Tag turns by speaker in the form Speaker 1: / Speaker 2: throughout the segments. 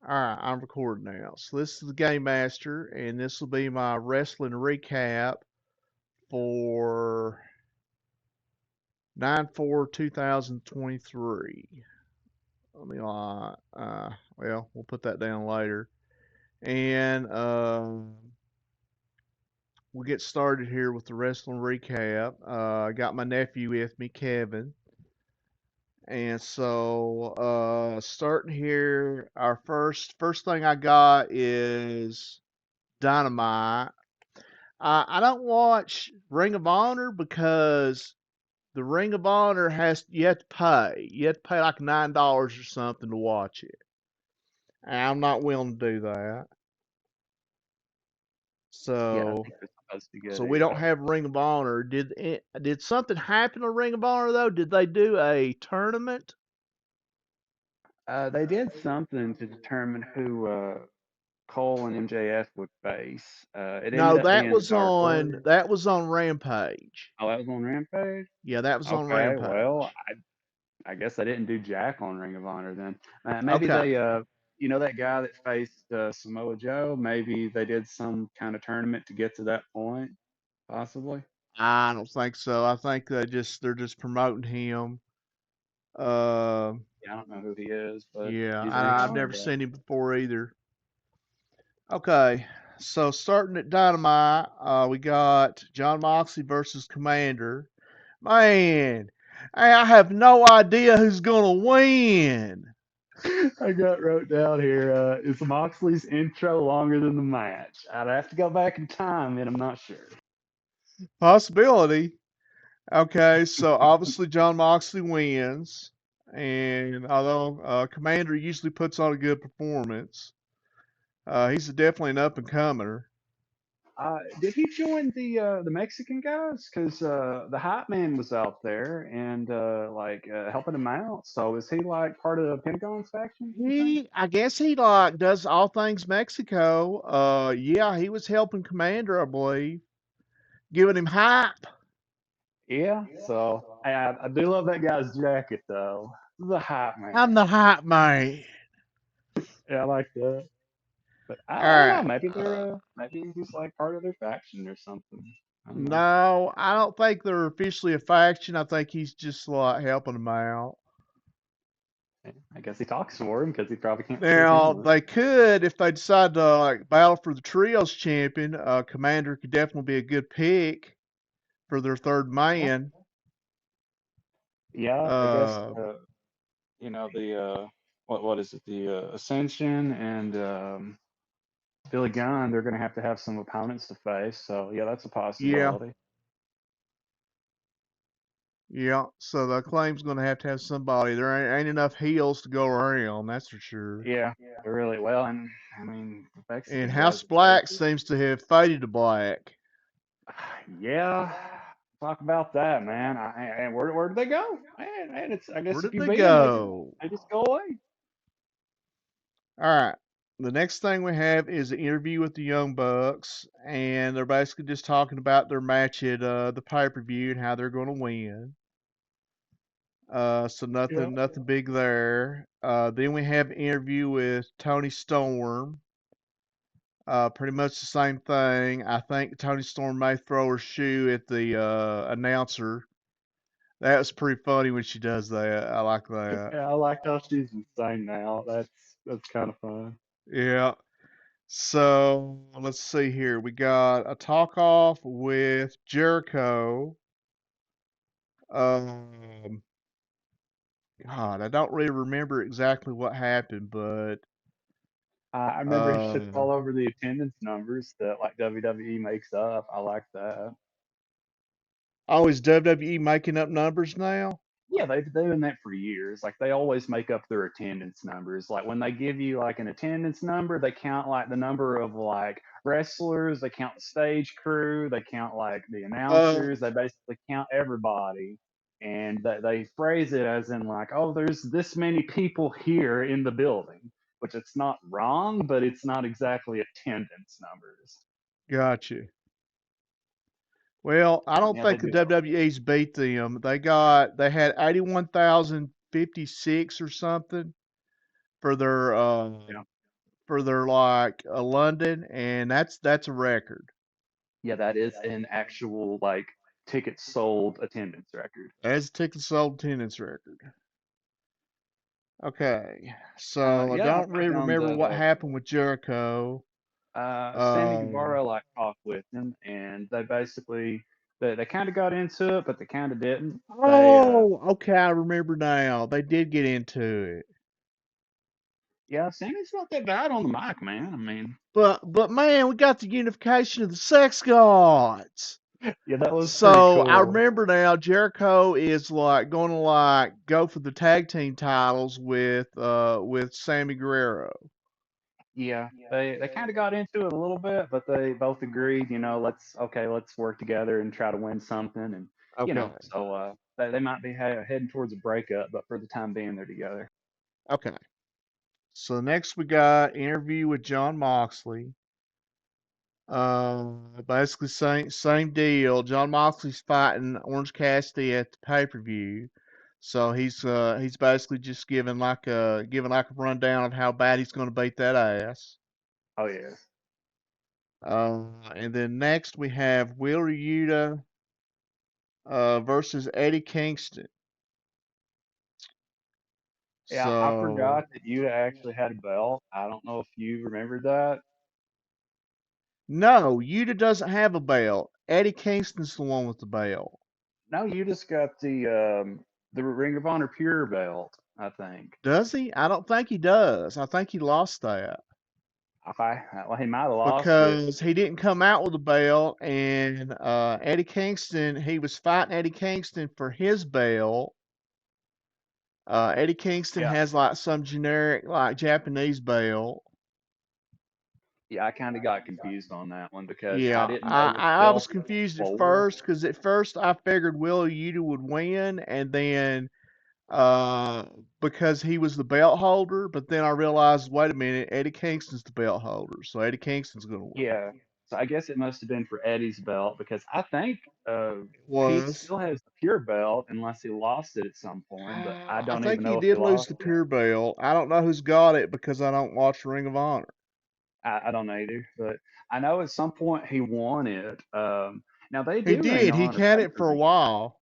Speaker 1: All right, I'm recording now. So this is the Game Master, and this will be my wrestling recap for 9/4/2023. Let me well, we'll put that down later, and we'll get started here with the wrestling recap. I got my nephew with me, Kevin. And so, starting here, our first thing I got is Dynamite. I don't watch Ring of Honor because the Ring of Honor you have to pay. You have to pay like $9 or something to watch it. And I'm not willing to do that.
Speaker 2: Yeah, I
Speaker 1: So
Speaker 2: think they're supposed to get
Speaker 1: so we
Speaker 2: a.
Speaker 1: don't have Ring of Honor. Did something happen to Ring of Honor though? Did they do a tournament?
Speaker 2: They did something to determine who Cole and MJF would face. It ended
Speaker 1: No,
Speaker 2: up being Dark Order.
Speaker 1: that was on Rampage.
Speaker 2: Oh, that was on Rampage.
Speaker 1: Yeah, that was on
Speaker 2: Okay, well,
Speaker 1: Rampage.
Speaker 2: I guess I didn't do Jack on Ring of Honor then. Maybe
Speaker 1: Okay.
Speaker 2: they, that guy that faced Samoa Joe. Maybe they did some kind of tournament to get to that point, possibly.
Speaker 1: I don't think so. I think they're just promoting him. Uh,
Speaker 2: Yeah, I don't know who he is, but
Speaker 1: yeah,
Speaker 2: he's a Ring of
Speaker 1: I've
Speaker 2: Honor
Speaker 1: never
Speaker 2: guy.
Speaker 1: seen him before either. Okay, so starting at Dynamite, we got John Moxley versus Commander. Man, I have no idea who's gonna win.
Speaker 2: I got wrote down here. Is Moxley's intro longer than the match? I'd have to go back in time, and I'm not sure.
Speaker 1: Possibility. Okay, so obviously John Moxley wins, and although Commander usually puts on a good performance, he's definitely an up and comer.
Speaker 2: Did he join the Mexican guys? Because the hype man was out there and helping him out. So is he like part of the Pentagon's faction? You think?
Speaker 1: I guess he like does all things Mexico. Yeah, he was helping Commander, I believe, giving him hype.
Speaker 2: Yeah. So I do love that guy's jacket though. The hype
Speaker 1: I'm
Speaker 2: man.
Speaker 1: the hype man.
Speaker 2: Yeah, I like that. But
Speaker 1: All
Speaker 2: I don't know.
Speaker 1: right.
Speaker 2: Maybe maybe he's like part of their faction or something. I don't know.
Speaker 1: No, I don't think they're officially a faction. I think he's just like helping them out.
Speaker 2: I guess he talks for him because he probably can't speak
Speaker 1: Now
Speaker 2: English.
Speaker 1: they could, if they decide to like battle for the trios champion. Commander could definitely be a good pick for their third
Speaker 2: Yeah,
Speaker 1: man.
Speaker 2: yeah. I guess
Speaker 1: Uh,
Speaker 2: the what is it? The Ascension and Billy Gunn. They're going to have some opponents to face. So yeah, that's a
Speaker 1: yeah,
Speaker 2: possibility.
Speaker 1: yeah. So the claim's going to have somebody. There ain't enough heels to go around. That's for sure.
Speaker 2: Yeah, really well. And I mean, the
Speaker 1: And
Speaker 2: Mexican
Speaker 1: House
Speaker 2: guys are
Speaker 1: Black
Speaker 2: faces.
Speaker 1: seems to have faded to black.
Speaker 2: Yeah, talk about that, man. And where did they go? Man, it's I
Speaker 1: Where
Speaker 2: guess if
Speaker 1: did
Speaker 2: you
Speaker 1: they
Speaker 2: beat them,
Speaker 1: go?
Speaker 2: they just go away.
Speaker 1: All right. The next thing we have is an interview with the Young Bucks, and they're basically just talking about their match at the pay per view and how they're going to win. So
Speaker 2: Yeah.
Speaker 1: nothing big there. Then we have an interview with Tony Storm. Pretty much the same thing. I think Tony Storm may throw her shoe at the announcer. That was pretty funny when she does that. I like that.
Speaker 2: Yeah, I like how she's insane now. That's kind of fun.
Speaker 1: Yeah. So let's see here. We got a talk off with Jericho. Um, God, I don't really remember exactly what happened, but
Speaker 2: I remember he shits
Speaker 1: uh,
Speaker 2: all over the attendance numbers that like WWE makes up. I like that.
Speaker 1: oh, is WWE making up numbers now?
Speaker 2: Yeah, they've been doing that for years. Like they always make up their attendance numbers. Like when they give you like an attendance number, they count like the number of like wrestlers, they count the stage crew, they count like the
Speaker 1: Uh,
Speaker 2: announcers, they basically count everybody. And they phrase it as in like, oh, there's this many people here in the building, which it's not wrong, but it's not exactly attendance numbers.
Speaker 1: gotcha. Well, I don't
Speaker 2: Yeah, they
Speaker 1: think the
Speaker 2: do that.
Speaker 1: WWE's beat them. They had 81,056 or something for their
Speaker 2: Yeah.
Speaker 1: for their like London, and that's a record.
Speaker 2: Yeah, that is an actual like ticket sold attendance record.
Speaker 1: That's a ticket sold attendance record. Okay, so I
Speaker 2: Yeah, I
Speaker 1: don't
Speaker 2: wrote
Speaker 1: really
Speaker 2: down
Speaker 1: remember what
Speaker 2: the
Speaker 1: happened with Jericho.
Speaker 2: Sammy
Speaker 1: Um,
Speaker 2: Guevara like talked with him, and they basically they kind of got into it, but they kind of didn't. They
Speaker 1: oh, okay, I remember now. They did get into it.
Speaker 2: Yeah, Sammy's not that bad on the mic, man. I mean,
Speaker 1: But man, we got the unification of the sex gods.
Speaker 2: yeah, that was pretty
Speaker 1: So I
Speaker 2: cool.
Speaker 1: remember now Jericho is like going to like go for the tag team titles with Sammy Guerrero.
Speaker 2: Yeah, they kind of got into it a little bit, but they both agreed, let's work together and try to win something, and
Speaker 1: Okay.
Speaker 2: so they might be heading towards a breakup, but for the time being, they're together.
Speaker 1: Okay. So next we got interview with John Moxley. Basically same deal. John Moxley's fighting Orange Cassidy at the pay per view. So he's basically just giving like a rundown of how bad he's going to beat that ass.
Speaker 2: Oh yeah,
Speaker 1: And then next we have Wheeler Yuta versus Eddie Kingston.
Speaker 2: yeah. I
Speaker 1: So
Speaker 2: forgot that Yuta actually had a belt. I don't know if you remembered that.
Speaker 1: no, Yuta doesn't have a belt. Eddie Kingston's the one with the belt.
Speaker 2: No, Yuta's got the Ring of Honor Pure belt, I think.
Speaker 1: Does he? I don't think he does. I think he lost that
Speaker 2: If I well, he might have lost it.
Speaker 1: because he didn't come out with a belt, and Eddie Kingston, he was fighting Eddie Kingston for his belt. Eddie Kingston
Speaker 2: Yeah,
Speaker 1: has like some generic like Japanese belt.
Speaker 2: yeah. I kind of got confused on that one because I
Speaker 1: Yeah,
Speaker 2: didn't know
Speaker 1: I,
Speaker 2: which
Speaker 1: I was
Speaker 2: belt it
Speaker 1: confused at
Speaker 2: was for.
Speaker 1: first because at first I figured Wheeler Yuta would win, and then uh, because he was the belt holder, but then I realized, wait a minute, Eddie Kingston's the belt holder, so Eddie Kingston's gonna win.
Speaker 2: Yeah. So I guess it must have been for Eddie's belt because I think
Speaker 1: It
Speaker 2: Pete
Speaker 1: was.
Speaker 2: still has the pure belt unless he lost it at some point, but I
Speaker 1: I
Speaker 2: don't
Speaker 1: think
Speaker 2: even
Speaker 1: he
Speaker 2: know if he
Speaker 1: did lose
Speaker 2: lost
Speaker 1: the
Speaker 2: it.
Speaker 1: pure belt. I don't know who's got it because I don't watch Ring of Honor.
Speaker 2: I don't know either, but I know at some point he won it. Now they
Speaker 1: He
Speaker 2: do Ring
Speaker 1: did.
Speaker 2: of
Speaker 1: He
Speaker 2: Honor
Speaker 1: had
Speaker 2: pay
Speaker 1: it
Speaker 2: per
Speaker 1: for a
Speaker 2: view.
Speaker 1: while.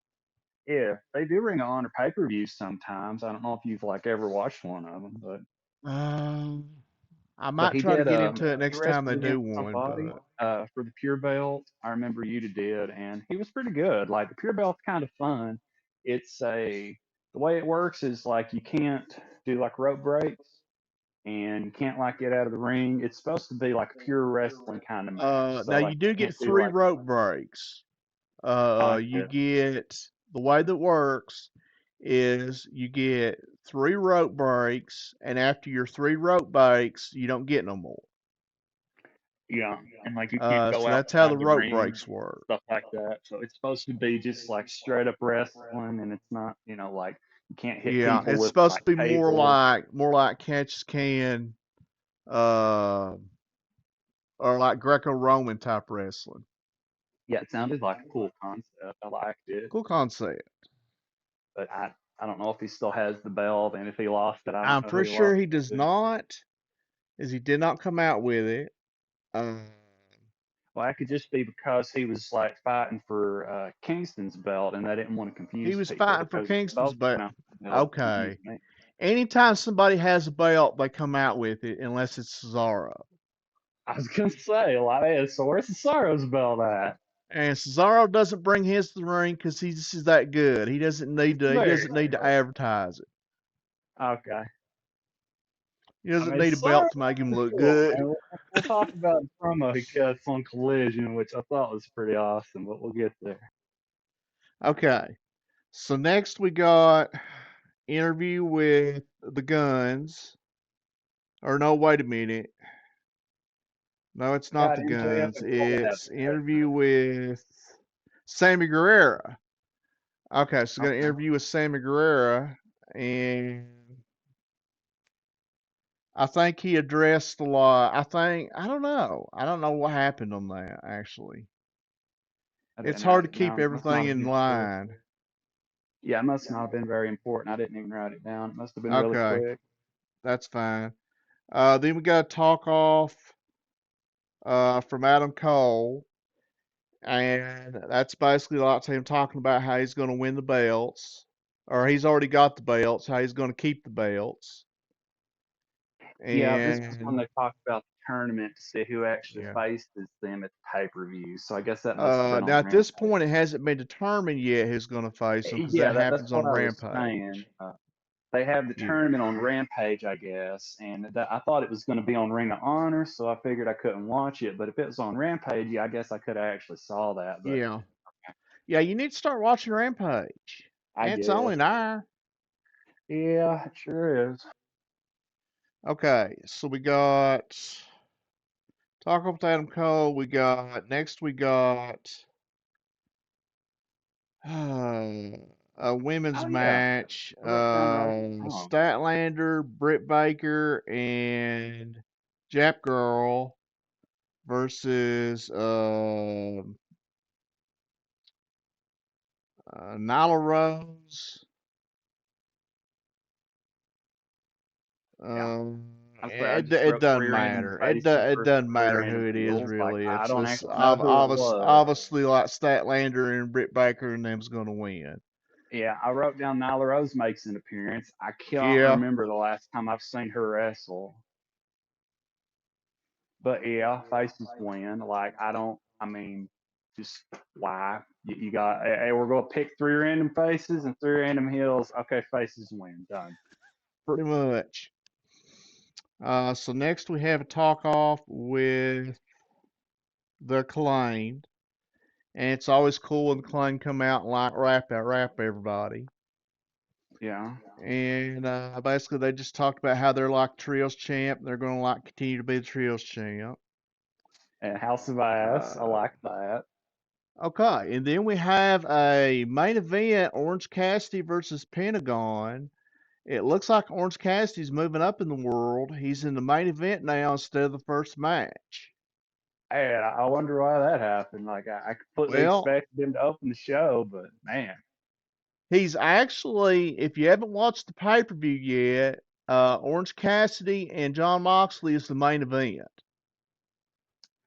Speaker 2: Yeah, they do Ring of Honor pay per views sometimes. I don't know if you've like ever watched one of them,
Speaker 1: Um, I
Speaker 2: but
Speaker 1: might
Speaker 2: he
Speaker 1: try to
Speaker 2: did.
Speaker 1: get into it
Speaker 2: He
Speaker 1: next time they
Speaker 2: wrestled
Speaker 1: do
Speaker 2: against
Speaker 1: one,
Speaker 2: somebody
Speaker 1: but
Speaker 2: for the pure belt. I remember you did, and he was pretty good. Like the pure belt's kind of fun. It's a The way it works is like you can't do like rope breaks, and you can't like get out of the ring. It's supposed to be like a pure wrestling kind of match.
Speaker 1: now
Speaker 2: So like
Speaker 1: you do
Speaker 2: you
Speaker 1: get
Speaker 2: can't do
Speaker 1: three
Speaker 2: like
Speaker 1: rope breaks. You
Speaker 2: yeah,
Speaker 1: get the way that works is you get three rope breaks, and after your three rope breaks, you don't get no more.
Speaker 2: yeah, and like you can't go
Speaker 1: So that's how the
Speaker 2: outside the
Speaker 1: rope
Speaker 2: ring,
Speaker 1: breaks work.
Speaker 2: stuff like that. So it's supposed to be just like straight up wrestling, and it's not, like you can't hit
Speaker 1: Yeah,
Speaker 2: people
Speaker 1: it's
Speaker 2: with
Speaker 1: supposed
Speaker 2: like
Speaker 1: to be
Speaker 2: tables.
Speaker 1: more like catch as can, uh, or like Greco-Roman type wrestling.
Speaker 2: Yeah, it sounded like a cool concept. I liked it,
Speaker 1: Cool concept.
Speaker 2: but I don't know if he still has the belt, and if he lost it, I don't
Speaker 1: I'm
Speaker 2: know who
Speaker 1: pretty
Speaker 2: he
Speaker 1: sure
Speaker 2: lost
Speaker 1: he does
Speaker 2: it to.
Speaker 1: not, as he did not come out with it. Um,
Speaker 2: Well, that could just be because he was like fighting for Kingston's belt, and they didn't want to
Speaker 1: he
Speaker 2: confuse
Speaker 1: was
Speaker 2: people
Speaker 1: fighting for
Speaker 2: because if they
Speaker 1: Kingston's
Speaker 2: both
Speaker 1: belt.
Speaker 2: came out with the belt, it
Speaker 1: Okay.
Speaker 2: confused me.
Speaker 1: Anytime somebody has a belt, they come out with it, unless it's Cesaro.
Speaker 2: I was gonna say, like, so where's the Sorrow's belt at?
Speaker 1: And Cesaro doesn't bring his to the ring because he's just that good. He doesn't need to. He
Speaker 2: Very
Speaker 1: doesn't need to
Speaker 2: true.
Speaker 1: advertise it.
Speaker 2: Okay.
Speaker 1: He
Speaker 2: I
Speaker 1: doesn't
Speaker 2: mean,
Speaker 1: need a
Speaker 2: Sorrow's
Speaker 1: belt to make him look
Speaker 2: cool,
Speaker 1: good.
Speaker 2: man. We'll talk about the promo he cuts on Collision, which I thought was pretty awesome, but we'll get there.
Speaker 1: Okay. So next we got interview with the Guns. Or no, wait a minute. No, it's not
Speaker 2: Got
Speaker 1: the
Speaker 2: MJF
Speaker 1: Guns.
Speaker 2: and Cole have
Speaker 1: It's
Speaker 2: a segment.
Speaker 1: interview with Sammy Guerrera. Okay, so we got an
Speaker 2: Okay.
Speaker 1: interview with Sammy Guerrera, and I think he addressed a lot. I don't know. I don't know what happened on that actually.
Speaker 2: I
Speaker 1: It's
Speaker 2: didn't
Speaker 1: hard
Speaker 2: write
Speaker 1: to
Speaker 2: it
Speaker 1: keep
Speaker 2: down. It must not
Speaker 1: everything
Speaker 2: have
Speaker 1: in
Speaker 2: been quick.
Speaker 1: line.
Speaker 2: Yeah, it must not have been very important. I didn't even write it down. It must have been really
Speaker 1: Okay,
Speaker 2: quick.
Speaker 1: that's fine. Then we got a talk off from Adam Cole, and that's basically like him talking about how he's going to win the belts, or he's already got the belts, how he's going to keep the belts,
Speaker 2: Yeah, this was when
Speaker 1: and
Speaker 2: they talked about the tournament to see who actually
Speaker 1: yeah.
Speaker 2: faces them at the pay-per-view. So I guess that must have been
Speaker 1: Now
Speaker 2: on
Speaker 1: at this
Speaker 2: Rampage.
Speaker 1: point, it hasn't been determined yet who's going to face him because
Speaker 2: Yeah,
Speaker 1: that
Speaker 2: that's
Speaker 1: happens
Speaker 2: what
Speaker 1: on
Speaker 2: I was saying.
Speaker 1: Rampage.
Speaker 2: They have the
Speaker 1: Yeah,
Speaker 2: tournament on Rampage, I guess, and I thought it was going to be on Ring of Honor, so I figured I couldn't watch it. But if it was on Rampage, yeah, I guess I could have actually saw that. But
Speaker 1: yeah, yeah. You need to start watching Rampage.
Speaker 2: I
Speaker 1: And it's only
Speaker 2: guess,
Speaker 1: an hour.
Speaker 2: yeah, it sure is.
Speaker 1: Okay, so we got talk with Adam Cole. We got next. We got a women's
Speaker 2: Oh yeah,
Speaker 1: match.
Speaker 2: I wrote down right. Oh
Speaker 1: Statlander, Britt Baker, and Jap Girl versus Nyla Rose. Um,
Speaker 2: I'm sorry, I
Speaker 1: it
Speaker 2: just
Speaker 1: it
Speaker 2: wrote
Speaker 1: doesn't
Speaker 2: three random
Speaker 1: matter.
Speaker 2: faces
Speaker 1: It
Speaker 2: versus
Speaker 1: doesn't
Speaker 2: three
Speaker 1: matter who
Speaker 2: random
Speaker 1: it is
Speaker 2: heels. Like
Speaker 1: really.
Speaker 2: I
Speaker 1: It's
Speaker 2: don't
Speaker 1: just
Speaker 2: actually know who it was.
Speaker 1: obviously like Statlander and Britt Baker and them's gonna win.
Speaker 2: Yeah, I wrote down Nyla Rose makes an appearance. I can't
Speaker 1: Yeah,
Speaker 2: remember the last time I've seen her wrestle. But yeah, faces win. Like I don't. I mean, just why you got? Hey, we're gonna pick three random faces and three random heels. Okay, faces win. Done.
Speaker 1: pretty much. So next we have a talk off with the Acclaimed, and it's always cool when the Acclaimed come out and like rap everybody.
Speaker 2: Yeah.
Speaker 1: And basically they just talked about how they're like trios champ. They're going to like continue to be the trios champ.
Speaker 2: And House of Ass. I
Speaker 1: Uh,
Speaker 2: like that.
Speaker 1: okay, and then we have a main event: Orange Cassidy versus Pentagon. It looks like Orange Cassidy's moving up in the world. He's in the main event now instead of the first match.
Speaker 2: Hey, I wonder why that happened. Like I completely
Speaker 1: Well,
Speaker 2: expected him to open the show, but man,
Speaker 1: he's actually, if you haven't watched the pay per view yet, Orange Cassidy and John Moxley is the main event.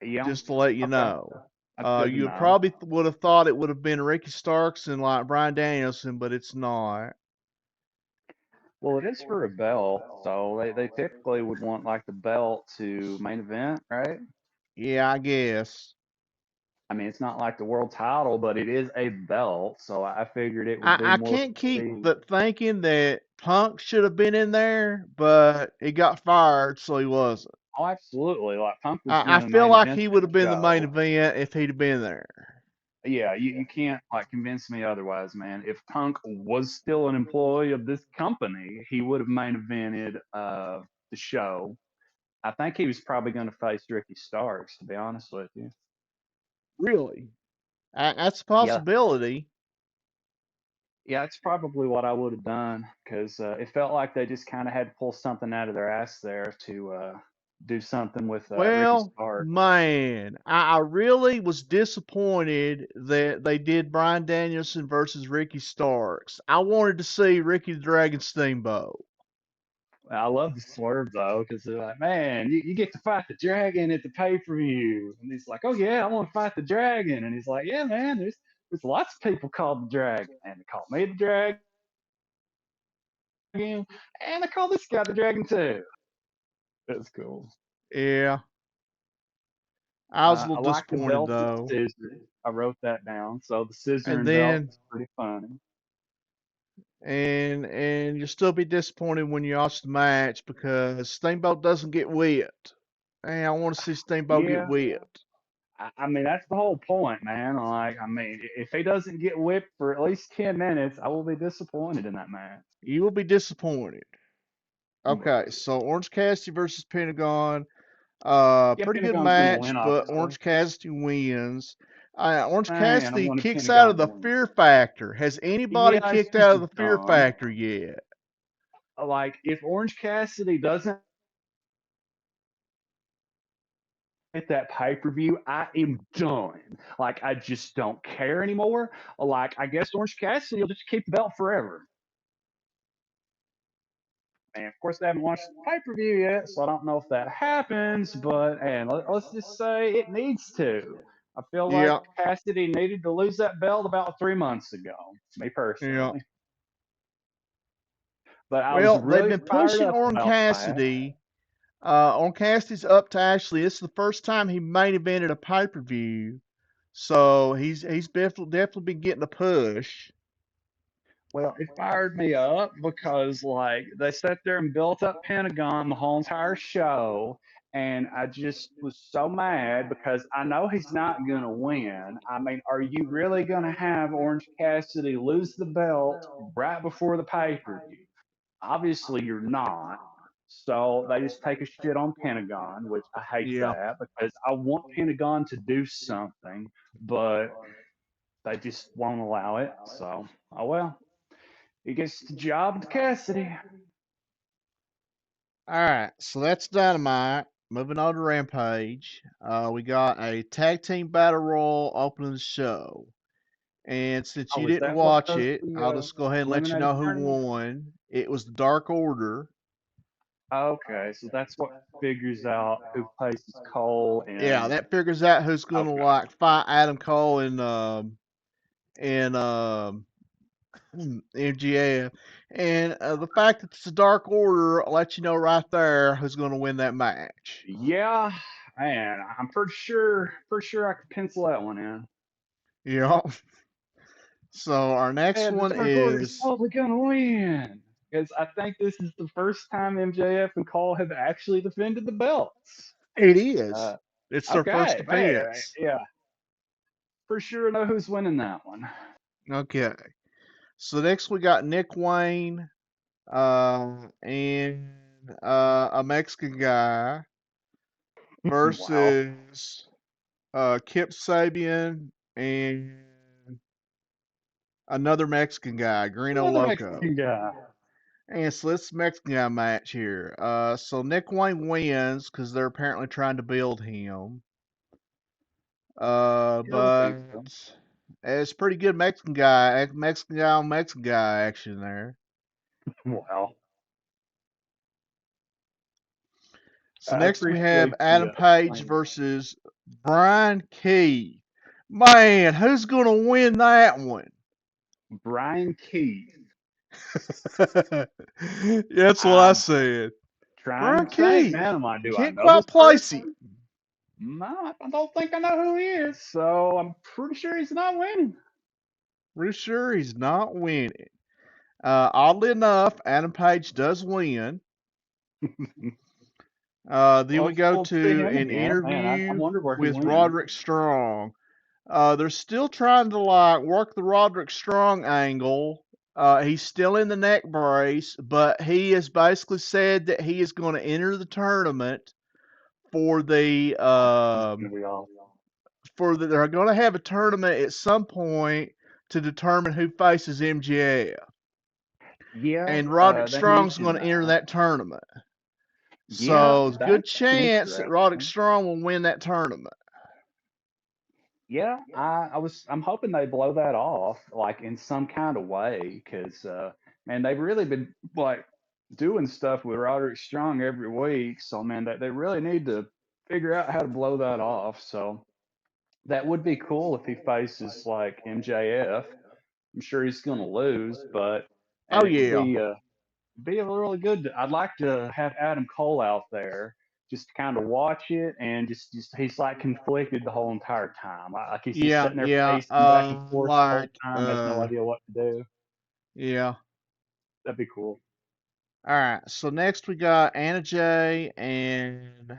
Speaker 2: yeah.
Speaker 1: Just to let you
Speaker 2: Okay,
Speaker 1: know.
Speaker 2: that's good to
Speaker 1: You
Speaker 2: know.
Speaker 1: probably would have thought it would have been Ricky Starks and like Brian Danielson, but it's not.
Speaker 2: Well, it is for a belt, so they typically would want like the belt to main event, right?
Speaker 1: Yeah, I guess.
Speaker 2: I mean, it's not like the world title, but it is a belt, so I figured it would be
Speaker 1: I
Speaker 2: more
Speaker 1: can't keep
Speaker 2: prestige.
Speaker 1: but thinking that Punk should have been in there, but he got fired, so he wasn't.
Speaker 2: Oh, absolutely. Like Punk was one
Speaker 1: I
Speaker 2: of the
Speaker 1: feel
Speaker 2: main
Speaker 1: like
Speaker 2: events
Speaker 1: he
Speaker 2: at
Speaker 1: would have
Speaker 2: the
Speaker 1: been the main
Speaker 2: show.
Speaker 1: event if he'd have been there.
Speaker 2: Yeah, you can't like convince me otherwise, man. If Punk was still an employee of this company, he would have main evented the show. I think he was probably going to face Ricky Starks, to be honest with you.
Speaker 1: Really? That's a
Speaker 2: Yeah,
Speaker 1: possibility.
Speaker 2: yeah, it's probably what I would have done because it felt like they just kind of had to pull something out of their ass there to do something with Ricky
Speaker 1: Well,
Speaker 2: Starks.
Speaker 1: man, I really was disappointed that they did Brian Danielson versus Ricky Starks. I wanted to see Ricky the Dragon Steamboat.
Speaker 2: I love the swerve though, because they're like, man, you get to fight the dragon at the pay per view, and he's like, oh yeah, I want to fight the dragon, and he's like, yeah, man, there's lots of people called the dragon, and they call me the dragon, and they call this guy the dragon too. That's cool.
Speaker 1: Yeah, I was a little
Speaker 2: I like the
Speaker 1: disappointed
Speaker 2: belt with
Speaker 1: though.
Speaker 2: scissors. I wrote that down. So the scissor
Speaker 1: And
Speaker 2: and belt
Speaker 1: then
Speaker 2: is pretty funny.
Speaker 1: and you'll still be disappointed when you watch the match because Steamboat doesn't get whipped. Hey, I want to see Steamboat get
Speaker 2: Yeah,
Speaker 1: whipped.
Speaker 2: I mean that's the whole point, man. Like, I mean, if he doesn't get whipped for at least 10 minutes, I will be disappointed in that match.
Speaker 1: You will be disappointed.
Speaker 2: But
Speaker 1: Okay, so Orange Cassidy versus Pentagon.
Speaker 2: yeah,
Speaker 1: Pretty good
Speaker 2: Pentagon's gonna
Speaker 1: match,
Speaker 2: win,
Speaker 1: but
Speaker 2: obviously.
Speaker 1: Orange Cassidy wins. Orange
Speaker 2: Man, I
Speaker 1: Cassidy
Speaker 2: wanted
Speaker 1: kicks out
Speaker 2: Pentagon
Speaker 1: of
Speaker 2: to
Speaker 1: the
Speaker 2: win.
Speaker 1: Fear Factor. Has anybody
Speaker 2: Yeah, it's
Speaker 1: kicked
Speaker 2: just
Speaker 1: out of the Fear
Speaker 2: dumb.
Speaker 1: Factor yet?
Speaker 2: Like, if Orange Cassidy doesn't hit that pay per view, I am done. Like, I just don't care anymore. Like, I guess Orange Cassidy will just keep the belt forever. And of course, they haven't watched the pay per view yet, so I don't know if that happens. But and let's just say it needs to. I feel like
Speaker 1: Yeah,
Speaker 2: Cassidy needed to lose that belt about 3 months ago, me
Speaker 1: yeah.
Speaker 2: personally. But I was
Speaker 1: Well, they've
Speaker 2: really
Speaker 1: been
Speaker 2: fired
Speaker 1: pushing
Speaker 2: up
Speaker 1: Orange
Speaker 2: about that.
Speaker 1: Cassidy. Orange Cassidy's up to actually. This is the first time he main evented a pay per view, so he's definitely been getting a push.
Speaker 2: Well, it fired me up because like they sat there and built up Pentagon the whole entire show, and I just was so mad because I know he's not gonna win. I mean, are you really gonna have Orange Cassidy lose the belt right before the pay per view? Obviously, you're not. So they just take a shit on Pentagon, which I hate
Speaker 1: Yeah.
Speaker 2: that because I want Pentagon to do something, but they just won't allow it. So, oh well. He gets the job to Cassidy.
Speaker 1: All right, so that's Dynamite. Moving on to Rampage. We got a tag team battle royal opening the show. And since
Speaker 2: Oh,
Speaker 1: you
Speaker 2: is
Speaker 1: didn't
Speaker 2: that what
Speaker 1: watch
Speaker 2: does
Speaker 1: it,
Speaker 2: the
Speaker 1: I'll just go ahead and let you
Speaker 2: eliminated
Speaker 1: know who
Speaker 2: tournament?
Speaker 1: won. It was the Dark Order.
Speaker 2: Okay, so that's what figures out who places Cole
Speaker 1: Yeah,
Speaker 2: and
Speaker 1: that figures out who's gonna
Speaker 2: okay.
Speaker 1: like fight Adam Cole and MGF. And the fact that it's a Dark Order lets you know right there who's gonna win that match.
Speaker 2: Yeah, man, I'm pretty sure I could pencil that one in.
Speaker 1: Yeah. So our next
Speaker 2: And the
Speaker 1: one
Speaker 2: Dark Order is
Speaker 1: is
Speaker 2: probably gonna win. Because I think this is the first time MJF and Cole have actually defended the belts.
Speaker 1: it is.
Speaker 2: Uh,
Speaker 1: It's their first
Speaker 2: okay, man,
Speaker 1: defense.
Speaker 2: yeah, for sure know who's winning that one.
Speaker 1: Okay. So next we got Nick Wayne and a Mexican guy
Speaker 2: Wow,
Speaker 1: versus Kip Sabian and another Mexican guy, Grino
Speaker 2: another
Speaker 1: Loco.
Speaker 2: Mexican guy.
Speaker 1: And so this Mexican guy match here. So Nick Wayne wins because they're apparently trying to build him.
Speaker 2: Yeah, I would think
Speaker 1: But
Speaker 2: so.
Speaker 1: it's pretty good Mexican guy on Mexican guy action there.
Speaker 2: Wow.
Speaker 1: So
Speaker 2: I
Speaker 1: next we have
Speaker 2: appreciate the
Speaker 1: Adam Page
Speaker 2: disclaimer.
Speaker 1: versus Brian Keith. Man, who's gonna win that one?
Speaker 2: Brian Keith.
Speaker 1: That's what I
Speaker 2: I'm
Speaker 1: said.
Speaker 2: trying
Speaker 1: Brian
Speaker 2: to think,
Speaker 1: Keith.
Speaker 2: man.
Speaker 1: You
Speaker 2: Do I
Speaker 1: can't
Speaker 2: know this
Speaker 1: quite place him.
Speaker 2: person? No, I don't think I know who he is. So I'm pretty sure he's not winning.
Speaker 1: Pretty sure he's not winning. Oddly enough, Adam Page does win. Then we go
Speaker 2: We'll see
Speaker 1: to
Speaker 2: him
Speaker 1: an
Speaker 2: again. Man, I
Speaker 1: interview
Speaker 2: wonder where he
Speaker 1: with
Speaker 2: went.
Speaker 1: Roderick Strong. They're still trying to like work the Roderick Strong angle. He's still in the neck brace, but he has basically said that he is going to enter the tournament for the
Speaker 2: Oh, this is gonna be awesome.
Speaker 1: they're going to have a tournament at some point to determine who faces MJF.
Speaker 2: Yeah,
Speaker 1: And Roderick
Speaker 2: they
Speaker 1: Strong's going
Speaker 2: mentioned
Speaker 1: to enter
Speaker 2: that.
Speaker 1: that tournament.
Speaker 2: Yeah,
Speaker 1: So, good
Speaker 2: that's
Speaker 1: chance that Roderick
Speaker 2: interesting.
Speaker 1: Strong will win that tournament.
Speaker 2: Yeah, I'm hoping they blow that off like in some kind of way because man, they've really been like doing stuff with Roderick Strong every week. So man, they really need to figure out how to blow that off. So that would be cool if he faces like MJF. I'm sure he's gonna lose, but
Speaker 1: Oh,
Speaker 2: and it would
Speaker 1: yeah.
Speaker 2: be a really good. I'd like to have Adam Cole out there just to kind of watch it and just he's like conflicted the whole entire time. Like he's just
Speaker 1: Yeah,
Speaker 2: sitting there
Speaker 1: yeah.
Speaker 2: pacing back and forth the whole
Speaker 1: Like,
Speaker 2: time, has no idea what to do.
Speaker 1: yeah.
Speaker 2: That'd be cool.
Speaker 1: All right. So next we got Anna Jay and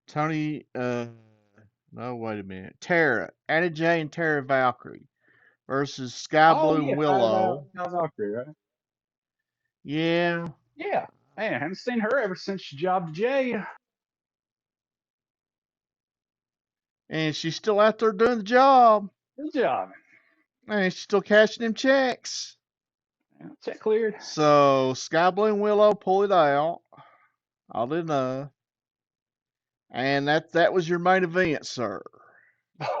Speaker 1: Tony. No, wait a minute. Tara. Anna Jay and Tara Valkyrie versus Sky
Speaker 2: Oh
Speaker 1: Blue and
Speaker 2: yeah, Tyler
Speaker 1: Willow.
Speaker 2: Valkyrie, right?
Speaker 1: Yeah.
Speaker 2: Yeah. Man, I haven't seen her ever since she jobbed Jay.
Speaker 1: And she's still out there doing the job.
Speaker 2: Good job.
Speaker 1: And she's still cashing them checks.
Speaker 2: Yeah, check cleared.
Speaker 1: So Sky Blue and Willow pull it out. All enough. And that was your main event, sir.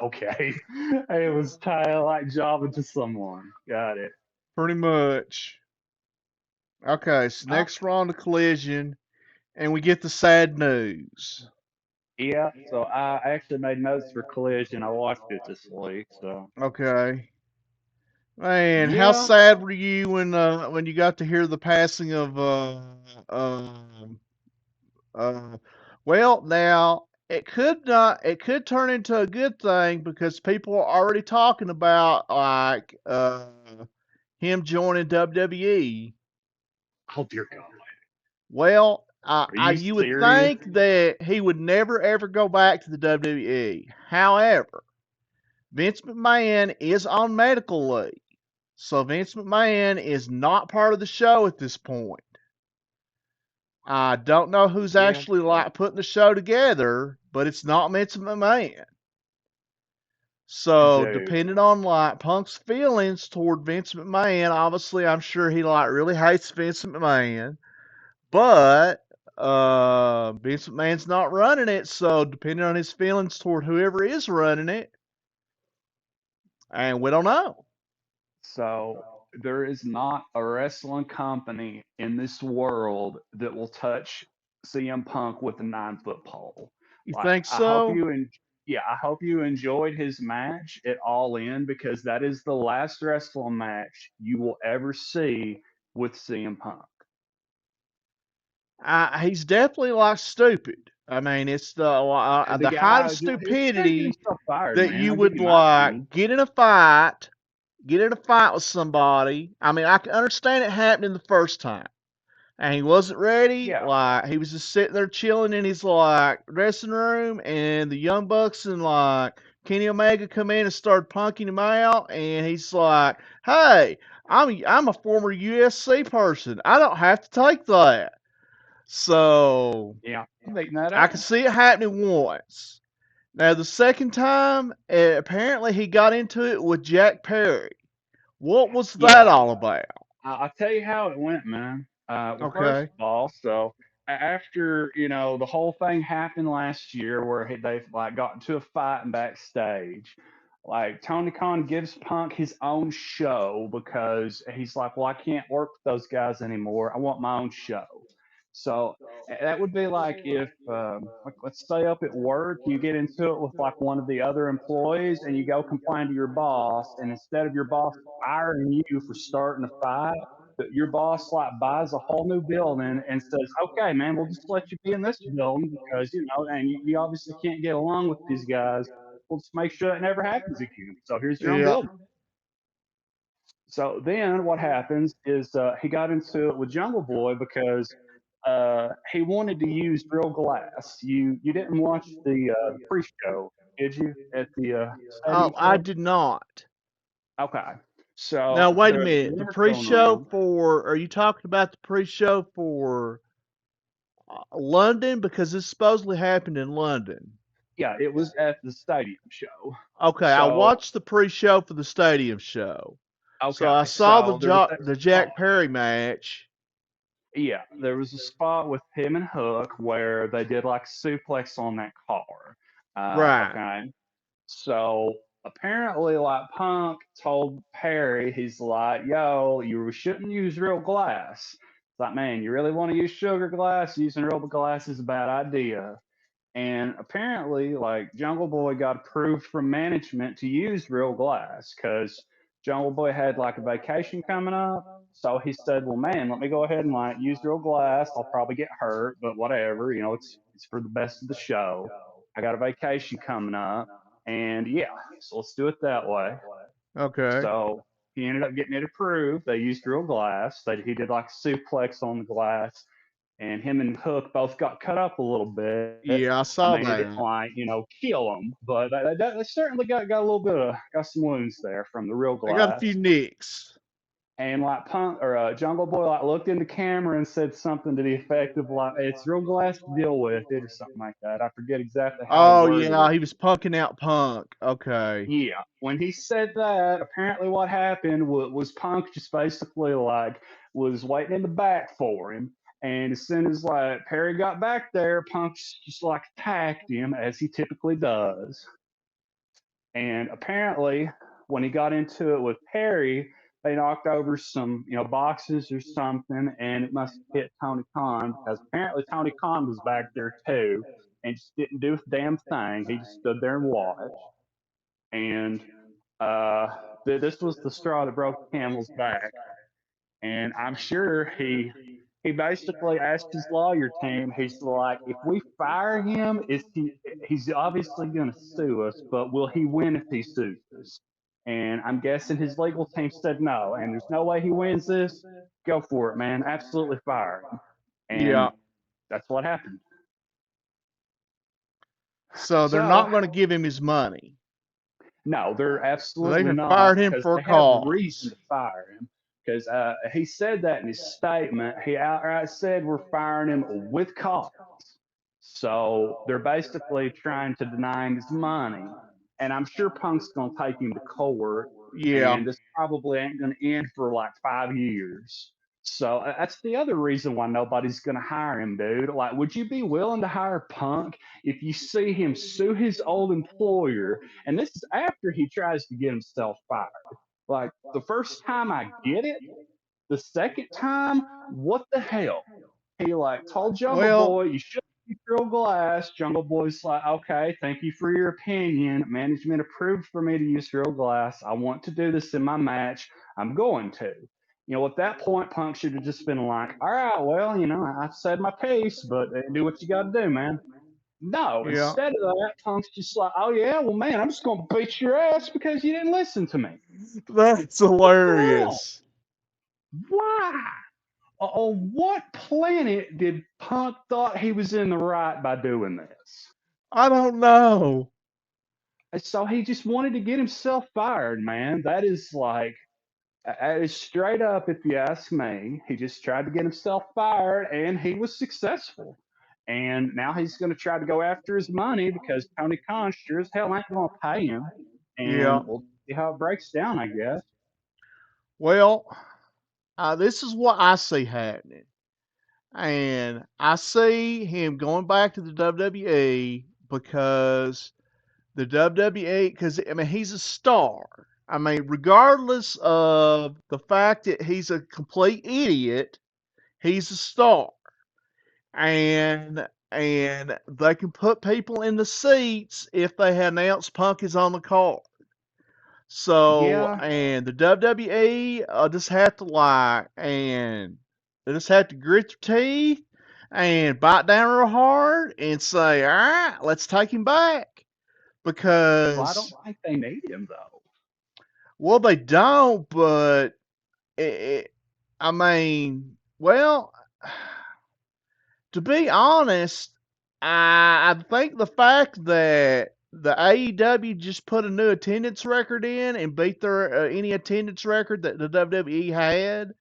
Speaker 2: Okay. It was Tyler like jobbing to someone. Got it.
Speaker 1: Pretty much. Okay, so next
Speaker 2: Okay.
Speaker 1: we're on the collision, and we get the sad news.
Speaker 2: Yeah, so I actually made notes for Collision. I watched it this week, so
Speaker 1: Okay. Man, how
Speaker 2: yeah.
Speaker 1: sad were you when you got to hear the passing of um uh well now it could turn into a good thing because people are already talking about like him joining WWE.
Speaker 2: Oh dear God,
Speaker 1: Well,
Speaker 2: are you
Speaker 1: you would
Speaker 2: serious?
Speaker 1: think that he would never ever go back to the WWE. However, Vince McMahon is on medical leave. So Vince McMahon is not part of the show at this point. I don't know who's
Speaker 2: Yeah,
Speaker 1: actually like putting the show together, but it's not Vince McMahon. So
Speaker 2: dude.
Speaker 1: depending on like Punk's feelings toward Vince McMahon, obviously I'm sure he like really hates Vince McMahon, but Vince McMahon's not running it, so depending on his feelings toward whoever is running it, and we don't know.
Speaker 2: So there is not a wrestling company in this world that will touch CM Punk with a 9 foot pole.
Speaker 1: You
Speaker 2: Like
Speaker 1: think
Speaker 2: I hope
Speaker 1: so?
Speaker 2: you and yeah, I hope you enjoyed his match at All In because that is the last wrestling match you will ever see with CM Punk.
Speaker 1: He's definitely like stupid. I mean, it's
Speaker 2: The
Speaker 1: the height of
Speaker 2: guy, he's trying to get
Speaker 1: stupidity
Speaker 2: himself fired,
Speaker 1: that
Speaker 2: man.
Speaker 1: you
Speaker 2: I'll give
Speaker 1: would
Speaker 2: you my opinion.
Speaker 1: like get in a fight with somebody. I mean, I can understand it happening the first time, and he wasn't ready.
Speaker 2: Yeah,
Speaker 1: Like he was just sitting there chilling in his like dressing room, and the Young Bucks and like Kenny Omega come in and started punking him out, and he's like, "Hey, I'm a former USC person. I don't have to take that." So
Speaker 2: yeah, I'm making that
Speaker 1: I can
Speaker 2: ass.
Speaker 1: see it happening once. Now the second time, apparently he got into it with Jack Perry. What was that
Speaker 2: Yeah,
Speaker 1: all about?
Speaker 2: I'll tell you how it went, man. Well, first
Speaker 1: Okay.
Speaker 2: of all, so after the whole thing happened last year, where they like got into a fight and backstage, like Tony Khan gives Punk his own show because he's like, well, I can't work with those guys anymore. I want my own show. So that would be like if, like, let's say up at work, you get into it with like one of the other employees, and you go complain to your boss, and instead of your boss firing you for starting a fight, that your boss like buys a whole new building and says, "Okay, man, we'll just let you be in this building because and you obviously can't get along with these guys. We'll just make sure that never happens again. So here's your own
Speaker 1: Yeah.
Speaker 2: building." So then what happens is he got into it with Jungle Boy because he wanted to use real glass. You didn't watch the pre-show, did you, at the
Speaker 1: Oh,
Speaker 2: stadium
Speaker 1: I
Speaker 2: show?
Speaker 1: did not.
Speaker 2: Okay.
Speaker 1: Now
Speaker 2: So
Speaker 1: wait a
Speaker 2: there's
Speaker 1: minute. The
Speaker 2: rumors going
Speaker 1: pre-show
Speaker 2: around.
Speaker 1: for are you talking about the pre-show for London because this supposedly happened in London?
Speaker 2: Yeah, it was at the stadium show.
Speaker 1: Okay, I
Speaker 2: So
Speaker 1: watched the pre-show for the stadium show. So I
Speaker 2: okay,
Speaker 1: saw
Speaker 2: so there was that
Speaker 1: The
Speaker 2: spot.
Speaker 1: Jack Perry match.
Speaker 2: Yeah, there was a spot with him and Hook where they did like suplex on that car.
Speaker 1: Right.
Speaker 2: Okay, so apparently, like Punk told Perry, he's like, "Yo, you shouldn't use real glass." It's like, man, you really want to use sugar glass? Using real glass is a bad idea. And apparently, like Jungle Boy got approved from management to use real glass because Jungle Boy had like a vacation coming up. So he said, "Well, man, let me go ahead and like use real glass. I'll probably get hurt, but whatever. It's for the best of the show. I got a vacation coming up, and yeah, so let's do it that way."
Speaker 1: Okay.
Speaker 2: So he ended up getting it approved. They used real glass. He did like a suplex on the glass, and him and Hook both got cut up a little bit.
Speaker 1: Yeah, I
Speaker 2: I mean,
Speaker 1: saw
Speaker 2: it didn't
Speaker 1: that.
Speaker 2: like kill them, but they certainly got a little bit of got some wounds there from the real
Speaker 1: I got a few
Speaker 2: glass.
Speaker 1: nicks.
Speaker 2: And like Punk or Jungle Boy like looked in the camera and said something to the effect of like, "It's real glass to deal with it," or something like that. I forget exactly how he
Speaker 1: Oh
Speaker 2: worded
Speaker 1: yeah,
Speaker 2: it.
Speaker 1: he was punking out Punk. Okay.
Speaker 2: Yeah, when he said that, apparently what happened was Punk just basically like was waiting in the back for him, and as soon as like Perry got back there, Punk just like attacked him as he typically does. And apparently, when he got into it with Perry, they knocked over some, boxes or something, and it must have hit Tony Khan because apparently Tony Khan was back there too, and just didn't do a damn thing. He just stood there and watched. And uh, this was the straw that broke the camel's back. And I'm sure he basically asked his lawyer team. He's like, if we fire him, he's obviously going to sue us, but will he win if he sues us? And I'm guessing his legal team said no, and there's no way he wins this. Go for it, man. Absolutely fire him.
Speaker 1: Yeah.
Speaker 2: And that's what happened.
Speaker 1: So they're
Speaker 2: So
Speaker 1: not going to give him his money.
Speaker 2: no, they're
Speaker 1: So they
Speaker 2: absolutely
Speaker 1: have
Speaker 2: not
Speaker 1: fired him
Speaker 2: because
Speaker 1: for a
Speaker 2: they have reason
Speaker 1: cause.
Speaker 2: to fire him. Because he said that in his statement. He outright said we're firing him with cause. So they're basically trying to deny him his money. And I'm sure Punk's going to take him to court.
Speaker 1: Yeah.
Speaker 2: And this probably ain't going to end for like 5 years. So that's the other reason why nobody's going to hire him, dude. Like, would you be willing to hire Punk if you see him sue his old employer? And this is after he tries to get himself fired. Like, the first time I get it, the second time, what the hell? He like told Jungle
Speaker 1: Well,
Speaker 2: Boy, you should use real glass. Jungle Boy's like, okay, thank you for your opinion. Management approved for me to use real glass. I want to do this in my match. I'm going to. At that point, Punk should have just been like, all right, well, I've said my piece, but do what you got to do, man. No,
Speaker 1: yeah.
Speaker 2: instead of that, Punk's just like, oh, yeah, well, man, I'm just going to beat your ass because you didn't listen to me.
Speaker 1: That's
Speaker 2: What the hell?
Speaker 1: hilarious.
Speaker 2: Why? On what planet did Punk thought he was in the right by doing this?
Speaker 1: I don't know.
Speaker 2: So he just wanted to get himself fired, man. That is straight up, if you ask me. He just tried to get himself fired, and he was successful. And now he's going to try to go after his money because Tony Khan sure as hell ain't going to pay him.
Speaker 1: Yeah.
Speaker 2: And we'll see how it breaks down, I guess.
Speaker 1: Well, this is what I see happening. And I see him going back to the WWE because the WWE, because I mean, he's a star. I mean, regardless of the fact that he's a complete idiot, he's a star. And they can put people in the seats if they announce Punk is on the card. So,
Speaker 2: Yeah,
Speaker 1: and the WWE just have to lie, and they just have to grit their teeth and bite down real hard and say, all right, let's take him back.
Speaker 2: well, I don't
Speaker 1: Because,
Speaker 2: think they need him, though.
Speaker 1: well, they don't, but I mean, well, to be honest, I think the fact that the AEW just put a new attendance record in and beat their any attendance record that the WWE had,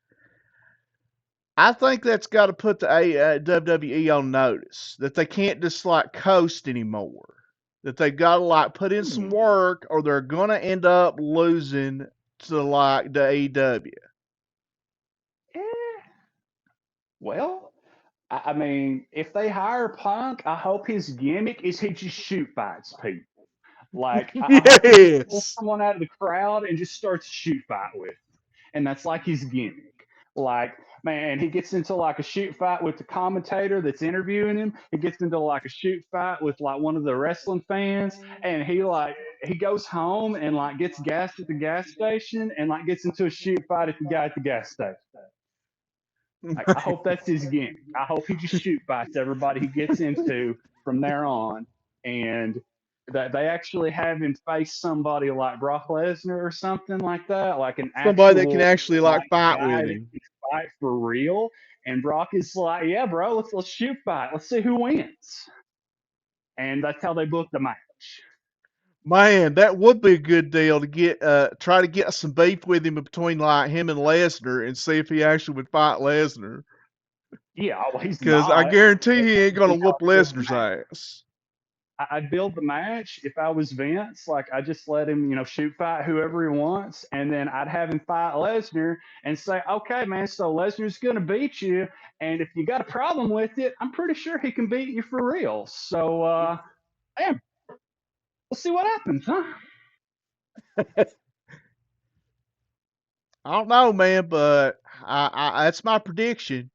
Speaker 1: I think that's got to put the WWE on notice that they can't just like coast anymore. That they got to like put in some
Speaker 2: Hmm.
Speaker 1: work, or they're gonna end up losing to like the AEW.
Speaker 2: Eh, well, I mean, if they hire Punk, I hope his gimmick is he just shoot fights people. Like, I hope he just pulls
Speaker 1: Yes.
Speaker 2: someone out of the crowd and just starts a shoot fight with. And that's like his gimmick. Like, man, he gets into like a shoot fight with the commentator that's interviewing him. He gets into like a shoot fight with like one of the wrestling fans, and he goes home and like gets gas at the gas station and like gets into a shoot fight at the guy at the gas station. Like, I hope that's his gimmick. I hope he just shoot fights everybody he gets into from there on, and that they actually have him face somebody like Brock Lesnar or something like that, like an
Speaker 1: Somebody that can
Speaker 2: actual
Speaker 1: actually like
Speaker 2: like
Speaker 1: fight
Speaker 2: guy
Speaker 1: with
Speaker 2: that
Speaker 1: him.
Speaker 2: can fight for real. And Brock is like, yeah, bro, let's shoot fight. Let's see who wins. And that's how they booked the match.
Speaker 1: Man, that would be a good deal to get try to get some beef with him between like him and Lesnar and see if he actually would fight Lesnar.
Speaker 2: Yeah, well, he's
Speaker 1: Cause I
Speaker 2: not.
Speaker 1: guarantee
Speaker 2: But
Speaker 1: he
Speaker 2: that
Speaker 1: ain't
Speaker 2: would be
Speaker 1: gonna
Speaker 2: how
Speaker 1: whoop
Speaker 2: I build the
Speaker 1: Lesnar's
Speaker 2: match.
Speaker 1: ass.
Speaker 2: I'd build the match if I was Vince. Like, I just let him, shoot fight whoever he wants, and then I'd have him fight Lesnar and say, "Okay, man, so Lesnar's gonna beat you, and if you got a problem with it, I'm pretty sure he can beat you for real. So, damn, we'll see what happens, huh?"
Speaker 1: I don't know, man, but that's my prediction.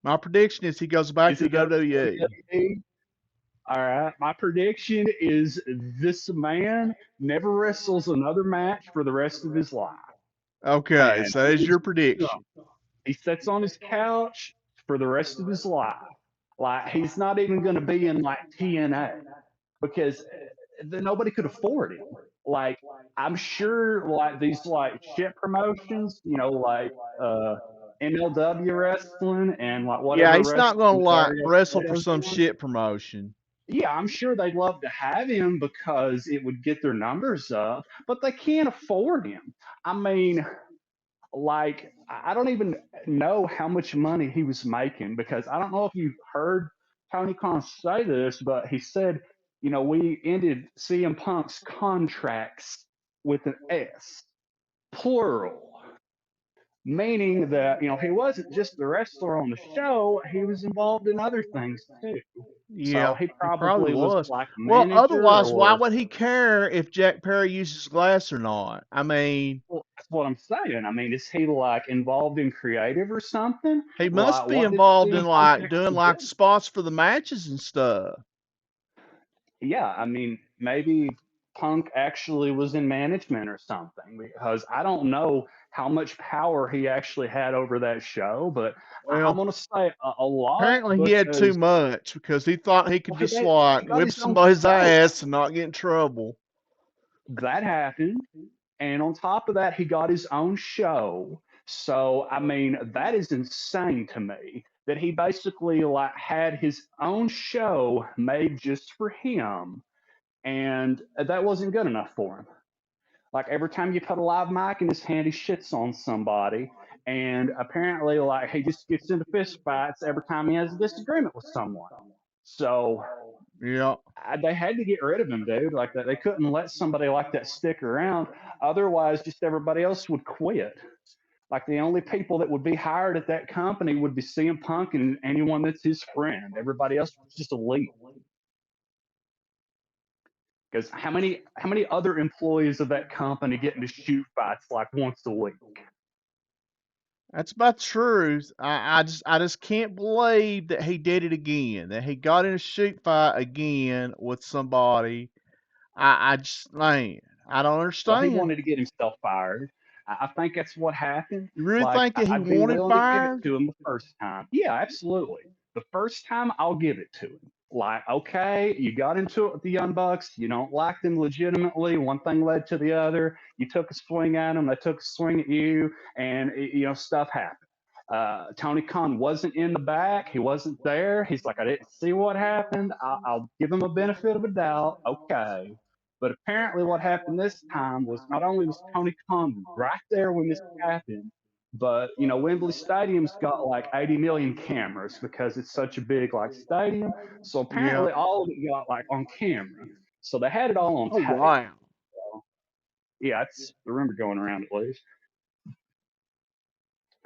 Speaker 1: My prediction is he goes back
Speaker 2: Is
Speaker 1: to
Speaker 2: he going to
Speaker 1: WWE.
Speaker 2: WWE? All right. My prediction is this man never wrestles another match for the rest of his life.
Speaker 1: Okay,
Speaker 2: And
Speaker 1: so that's
Speaker 2: he's
Speaker 1: your prediction.
Speaker 2: he sits on his couch for the rest of his life. Like he's not even going to be in like TNA because nobody could afford him. Like I'm sure like these like shit promotions, like uh MLW wrestling and like
Speaker 1: Yeah,
Speaker 2: whatever
Speaker 1: he's not gonna
Speaker 2: wrestling
Speaker 1: like
Speaker 2: Dario
Speaker 1: wrestle for
Speaker 2: Sato's
Speaker 1: some
Speaker 2: doing.
Speaker 1: shit promotion.
Speaker 2: Yeah, I'm sure they'd love to have him because it would get their numbers up, but they can't afford him. I mean, like I don't even know how much money he was making because I don't know if you've heard Tony Khan say this, but he said, we ended CM Punk's contracts with an S, plural, meaning that, he wasn't just the wrestler on the show, he was involved in other things too. So
Speaker 1: Yeah,
Speaker 2: he
Speaker 1: he probably
Speaker 2: probably was
Speaker 1: was.
Speaker 2: like a
Speaker 1: Well,
Speaker 2: manager
Speaker 1: otherwise, why
Speaker 2: or
Speaker 1: would he care if Jack Perry uses glass or not? I mean,
Speaker 2: well, that's what I'm saying. I mean, is he like involved in creative or something?
Speaker 1: he must
Speaker 2: Like,
Speaker 1: be
Speaker 2: what did
Speaker 1: involved in
Speaker 2: CM Punk
Speaker 1: like doing
Speaker 2: actually
Speaker 1: like
Speaker 2: do?
Speaker 1: spots for the matches and stuff.
Speaker 2: Yeah, I mean, maybe Punk actually was in management or something because I don't know how much power he actually had over that show, but I'm
Speaker 1: Well,
Speaker 2: going to say a lot
Speaker 1: apparently he had too
Speaker 2: because
Speaker 1: much because he thought he could
Speaker 2: well,
Speaker 1: just like
Speaker 2: he got
Speaker 1: whip
Speaker 2: his own
Speaker 1: somebody's
Speaker 2: show.
Speaker 1: ass and not get in trouble.
Speaker 2: That happened. And on top of that, he got his own show. So, I mean, that is insane to me that he basically like had his own show made just for him. And that wasn't good enough for him. Like every time you put a live mic in his hand, he shits on somebody. And apparently, like he just gets into fist fights every time he has a disagreement with someone. So
Speaker 1: Yeah.
Speaker 2: they had to get rid of him, dude. Like that, they couldn't let somebody like that stick around. Otherwise, just everybody else would quit. Like the only people that would be hired at that company would be CM Punk and anyone that's his friend. Everybody else was just a leave. Because how many other employees of that company get into shoot fights like once a week?
Speaker 1: That's about the truth. I just can't believe that he did it again. That he got in a shoot fight again with somebody. I just man, I don't
Speaker 2: Well, he
Speaker 1: understand.
Speaker 2: wanted to get himself fired. I think that's what happened.
Speaker 1: You really
Speaker 2: Like,
Speaker 1: think that he
Speaker 2: I'd be
Speaker 1: wanted
Speaker 2: willing to give it
Speaker 1: fired?
Speaker 2: to him the first time. Yeah, absolutely. The first time, I'll give it to him. Like, okay, you got into it with the Young Bucks. You don't like them legitimately. One thing led to the other. You took a swing at them. They took a swing at you, and stuff happened. Tony Khan wasn't in the back. He wasn't there. He's like, I didn't see what happened. I'll give him a benefit of a doubt. Okay. But apparently, what happened this time was not only was Tony Khan right there when this happened, but Wembley Stadium's got like 80 million cameras because it's such a big like stadium. So
Speaker 1: Yeah.
Speaker 2: apparently, all of it got like on camera. So they had it all on
Speaker 1: Oh
Speaker 2: tape.
Speaker 1: wow.
Speaker 2: So, yeah, it's the rumor going around at least.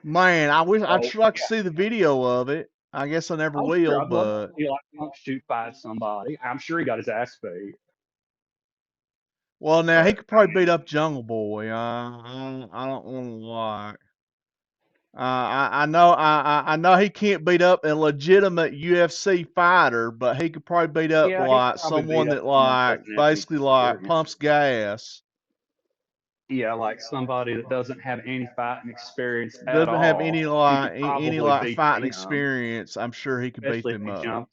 Speaker 1: Man, I wish I'd
Speaker 2: So
Speaker 1: sure like to
Speaker 2: yeah.
Speaker 1: see the video of it. I guess I never
Speaker 2: Oh sure,
Speaker 1: will,
Speaker 2: I'd love to
Speaker 1: but
Speaker 2: see like Punk shoot by somebody. I'm sure he got his ass beat,
Speaker 1: well, now he
Speaker 2: but
Speaker 1: could probably beat up Jungle Boy. I don't want to lie. I know he can't beat up a legitimate UFC fighter, but he could probably beat up
Speaker 2: yeah, he could
Speaker 1: like
Speaker 2: probably beat
Speaker 1: someone
Speaker 2: up
Speaker 1: that
Speaker 2: someone that
Speaker 1: like
Speaker 2: doesn't have any
Speaker 1: basically like
Speaker 2: experience.
Speaker 1: pumps gas,
Speaker 2: Yeah, like somebody that doesn't have any fighting experience at
Speaker 1: doesn't have
Speaker 2: all,
Speaker 1: any
Speaker 2: he could
Speaker 1: like any
Speaker 2: probably
Speaker 1: like
Speaker 2: beat
Speaker 1: fighting
Speaker 2: them,
Speaker 1: experience. I'm sure he could beat
Speaker 2: especially if
Speaker 1: them
Speaker 2: he
Speaker 1: up.
Speaker 2: jumps.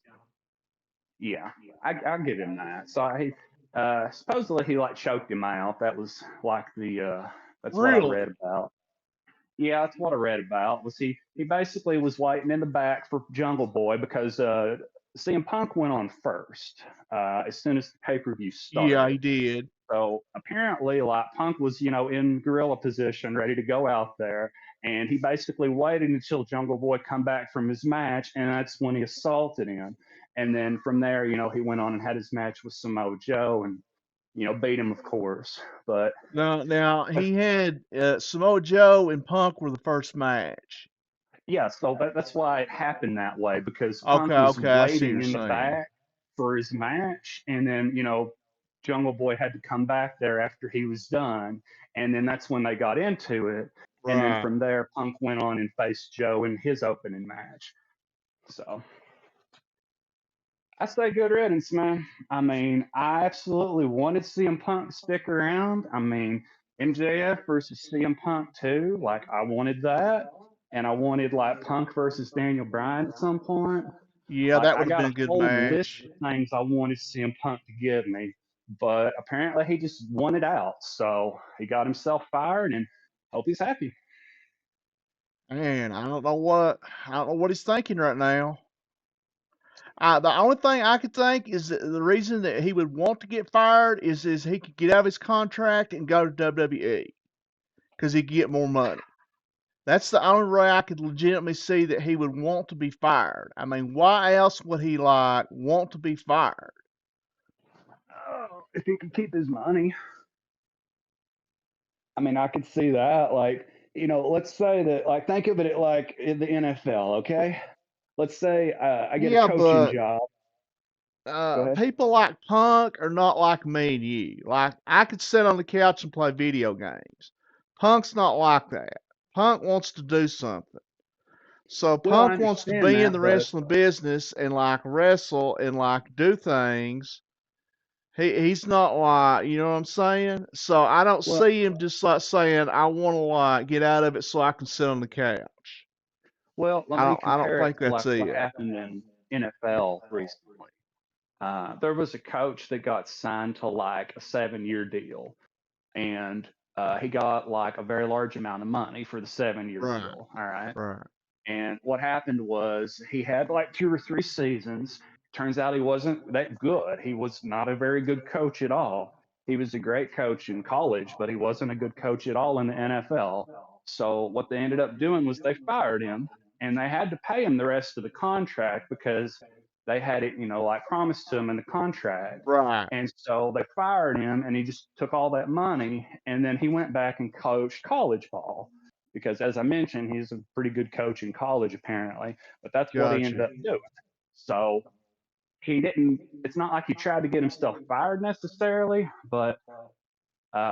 Speaker 2: Yeah, I'll give him that. So he supposedly he like choked him out. That was like that's what I read
Speaker 1: Really?
Speaker 2: about. Yeah, that's what I read about. Was he basically was waiting in the back for Jungle Boy because CM Punk went on first as soon as the pay per view
Speaker 1: Yeah,
Speaker 2: started.
Speaker 1: he did.
Speaker 2: So apparently, like Punk was, in gorilla position, ready to go out there, and he basically waited until Jungle Boy come back from his match, and that's when he assaulted him. And then from there, he went on and had his match with Samoa Joe, and beat him, of course. But
Speaker 1: Now he had Samoa Joe and Punk were the first match.
Speaker 2: yeah, so that's why it happened that way because
Speaker 1: Okay,
Speaker 2: Punk was
Speaker 1: okay, I see what
Speaker 2: waiting
Speaker 1: you're
Speaker 2: in the
Speaker 1: saying.
Speaker 2: back for his match, and then Jungle Boy had to come back there after he was done, and then that's when they got into it. And then
Speaker 1: Right.
Speaker 2: from there, Punk went on and faced Joe in his opening match. So I say good riddance, man. I mean, I absolutely wanted CM Punk to stick around. I mean, MJF versus CM Punk too. Like I wanted that, and I wanted like Punk versus Daniel Bryan at some point.
Speaker 1: Yeah,
Speaker 2: Like
Speaker 1: that
Speaker 2: I
Speaker 1: would have
Speaker 2: got
Speaker 1: been
Speaker 2: a
Speaker 1: a good
Speaker 2: whole list
Speaker 1: match.
Speaker 2: of things I wanted CM Punk to give me, but apparently he just wanted out. So he got himself fired, and hope he's happy.
Speaker 1: Man, I don't know what he's thinking right now. The only thing I could think is that the reason that he would want to get fired is he could get out of his contract and go to WWE because he could get more money. That's the only way I could legitimately see that he would want to be fired. I mean, why else would he like want to be fired?
Speaker 2: Oh, if he could keep his money. I mean, I could see that. Like, let's say that, like, think of it like in the NFL, okay? Let's say I get a
Speaker 1: Yeah,
Speaker 2: coaching
Speaker 1: but
Speaker 2: job. Go ahead.
Speaker 1: people like Punk are not like me and you. Like, I could sit on the couch and play video games. Punk's not like that. Punk wants to do something. So
Speaker 2: Well, I
Speaker 1: Punk wants to
Speaker 2: understand
Speaker 1: be in
Speaker 2: that,
Speaker 1: the
Speaker 2: but
Speaker 1: wrestling business and like wrestle and like do things. He's not like, you know what I'm saying? So I don't
Speaker 2: well,
Speaker 1: see him just like saying I want to like get out of it so I can sit on the couch.
Speaker 2: let me
Speaker 1: I don't
Speaker 2: compare it
Speaker 1: think
Speaker 2: to
Speaker 1: that's
Speaker 2: like what
Speaker 1: it.
Speaker 2: happened in NFL recently. There was a coach that got signed to like a 7-year deal, and he got like a very large amount of money for the 7-year
Speaker 1: Right,
Speaker 2: deal. All right.
Speaker 1: right.
Speaker 2: And what happened was he had like 2 or 3 seasons. Turns out he wasn't that good. He was not a very good coach at all. He was a great coach in college, but he wasn't a good coach at all in the NFL. So what they ended up doing was they fired him, and they had to pay him the rest of the contract because they had it, like promised to him in the contract.
Speaker 1: Right.
Speaker 2: And so they fired him, and he just took all that money, and then he went back and coached college ball because, as I mentioned, he's a pretty good coach in college, apparently. But that's what he ended
Speaker 1: Gotcha.
Speaker 2: up doing. So he didn't, it's not like he tried to get himself fired necessarily, but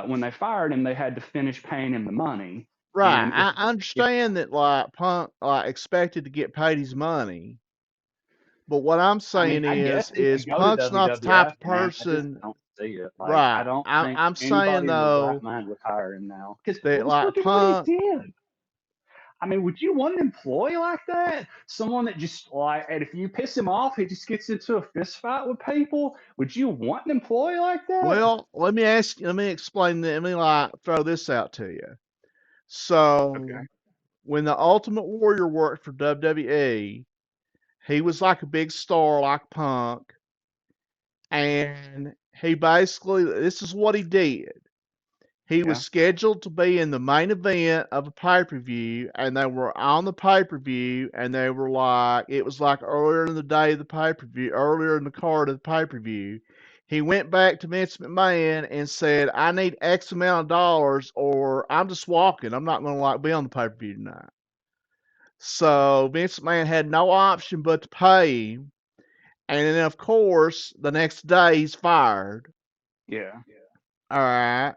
Speaker 2: when they fired him, they had to finish paying him the money.
Speaker 1: Right.
Speaker 2: And
Speaker 1: I
Speaker 2: if
Speaker 1: understand that like Punk like expected to get paid his money, but what I'm
Speaker 2: I mean,
Speaker 1: saying
Speaker 2: I guess he
Speaker 1: is
Speaker 2: could go to
Speaker 1: Punk's not the type
Speaker 2: WWF,
Speaker 1: of
Speaker 2: man. I just
Speaker 1: person.
Speaker 2: don't see it. Like, I
Speaker 1: Right.
Speaker 2: don't think
Speaker 1: I'm saying
Speaker 2: anybody in their right
Speaker 1: though
Speaker 2: mind would hire him now. Because,
Speaker 1: that
Speaker 2: well, just
Speaker 1: like
Speaker 2: look at what he
Speaker 1: Punk.
Speaker 2: did. I mean, would you want an employee like that? Someone that just like, and if you piss him off, he just gets into a fist fight with people. Would you want an employee like that?
Speaker 1: Well, let me explain that. Let me like throw this out to you. So
Speaker 2: Okay.
Speaker 1: when the Ultimate Warrior worked for WWE, he was like a big star like Punk, and he basically this is what he did. He was
Speaker 2: Yeah.
Speaker 1: scheduled to be in the main event of a pay per view, and they were on the pay per view, and they were like, it was like earlier in the day of the pay per view, earlier in the card of the pay per view. He went back to Vince McMahon and said, I need X amount of dollars, or I'm just walking. I'm not going to like be on the pay per view tonight. So Vince McMahon had no option but to pay him. And then, of course, the next day he's fired.
Speaker 2: Yeah.
Speaker 1: All right.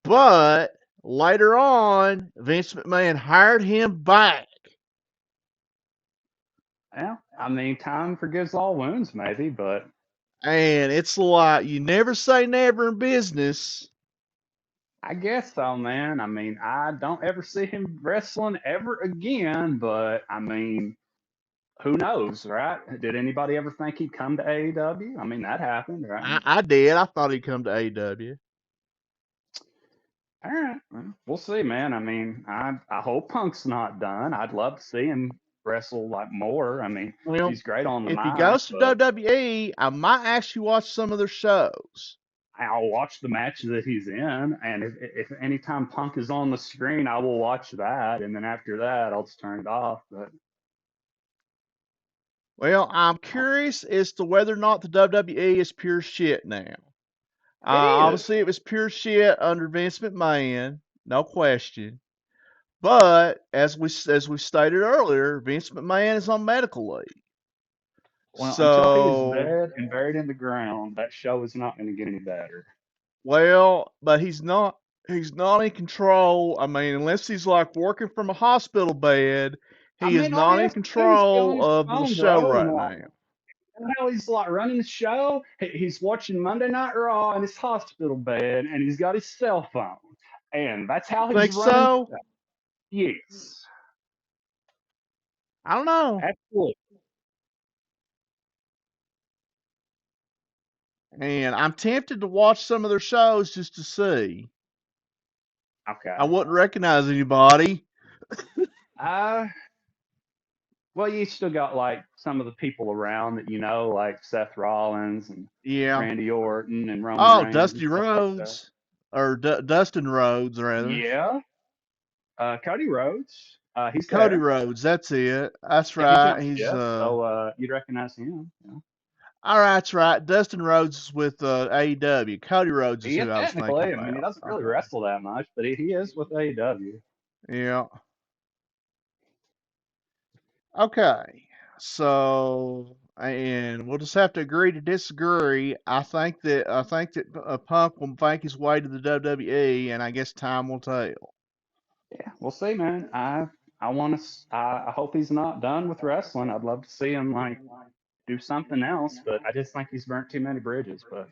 Speaker 1: But later on, Vince McMahon hired him back.
Speaker 2: Yeah. I mean, time forgives all wounds, maybe, but
Speaker 1: And it's like, you never say never in business.
Speaker 2: I guess so, man. I mean, I don't ever see him wrestling ever again, but I mean, who knows, right? Did anybody ever think he'd come to AEW? I mean, that happened, right?
Speaker 1: I did. I thought he'd come to AEW.
Speaker 2: All right, well, we'll see, man. I mean, I hope Punk's not done. I'd love to see him wrestle like more. I mean,
Speaker 1: Well,
Speaker 2: he's great on the
Speaker 1: if he
Speaker 2: mic,
Speaker 1: goes to
Speaker 2: but
Speaker 1: WWE, I might actually watch some of their shows.
Speaker 2: I'll watch the match that he's in, and if anytime Punk is on the screen, I will watch that, and then after that, I'll just turn it off. But
Speaker 1: Well, I'm curious as to whether or not the WWE is pure shit now.
Speaker 2: it is.
Speaker 1: Obviously, it was pure shit under Vince McMahon, no question. But as we stated earlier, Vince McMahon is on medical leave.
Speaker 2: Well, until he is
Speaker 1: So,
Speaker 2: dead and buried in the ground, that show is not going to get any better.
Speaker 1: well, but he's not. He's not in control. I mean, unless he's like working from a hospital bed,
Speaker 2: I
Speaker 1: he is
Speaker 2: mean, all he
Speaker 1: not in
Speaker 2: has to do is get on
Speaker 1: control
Speaker 2: his
Speaker 1: of the
Speaker 2: phone,
Speaker 1: show
Speaker 2: bro, and
Speaker 1: right
Speaker 2: like,
Speaker 1: now.
Speaker 2: how he's like running the show. He's watching Monday Night Raw in his hospital bed, and he's got his cell phone, and that's how he's
Speaker 1: Think
Speaker 2: running the
Speaker 1: so?
Speaker 2: show. Yes,
Speaker 1: I don't know.
Speaker 2: absolutely.
Speaker 1: And I'm tempted to watch some of their shows just to see. I
Speaker 2: Okay.
Speaker 1: wouldn't recognize anybody.
Speaker 2: Uh, well, you still got like some of the people around that you know, like Seth Rollins and
Speaker 1: Yeah.
Speaker 2: Randy Orton and Roman
Speaker 1: Oh,
Speaker 2: Reigns and
Speaker 1: Dusty
Speaker 2: stuff like that.
Speaker 1: Rhodes. Or Dustin Rhodes, rather.
Speaker 2: Yeah. Cody Rhodes. He's
Speaker 1: Cody
Speaker 2: there.
Speaker 1: Rhodes, that's it. That's
Speaker 2: Yeah, he
Speaker 1: right.
Speaker 2: jumps
Speaker 1: He's
Speaker 2: ship, so you'd recognize him. Yeah.
Speaker 1: all right, that's right. Dustin Rhodes is with AEW. Cody Rhodes is
Speaker 2: Yeah,
Speaker 1: who I was thinking
Speaker 2: technically, I mean, he
Speaker 1: about.
Speaker 2: doesn't really
Speaker 1: Okay.
Speaker 2: wrestle that much, but he is with AEW.
Speaker 1: Yeah. Okay. So, and we'll just have to agree to disagree. I think that Punk will make his way to the WWE, and I guess time will tell.
Speaker 2: Yeah, we'll see, man. I want to. I hope he's not done with wrestling. I'd love to see him like do something else, but I just think he's burnt too many bridges. But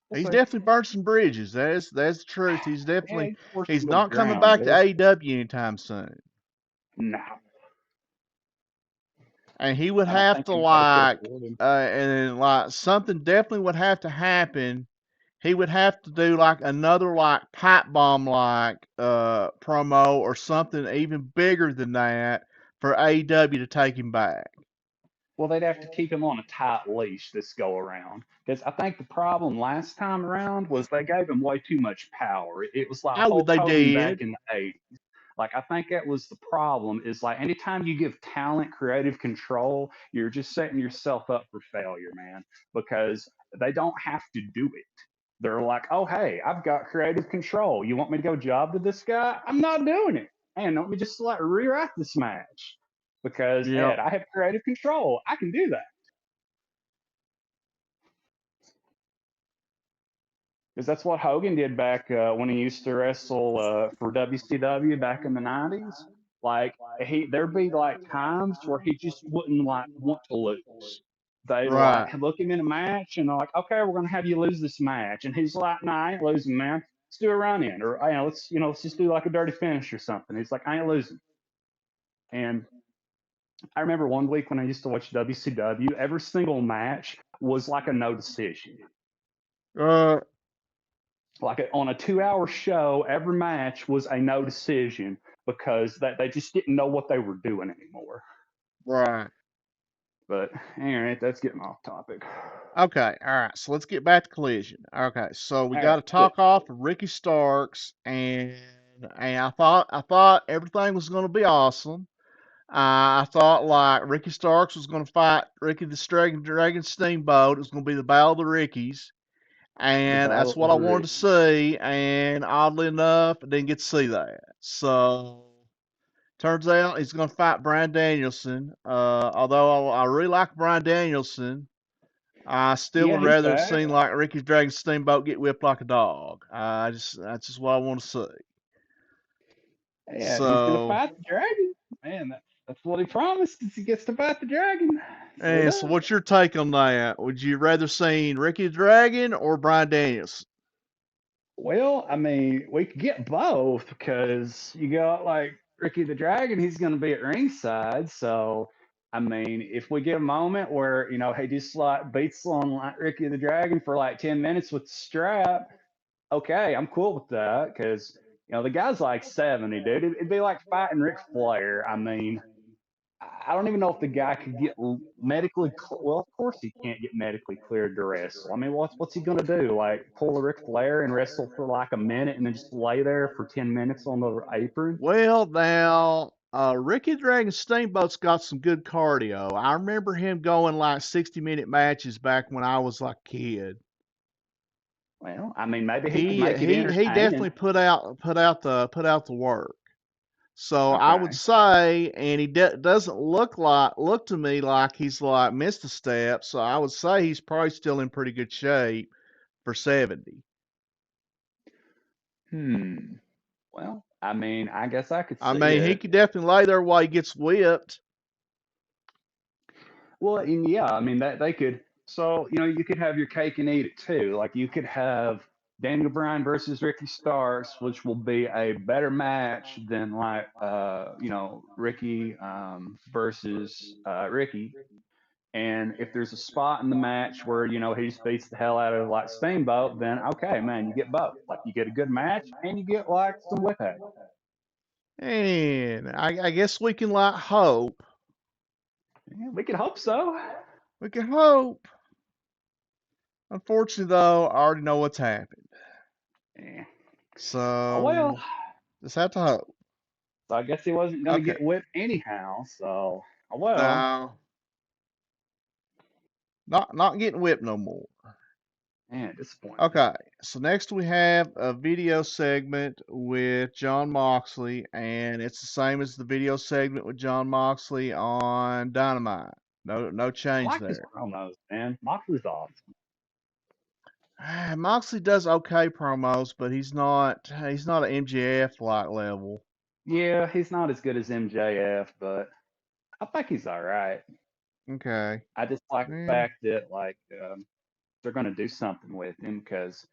Speaker 2: we'll
Speaker 1: He's
Speaker 2: see.
Speaker 1: definitely burnt some bridges. That's the truth.
Speaker 2: Yeah, he's forced
Speaker 1: He's
Speaker 2: him to the
Speaker 1: not coming
Speaker 2: ground,
Speaker 1: back to
Speaker 2: dude.
Speaker 1: AEW anytime soon.
Speaker 2: No,
Speaker 1: And he would
Speaker 2: I don't
Speaker 1: have
Speaker 2: think
Speaker 1: to
Speaker 2: anybody could afford him.
Speaker 1: and like something definitely would have to happen. He would have to do like another like pipe bomb like promo or something even bigger than that for AEW to take him back.
Speaker 2: Well, they'd have to keep him on a tight leash this go around. Because I think the problem last time around was they gave him way too much power. It was like
Speaker 1: Oh,
Speaker 2: Hulk
Speaker 1: they
Speaker 2: Hogan back
Speaker 1: did.
Speaker 2: in the 80s. Like, I think that was the problem is like anytime you give talent creative control, you're just setting yourself up for failure, man, because they don't have to do it. They're like, oh, hey, I've got creative control. You want me to go job to this guy? I'm not doing it. And let me just like rewrite this match because
Speaker 1: Yep.
Speaker 2: Ed, I have creative control. I can do that because that's what Hogan did back when he used to wrestle for WCW back in the '90s. Like there'd be like times where he just wouldn't like want to lose. They'd
Speaker 1: Right.
Speaker 2: like look him in a match and they're like, okay, we're gonna have you lose this match, and he's like, no, I ain't losing, man. Let's do a run in, or let's just do like a dirty finish or something. He's like, I ain't losing. And I remember one week when I used to watch WCW, every single match was like a no decision.
Speaker 1: Uh.
Speaker 2: Like on a 2 hour show, every match was a no decision because they just didn't know what they were doing anymore.
Speaker 1: Right.
Speaker 2: But anyway, that's getting off topic.
Speaker 1: Okay. All right. So let's get back to Collision. Okay. So we
Speaker 2: All
Speaker 1: got
Speaker 2: right,
Speaker 1: to
Speaker 2: cool.
Speaker 1: talk off of Ricky Starks, and I thought everything was going to be awesome. I thought like Ricky Starks was going to fight Ricky the Dragon Steamboat. It was going to be the Battle of the Rickies,
Speaker 2: The
Speaker 1: and that's
Speaker 2: Battle
Speaker 1: what
Speaker 2: of
Speaker 1: I
Speaker 2: the
Speaker 1: wanted to
Speaker 2: Rickies.
Speaker 1: see. And oddly enough, I didn't get to see that. So turns out he's going to fight Brian Danielson. Although I really like Brian Danielson, I still
Speaker 2: Yeah,
Speaker 1: would
Speaker 2: he's
Speaker 1: rather have
Speaker 2: back.
Speaker 1: seen like Ricky Dragon Steamboat get whipped like a dog. That's just what I want to see.
Speaker 2: Yeah, he's gonna
Speaker 1: So,
Speaker 2: fight the dragon. Man, that's what he promised. Is he gets to fight the dragon. So he
Speaker 1: and so
Speaker 2: does.
Speaker 1: what's your take on that? Would you rather seen Ricky the Dragon or Brian Daniels?
Speaker 2: Well, I mean, we could get both because you got like Ricky the Dragon, he's going to be at ringside. So, I mean, if we get a moment where, he just like beats on like Ricky the Dragon for like 10 minutes with the strap, okay, I'm cool with that because, the guy's like 70, dude. It'd be like fighting Ric Flair. I mean, I don't even know if the guy could get medically. Well, of course he can't get medically cleared to wrestle. I mean, what's he gonna do? Like pull a Ric Flair and wrestle for like a minute and then just lay there for 10 minutes on the apron?
Speaker 1: Well, now, Ricky Dragon Steamboat's got some good cardio. I remember him going like 60-minute matches back when I was like a kid.
Speaker 2: Well, I mean, maybe he could
Speaker 1: He
Speaker 2: make it
Speaker 1: he he
Speaker 2: entertaining.
Speaker 1: definitely put out the work. So I would
Speaker 2: Okay.
Speaker 1: say, and he doesn't look to me like he's like missed a step. So I would say he's probably still in pretty good shape for 70.
Speaker 2: Hmm. Well, I mean, I guess I could
Speaker 1: I
Speaker 2: see
Speaker 1: mean, he
Speaker 2: it.
Speaker 1: could definitely lay there while he gets whipped.
Speaker 2: Well, and yeah, I mean that they could. So you could have your cake and eat it too. Like you could have Daniel Bryan versus Ricky Starks, which will be a better match than like Ricky versus Ricky. And if there's a spot in the match where he just beats the hell out of like Steamboat, then okay, man, you get both. Like you get a good match and you get like some whip action.
Speaker 1: And I guess we can like hope.
Speaker 2: Yeah, we can hope so.
Speaker 1: We can hope. Unfortunately, though, I already know what's happened.
Speaker 2: Yeah. Oh well.
Speaker 1: So just have to hope.
Speaker 2: So I guess he wasn't going to
Speaker 1: Okay.
Speaker 2: get whipped anyhow. So, oh well,
Speaker 1: Now, not getting whipped no more.
Speaker 2: man, disappointing.
Speaker 1: Okay. So next we have a video segment with John Moxley, and it's the same as the video segment with John Moxley on Dynamite. No
Speaker 2: I
Speaker 1: change
Speaker 2: like his
Speaker 1: there.
Speaker 2: promos, man. Moxley's awesome.
Speaker 1: Moxley does okay promos, but he's not an MJF like level.
Speaker 2: Yeah, he's not as good as MJF, but I think he's all right.
Speaker 1: Okay.
Speaker 2: I just like the
Speaker 1: Well,
Speaker 2: fact that like they're going to do something with him because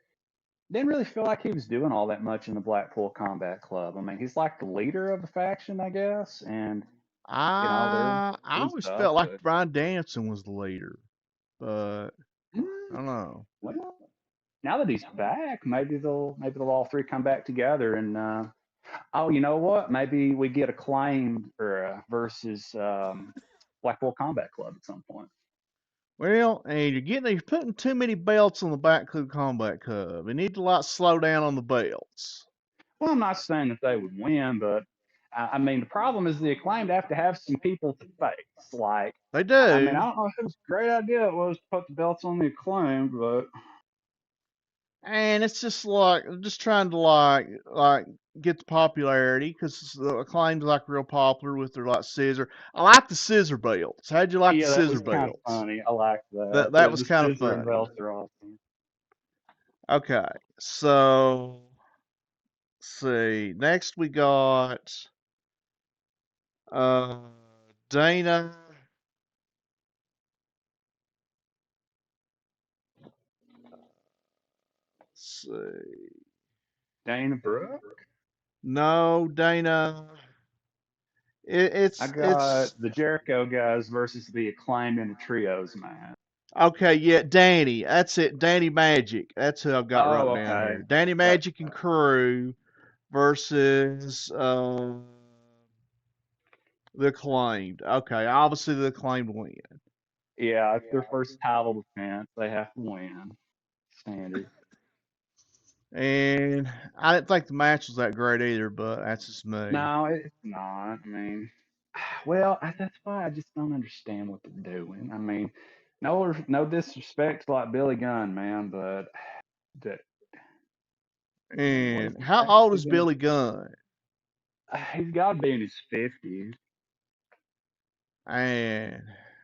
Speaker 2: didn't really feel like he was doing all that much in the Blackpool Combat Club. I mean, he's like the leader of the faction, I guess, and they're
Speaker 1: I
Speaker 2: doing
Speaker 1: always
Speaker 2: stuff,
Speaker 1: felt like
Speaker 2: but
Speaker 1: Brian Danson was the leader, but I
Speaker 2: mm,
Speaker 1: don't know.
Speaker 2: well, now that he's back, maybe they'll all three come back together and oh, you know what? Maybe we get acclaimed or versus Blackpool Combat Club at some point.
Speaker 1: Well, and you're putting too many belts on the back of the Combat Cub. You need to like slow down on the belts.
Speaker 2: Well, I'm not saying that they would win, but I mean the problem is the acclaimed have to have some people to face. Like,
Speaker 1: They
Speaker 2: I mean, I
Speaker 1: do,
Speaker 2: don't know whose great idea it was to put the belts on the acclaimed, but
Speaker 1: and it's just like just trying to like get the popularity because the Acclaim's like real popular with their like scissor. I like the scissor belts. How'd you like the
Speaker 2: yeah, that
Speaker 1: scissor
Speaker 2: was kind of
Speaker 1: belts?
Speaker 2: funny. I like that.
Speaker 1: That
Speaker 2: Yeah,
Speaker 1: was
Speaker 2: the
Speaker 1: kind of
Speaker 2: scissor
Speaker 1: funny.
Speaker 2: belts are awesome.
Speaker 1: Okay, so let's see. Next we got uh Dana. Let's see.
Speaker 2: Dana Brooke.
Speaker 1: No, Dana. It,
Speaker 2: I
Speaker 1: it's
Speaker 2: got
Speaker 1: it's
Speaker 2: the Jericho guys versus the acclaimed in a trios match.
Speaker 1: okay. Yeah, Danny. That's it. Danny Magic. That's who I've got
Speaker 2: Oh,
Speaker 1: right down
Speaker 2: okay.
Speaker 1: here. Danny
Speaker 2: That's
Speaker 1: Magic and Crew versus the Acclaimed. Okay, obviously the Acclaimed win.
Speaker 2: yeah. It's their first title defense. They have to win. Standard.
Speaker 1: And I didn't think the match was that great either, but that's just me.
Speaker 2: No, it's not. I mean, well, that's why I just don't understand what they're doing. I mean, no disrespect to like Billy Gunn, man, but that, I mean, what is
Speaker 1: And
Speaker 2: he
Speaker 1: how old
Speaker 2: actually
Speaker 1: is
Speaker 2: gonna?
Speaker 1: Billy Gunn?
Speaker 2: He's got to be in his 50s.
Speaker 1: And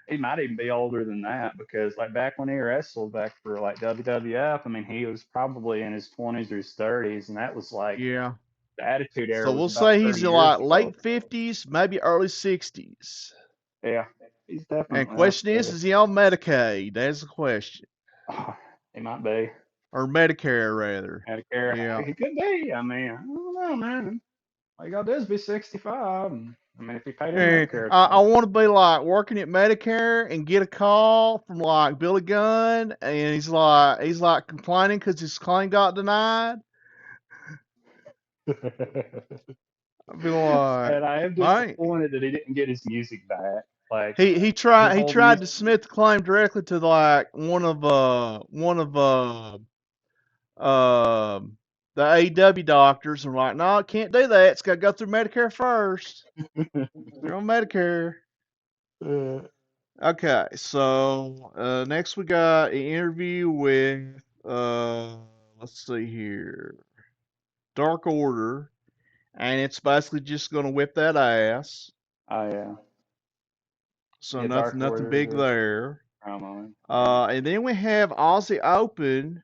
Speaker 2: He might even be older than that because like back when he wrestled back for like WWF, I mean, he was probably in his 20s or his 30s, and that was like
Speaker 1: yeah.
Speaker 2: the Attitude Era
Speaker 1: So
Speaker 2: was
Speaker 1: we'll
Speaker 2: about
Speaker 1: say he's
Speaker 2: 30
Speaker 1: in
Speaker 2: years
Speaker 1: like
Speaker 2: ago.
Speaker 1: late 50s, maybe early 60s.
Speaker 2: Yeah, he's
Speaker 1: And
Speaker 2: definitely up
Speaker 1: question
Speaker 2: there.
Speaker 1: is he on Medicaid? That's the question.
Speaker 2: He might be.
Speaker 1: Or Medicare, rather.
Speaker 2: Medicare.
Speaker 1: Yeah.
Speaker 2: He could be. I mean, I don't know, man. All you gotta do is be 65. And, I mean, if he paid in
Speaker 1: And
Speaker 2: Medicare
Speaker 1: I
Speaker 2: tax.
Speaker 1: want to be like working at Medicare and get a call from like Billy Gunn, and he's like complaining because his claim got denied. I'd be like,
Speaker 2: And I am
Speaker 1: I
Speaker 2: disappointed that he didn't get his music back. Like
Speaker 1: he
Speaker 2: his
Speaker 1: tried he
Speaker 2: old
Speaker 1: tried
Speaker 2: music.
Speaker 1: to submit the claim directly to like one of um the AEW doctors, and like, no, I can't do that. It's got to go through Medicare first. You're on Medicare.
Speaker 2: uh,
Speaker 1: Okay, so next we got an interview with let's see here, Dark Order, and it's basically just gonna whip that ass.
Speaker 2: oh yeah,
Speaker 1: So
Speaker 2: yeah.
Speaker 1: nothing
Speaker 2: Dark
Speaker 1: big
Speaker 2: Order
Speaker 1: there.
Speaker 2: promo. Yeah.
Speaker 1: And then we have Aussie Open.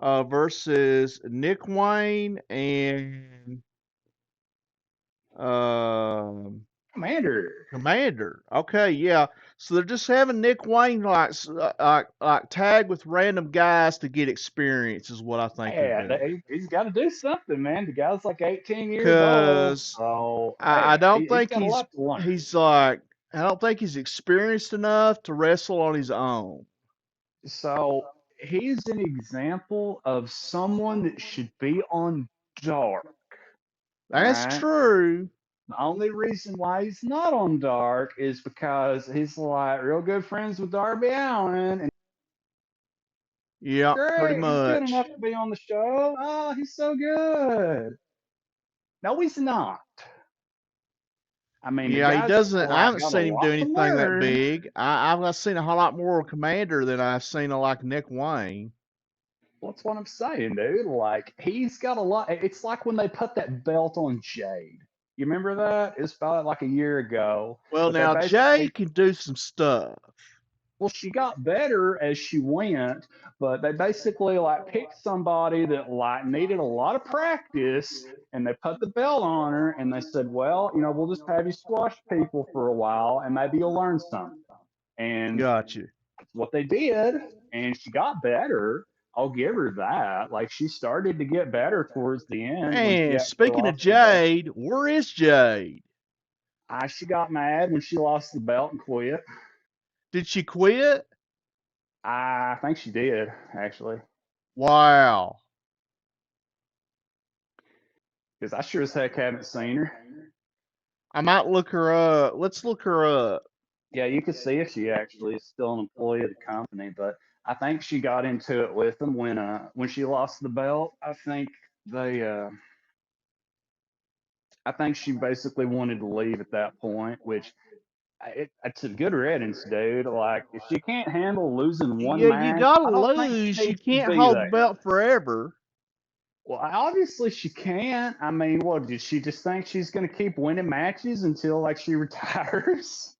Speaker 1: versus Nick Wayne and um
Speaker 2: Commander.
Speaker 1: Commander. Okay, yeah. So they're just having Nick Wayne like tag with random guys to get experience is what I think they're
Speaker 2: Yeah,
Speaker 1: doing.
Speaker 2: he's got to do something, man. The guy's like 18 years old,
Speaker 1: Cause
Speaker 2: so
Speaker 1: I
Speaker 2: hey,
Speaker 1: don't
Speaker 2: he's
Speaker 1: think
Speaker 2: got a lot to learn.
Speaker 1: he's like I don't think he's experienced enough to wrestle on his own.
Speaker 2: So he's an example of someone that should be on Dark. All
Speaker 1: That's
Speaker 2: right.
Speaker 1: true.
Speaker 2: The only reason why he's not on Dark is because he's like real good friends with Darby Allin, and
Speaker 1: Yeah, pretty
Speaker 2: great, he's good enough
Speaker 1: much.
Speaker 2: to be on the show. Oh, he's so good. No, he's not. I mean, the
Speaker 1: Yeah, he
Speaker 2: guy's
Speaker 1: doesn't. I
Speaker 2: like
Speaker 1: haven't
Speaker 2: got a
Speaker 1: seen him do
Speaker 2: lot to
Speaker 1: anything that
Speaker 2: learn.
Speaker 1: big. I've seen a whole lot more of Commander than I've seen of like Nick Wayne.
Speaker 2: That's what I'm saying, dude. Like he's got a lot. It's like when they put that belt on Jade. You remember that? It's about like a year ago.
Speaker 1: Well,
Speaker 2: But they
Speaker 1: now Jay
Speaker 2: basically,
Speaker 1: can do some stuff.
Speaker 2: well, she got better as she went, but they basically like picked somebody that like needed a lot of practice, and they put the belt on her, and they said, well, we'll just have you squash people for a while, and maybe you'll learn something. And
Speaker 1: Gotcha.
Speaker 2: that's what they did, and she got better. I'll give her that. Like she started to get better towards the end when she
Speaker 1: And
Speaker 2: actually
Speaker 1: speaking of
Speaker 2: lost the belt.
Speaker 1: Jade, where is Jade?
Speaker 2: She got mad when she lost the belt and quit.
Speaker 1: Did she quit?
Speaker 2: I think she did actually,
Speaker 1: Wow.
Speaker 2: because I sure as heck haven't seen her.
Speaker 1: I might look her up. Let's look her up.
Speaker 2: Yeah, you could see if she actually is still an employee of the company, but I think she got into it with them when she lost the belt. They I think she basically wanted to leave at that point, which it's a good riddance, dude. Like, if she can't handle losing one
Speaker 1: Yeah, you
Speaker 2: match,
Speaker 1: gotta
Speaker 2: I don't think she
Speaker 1: lose. You
Speaker 2: needs to
Speaker 1: can't
Speaker 2: be
Speaker 1: hold the
Speaker 2: there.
Speaker 1: belt forever.
Speaker 2: Well, obviously she can't. I mean, what did she just think she's gonna keep winning matches until like she retires?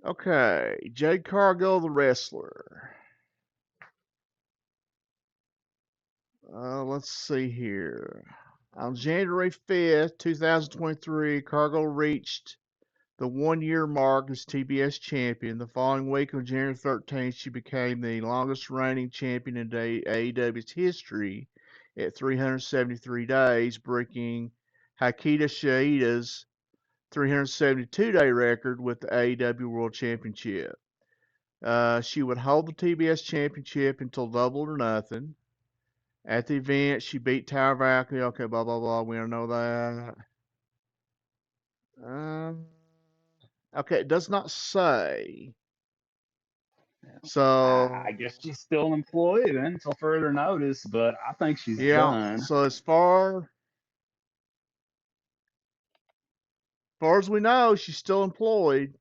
Speaker 1: Okay, Jade Cargill, the wrestler. Let's see here. On January 5th, 2023, Cargill reached the 1 year mark as TBS champion. The following week, on January 13th, she became the longest reigning champion in AEW's history at 373 days, breaking Hikita Shida's 372-day record with the AEW World Championship. She would hold the TBS Championship until Double or Nothing. At the event, she beat Tower Valkyrie. Okay, blah, blah, blah. We don't know that. Um, okay, it does not say.
Speaker 2: I
Speaker 1: So,
Speaker 2: guess she's still employed until further notice, but I think she's
Speaker 1: yeah.
Speaker 2: done.
Speaker 1: So, as far as we know, she's still employed.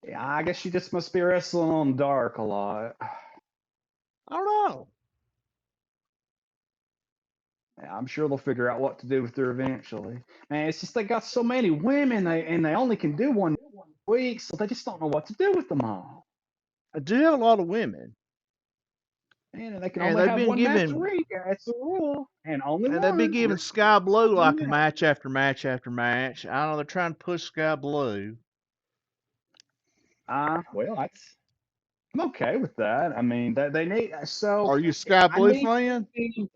Speaker 2: Yeah, I guess she just must be wrestling on dark a lot.
Speaker 1: I don't know.
Speaker 2: Yeah, I'm sure they'll figure out what to do with her eventually. Man, it's just they got so many women, they only can do one week, so they just don't know what to do with them all.
Speaker 1: I do have a lot of women,
Speaker 2: Man, and they can
Speaker 1: and
Speaker 2: only
Speaker 1: they've
Speaker 2: have
Speaker 1: been
Speaker 2: one match a
Speaker 1: given,
Speaker 2: week. That's the rule, and only
Speaker 1: and they've been
Speaker 2: one.
Speaker 1: giving Sky Blue
Speaker 2: Only
Speaker 1: like a
Speaker 2: match.
Speaker 1: match after match after match. I don't know. They're trying to push Sky Blue.
Speaker 2: Well, I'm okay with that. I mean, they need so
Speaker 1: Are you a Sky
Speaker 2: I
Speaker 1: Blue
Speaker 2: need
Speaker 1: fan?
Speaker 2: to see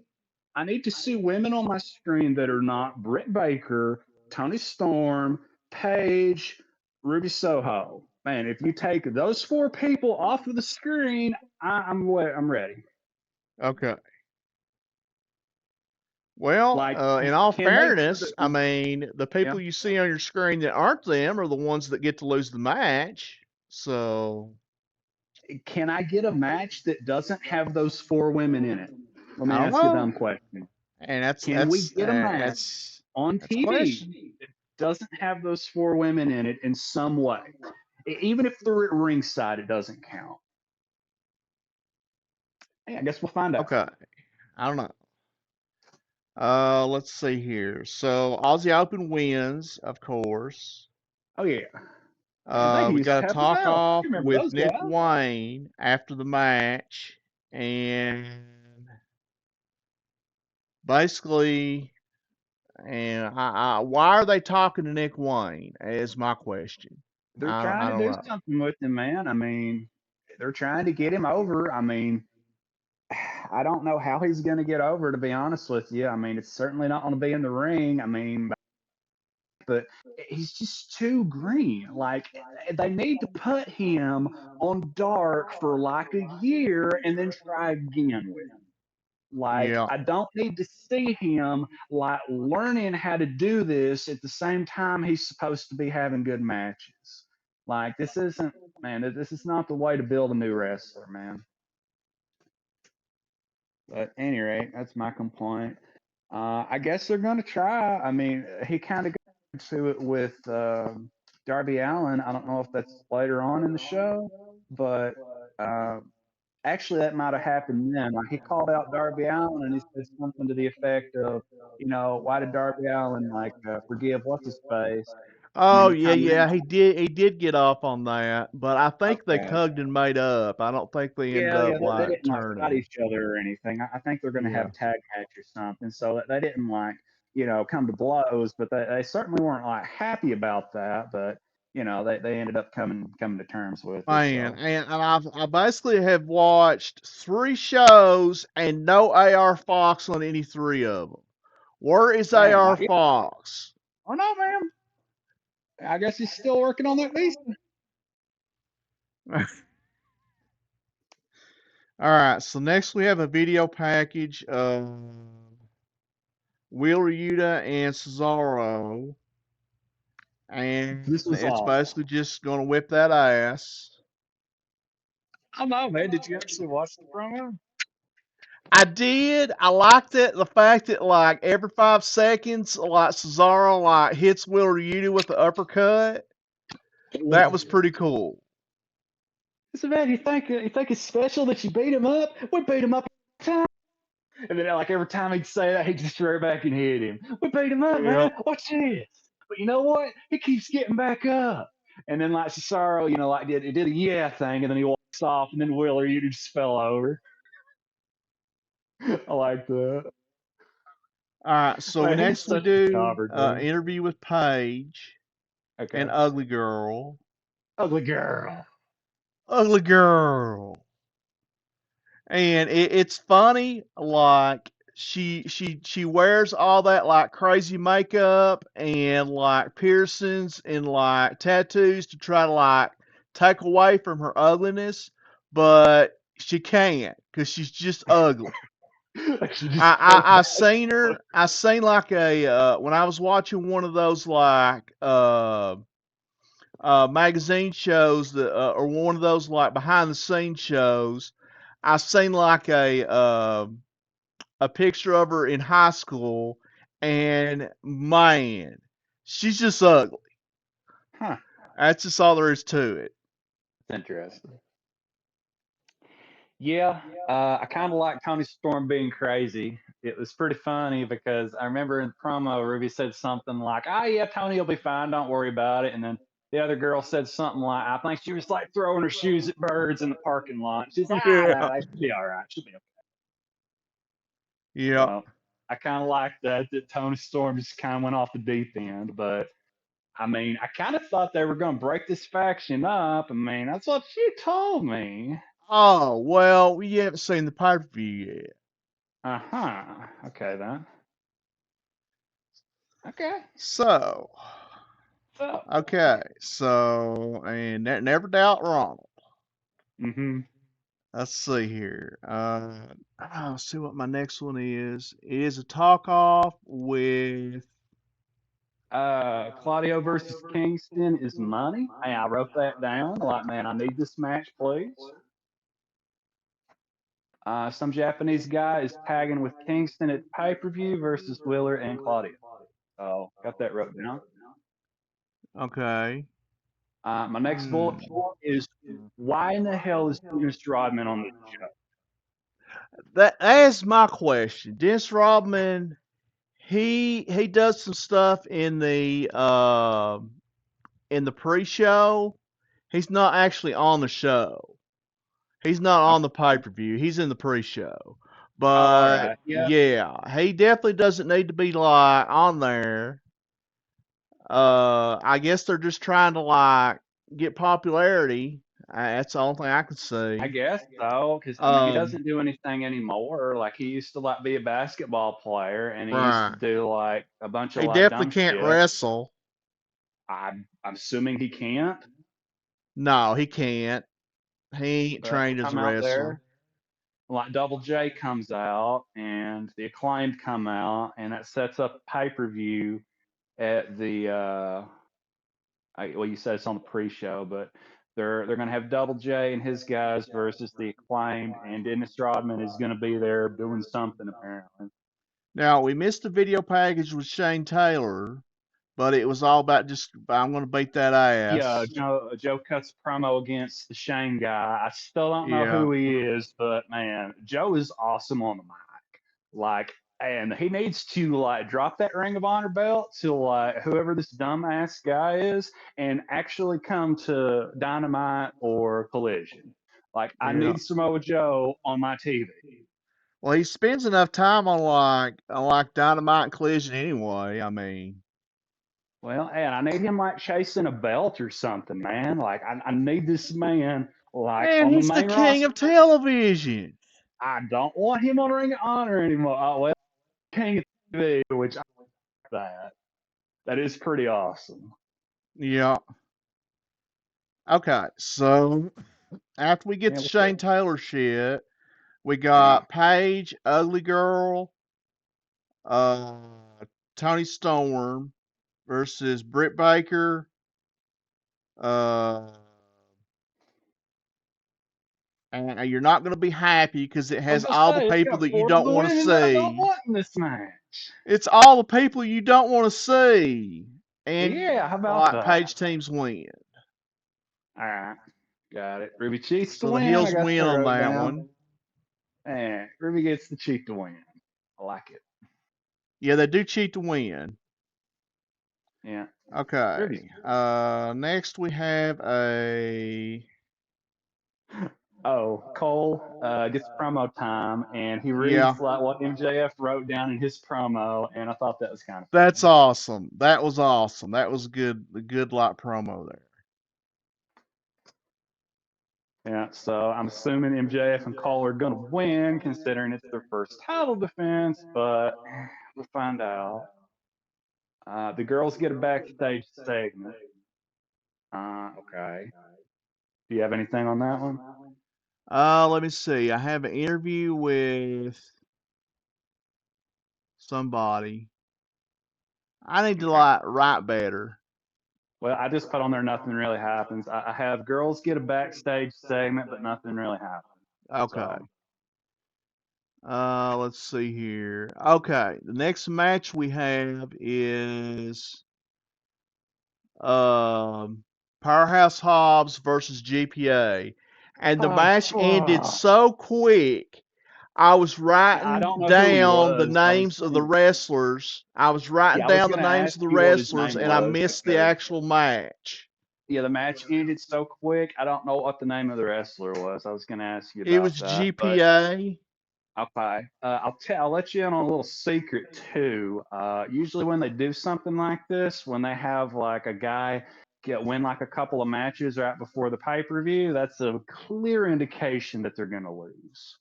Speaker 2: I need to see women on my screen that are not Britt Baker, Tony Storm, Paige, Ruby Soho. Man, if you take those four people off of the screen, I'm ready.
Speaker 1: Okay. Well,
Speaker 2: Like,
Speaker 1: in all
Speaker 2: can they?
Speaker 1: fairness, I mean, the
Speaker 2: Yeah.
Speaker 1: people you see on your screen that aren't them are the ones that get to lose the match. So,
Speaker 2: Can I get a match that doesn't have those four women in it? Let me
Speaker 1: I don't
Speaker 2: ask you a
Speaker 1: know.
Speaker 2: dumb question.
Speaker 1: And that's
Speaker 2: Can we
Speaker 1: that's
Speaker 2: get a
Speaker 1: uh,
Speaker 2: match
Speaker 1: that's
Speaker 2: on
Speaker 1: that's a
Speaker 2: TV
Speaker 1: question.
Speaker 2: that doesn't have those four women in it in some way? Even if they're at ringside, it doesn't count. Hey, I guess we'll find out.
Speaker 1: Okay, I don't know. Let's see here. So Aussie Open wins, of course.
Speaker 2: Oh yeah. Man, they
Speaker 1: We
Speaker 2: used to
Speaker 1: got a
Speaker 2: have the
Speaker 1: talk
Speaker 2: belt. You
Speaker 1: off
Speaker 2: remember
Speaker 1: with
Speaker 2: those
Speaker 1: Nick
Speaker 2: guys?
Speaker 1: Wayne after the match, and basically, why are they talking to Nick Wayne? Is my question.
Speaker 2: They're trying
Speaker 1: I
Speaker 2: to
Speaker 1: don't
Speaker 2: do
Speaker 1: know.
Speaker 2: something with him, man. I mean, they're trying to get him over. I mean, I don't know how he's going to get over, to be honest with you. I mean, it's certainly not going to be in the ring. I mean, but he's just too green. Like, they need to put him on dark for like a year and then try again with him. Like,
Speaker 1: Yeah,
Speaker 2: I don't need to see him like learning how to do this at the same time he's supposed to be having good matches. Like, this isn't, man, this is not the way to build a new wrestler, man. But at any rate, that's my complaint. I guess they're going to try. I mean, he kind of got into it with Darby Allen. I don't know if that's later on in the show, but uh, actually, that might have happened then. Like, he called out Darby Allen and he said something to the effect of, why did Darby Allen like forgive what's his face? And then
Speaker 1: oh
Speaker 2: he
Speaker 1: yeah,
Speaker 2: kind of
Speaker 1: yeah, he did get off on that, but I think they
Speaker 2: okay,
Speaker 1: tugged and made up. I don't think they ended
Speaker 2: yeah, yeah,
Speaker 1: up
Speaker 2: they
Speaker 1: like
Speaker 2: didn't like
Speaker 1: turning
Speaker 2: fight
Speaker 1: him.
Speaker 2: each other or anything. I think they're going to have
Speaker 1: Yeah,
Speaker 2: a tag match or something. So they didn't like, come to blows, but they certainly weren't like happy about that. But they ended up coming to terms with it.
Speaker 1: man,
Speaker 2: So
Speaker 1: and I basically have watched 3 shows and no AR Fox on any 3 of them. Where is
Speaker 2: dang,
Speaker 1: AR
Speaker 2: yeah,
Speaker 1: Fox?
Speaker 2: oh no, man. I guess he's still working on that visa.
Speaker 1: All right, so next we have a video package of Wheeler Yuta and Cesaro, and
Speaker 2: This was
Speaker 1: it's
Speaker 2: awesome.
Speaker 1: basically just gonna whip that ass.
Speaker 2: I don't know, man. Did you actually watch the promo?
Speaker 1: I did. I liked it. The fact that like every 5 seconds, like Cesaro like hits Wheeler Yuta with the uppercut. That was pretty cool.
Speaker 2: So man, you think it's special that you beat him up? We beat him up every time. And then like every time he'd say that, he'd just throw back and hit him. We beat him up,
Speaker 1: Yeah.
Speaker 2: man. Watch this. But you know what? He keeps getting back up. And then like Cesaro, like did a yeah thing, and then he walks off, and then Wheeler you just fell over. I like that.
Speaker 1: All right. So
Speaker 2: Man, he's
Speaker 1: next we
Speaker 2: such a
Speaker 1: do
Speaker 2: jobber, dude.
Speaker 1: interview with Paige and
Speaker 2: Okay.
Speaker 1: Ugly Girl.
Speaker 2: Ugly girl.
Speaker 1: Ugly Girl. And it's funny, like she wears all that like crazy makeup and like piercings and like tattoos to try to like take away from her ugliness, but she can't because she's just ugly.
Speaker 2: She just so
Speaker 1: I seen
Speaker 2: bad.
Speaker 1: her. I seen like a when I was watching one of those like magazine shows that or one of those like behind the scenes shows. I seen like a picture of her in high school, and man, she's just ugly.
Speaker 2: Huh.
Speaker 1: That's just all there is to it.
Speaker 2: That's interesting. Yeah, I kind of like Tony Storm being crazy. It was pretty funny because I remember in the promo, Ruby said something like, "Ah, yeah, Tony will be fine. Don't worry about it." And then the other girl said something like, I think she was like throwing her shoes at birds in the parking lot. She's like, "Ah,
Speaker 1: Yeah.
Speaker 2: that should be all right. She'll be okay."
Speaker 1: Yeah.
Speaker 2: So I kind of like that Tony Storm just kind of went off the deep end. But I mean, I kind of thought they were going to break this faction up. I mean, that's what she told me.
Speaker 1: Oh well, you haven't seen the pay per view yet.
Speaker 2: Uh huh. Okay then. Okay.
Speaker 1: So,
Speaker 2: So.
Speaker 1: okay, so and never doubt Ronald.
Speaker 2: Mm-hmm.
Speaker 1: Let's see here. I'll see what my next one is. It is a talk off with.
Speaker 2: Claudio versus Kingston is money. Hey, I wrote that down. Like, man, I need this match, please. Some Japanese guy is tagging with Kingston at pay per view versus Wheeler and Claudio. So, got that wrote down.
Speaker 1: Okay.
Speaker 2: My next bullet
Speaker 1: Hmm.
Speaker 2: point is why in the hell is Dennis Rodman on this show?
Speaker 1: That's my question. Dennis Rodman, he does some stuff in in the pre-show, he's not actually on the show. He's not
Speaker 2: Okay.
Speaker 1: on the pay-per-view. He's in the pre-show.
Speaker 2: Oh, all
Speaker 1: But
Speaker 2: right. Yeah.
Speaker 1: yeah, he definitely doesn't need to be like on there. I guess they're just trying to like get popularity. That's the only thing I can
Speaker 2: I
Speaker 1: see.
Speaker 2: guess so, because I mean, he
Speaker 1: Um,
Speaker 2: doesn't do anything anymore. Like he used to like be a basketball player, and he used to
Speaker 1: right.
Speaker 2: do like a bunch of
Speaker 1: He
Speaker 2: like
Speaker 1: definitely
Speaker 2: dumb
Speaker 1: can't
Speaker 2: shit.
Speaker 1: wrestle.
Speaker 2: I'm assuming he can't,
Speaker 1: No, he can't. He ain't
Speaker 2: but he'll
Speaker 1: trained as a
Speaker 2: come out
Speaker 1: wrestler.
Speaker 2: there. Like Double J comes out, and the Acclaimed come out, and that sets up a pay per view at the well, you said it's on the pre-show, but they're gonna have Double J and his guys versus the Acclaimed, and Dennis Rodman is gonna be there doing something apparently.
Speaker 1: Now we missed the video package with Shane Taylor, but it was all about just I'm gonna beat that
Speaker 2: Yeah,
Speaker 1: ass.
Speaker 2: Joe cuts promo against the Shane guy. I still don't know
Speaker 1: Yeah.
Speaker 2: who he is, but man, Joe is awesome on the mic. Like, and he needs to like drop that Ring of Honor belt to like whoever this dumbass guy is, and actually come to Dynamite or Collision. Like, I
Speaker 1: Yeah.
Speaker 2: need Samoa Joe on my TV.
Speaker 1: Well, he spends enough time on like Dynamite and Collision anyway. I mean,
Speaker 2: Well, and I need him like chasing a belt or something, man. Like, I need this man like
Speaker 1: man,
Speaker 2: on the
Speaker 1: he's the
Speaker 2: main
Speaker 1: king
Speaker 2: roster.
Speaker 1: of television.
Speaker 2: I don't want him on Ring of Honor anymore. Oh, well, King of TV, which I like that. That is pretty awesome.
Speaker 1: Yeah. Okay. So after we get
Speaker 2: Yeah,
Speaker 1: the
Speaker 2: what's up?
Speaker 1: Shane Taylor shit, we
Speaker 2: Uh,
Speaker 1: got Paige, Ugly Girl, uh, Tony Storm versus Britt Baker, uh, and you're not going to be happy because it
Speaker 2: I was
Speaker 1: has
Speaker 2: gonna
Speaker 1: all the
Speaker 2: say it's
Speaker 1: people
Speaker 2: got
Speaker 1: that you
Speaker 2: four of
Speaker 1: don't
Speaker 2: the
Speaker 1: want to
Speaker 2: women that I don't
Speaker 1: see.
Speaker 2: want in this match.
Speaker 1: It's all the people you don't want to see, and
Speaker 2: Yeah, how about
Speaker 1: like
Speaker 2: that?
Speaker 1: Page teams win.
Speaker 2: All right, got it. Ruby cheats to
Speaker 1: So the
Speaker 2: win. I
Speaker 1: Hills
Speaker 2: got
Speaker 1: win
Speaker 2: that
Speaker 1: on
Speaker 2: wrote
Speaker 1: that
Speaker 2: down.
Speaker 1: one.
Speaker 2: And Ruby gets the cheat to win. I like it.
Speaker 1: Yeah, they do cheat to win.
Speaker 2: Yeah, Ruby's
Speaker 1: Okay. Next we have a
Speaker 2: Oh, Cole gets promo time, and he
Speaker 1: yeah.
Speaker 2: reads like what MJF wrote down in his promo, and I thought that was kind of
Speaker 1: That's
Speaker 2: funny.
Speaker 1: awesome. That was awesome. That was good. A good like promo there.
Speaker 2: Yeah, so I'm assuming MJF and Cole are gonna win, considering it's their first title defense, but we'll find out. The girls get a backstage segment. Okay. Do you have anything on that one?
Speaker 1: Let me see. I have an interview with somebody. I need to
Speaker 2: Okay.
Speaker 1: like write better.
Speaker 2: Well, I just put on there nothing really happens. I have girls get a backstage segment, but nothing really happens.
Speaker 1: Okay.
Speaker 2: So,
Speaker 1: Let's see here. Okay, the next match we have is um Powerhouse Hobbs versus GPA. And the match ended
Speaker 2: oh,
Speaker 1: so quick. I was
Speaker 2: I
Speaker 1: writing
Speaker 2: don't know who he
Speaker 1: down the
Speaker 2: was.
Speaker 1: names of the wrestlers. I was writing
Speaker 2: Yeah, I was
Speaker 1: down the
Speaker 2: gonna
Speaker 1: names
Speaker 2: ask
Speaker 1: of the
Speaker 2: you what his
Speaker 1: wrestlers
Speaker 2: name
Speaker 1: and I
Speaker 2: was
Speaker 1: missed the
Speaker 2: because
Speaker 1: actual match.
Speaker 2: yeah, the match ended so quick. I don't know what the name of the wrestler was. I was gonna ask you
Speaker 1: It
Speaker 2: about
Speaker 1: was
Speaker 2: that, but
Speaker 1: GPA.
Speaker 2: okay. I'll let you in on a little secret too. Usually when they do something like this, when they have like a guy get win like a couple of matches right before the pay per view, that's a clear indication that they're gonna lose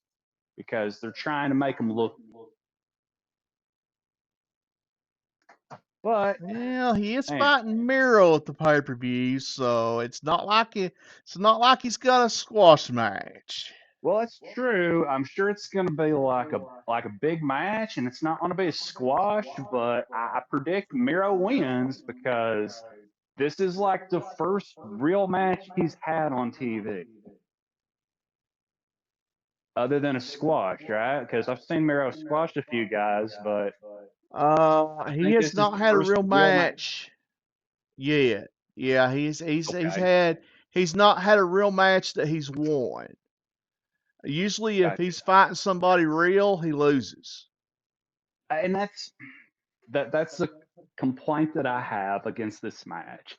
Speaker 2: because they're trying to make them look. But
Speaker 1: Well, he is
Speaker 2: man,
Speaker 1: fighting Miro at the pay-per-view, so it's not like he's got a squash match.
Speaker 2: well, that's true. I'm sure it's going to be like a big match, and it's not going to be a squash. But I predict Miro wins because this is like the first real match he's had on TV, other than a squash, right? Because I've seen Miro squash a few guys, but I
Speaker 1: He
Speaker 2: think
Speaker 1: has
Speaker 2: this is
Speaker 1: not
Speaker 2: the
Speaker 1: had a
Speaker 2: first
Speaker 1: real
Speaker 2: real match.
Speaker 1: match yet. Yeah,
Speaker 2: Okay,
Speaker 1: he's not had a real match that he's won. Usually, if
Speaker 2: gotcha.
Speaker 1: he's fighting somebody real, he loses.
Speaker 2: And that's a complaint that I have against this match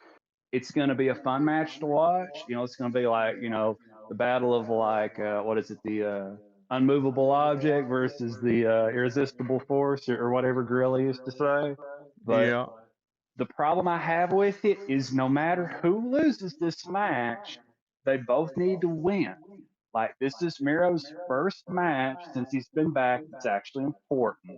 Speaker 2: it's going to be a fun match to watch. It's going to be like, the battle of like, what is it, the unmovable object versus the irresistible force, or whatever Gorilla used to say. But
Speaker 1: Yeah.
Speaker 2: the problem I have with it is no matter who loses this match, they both need to win. Like, this is Miro's first match since he's been back. It's actually important.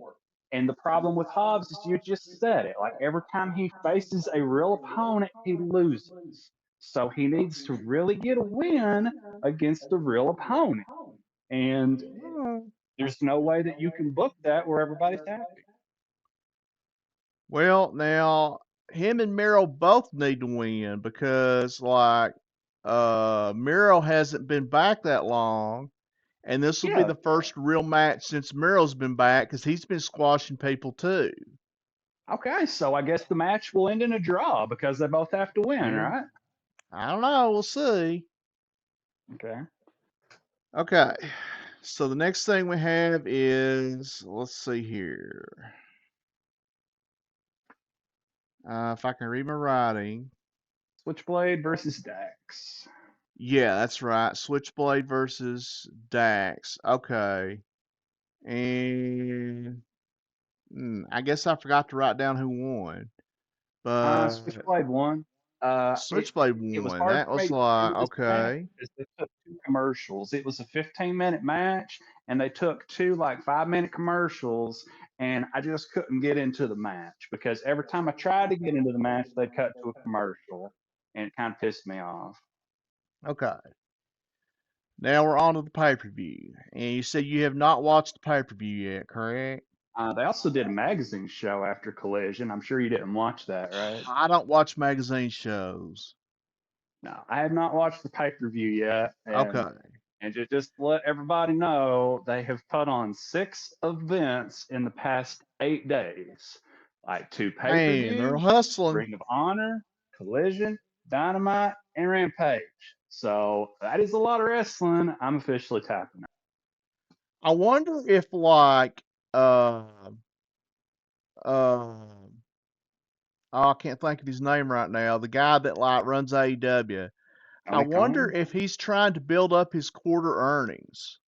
Speaker 2: And the problem with Hobbs is you just said it. Like, every time he faces a real opponent, he loses. So he needs to really get a win against a real opponent. And
Speaker 1: Mm.
Speaker 2: there's no way that you can book that where everybody's happy.
Speaker 1: Well, now him and Miro both need to win because like Miro hasn't been back that long, and this will be
Speaker 2: Yeah.
Speaker 1: the first real match since Miro's been back because he's been squashing people too.
Speaker 2: Okay. So I guess the match will end in a draw because they both have to win,
Speaker 1: Yeah.
Speaker 2: right?
Speaker 1: I don't know. We'll see.
Speaker 2: Okay.
Speaker 1: Okay. So the next thing we have is let's see here. If I can read my writing.
Speaker 2: Switchblade versus Dax.
Speaker 1: Yeah, that's right. Switchblade versus Dax. Okay. And I guess I forgot to write down who won. But
Speaker 2: Switchblade won. It
Speaker 1: Switchblade
Speaker 2: it was
Speaker 1: won.
Speaker 2: hard
Speaker 1: That
Speaker 2: for me
Speaker 1: was
Speaker 2: to
Speaker 1: like,
Speaker 2: do this match
Speaker 1: okay.
Speaker 2: because they took two commercials. It was a 15-minute match, and they took two like 5-minute commercials, and I just couldn't get into the match because every time I tried to get into the match, they'd cut to a commercial, and it kind of pissed me off.
Speaker 1: Okay. Now we're on to the pay per view. And you said you have not watched the pay per view yet, correct?
Speaker 2: They also did a magazine show after Collision. I'm sure you didn't watch that, right?
Speaker 1: I don't watch magazine shows.
Speaker 2: No, I have not watched the pay-per-view yet, and
Speaker 1: Okay.
Speaker 2: just to let everybody know, they have put on 6 events in the past 8 days, like two
Speaker 1: Man, they're
Speaker 2: pay-per-views,
Speaker 1: hustling.
Speaker 2: Ring of Honor, Collision, Dynamite, and Rampage. So that is a lot of wrestling. I'm officially tapping out.
Speaker 1: I wonder if like uh uh oh, I can't think of his name right now. The guy that like runs AEW. I
Speaker 2: Tony
Speaker 1: wonder
Speaker 2: Khan.
Speaker 1: if he's trying to build up his quarter earnings.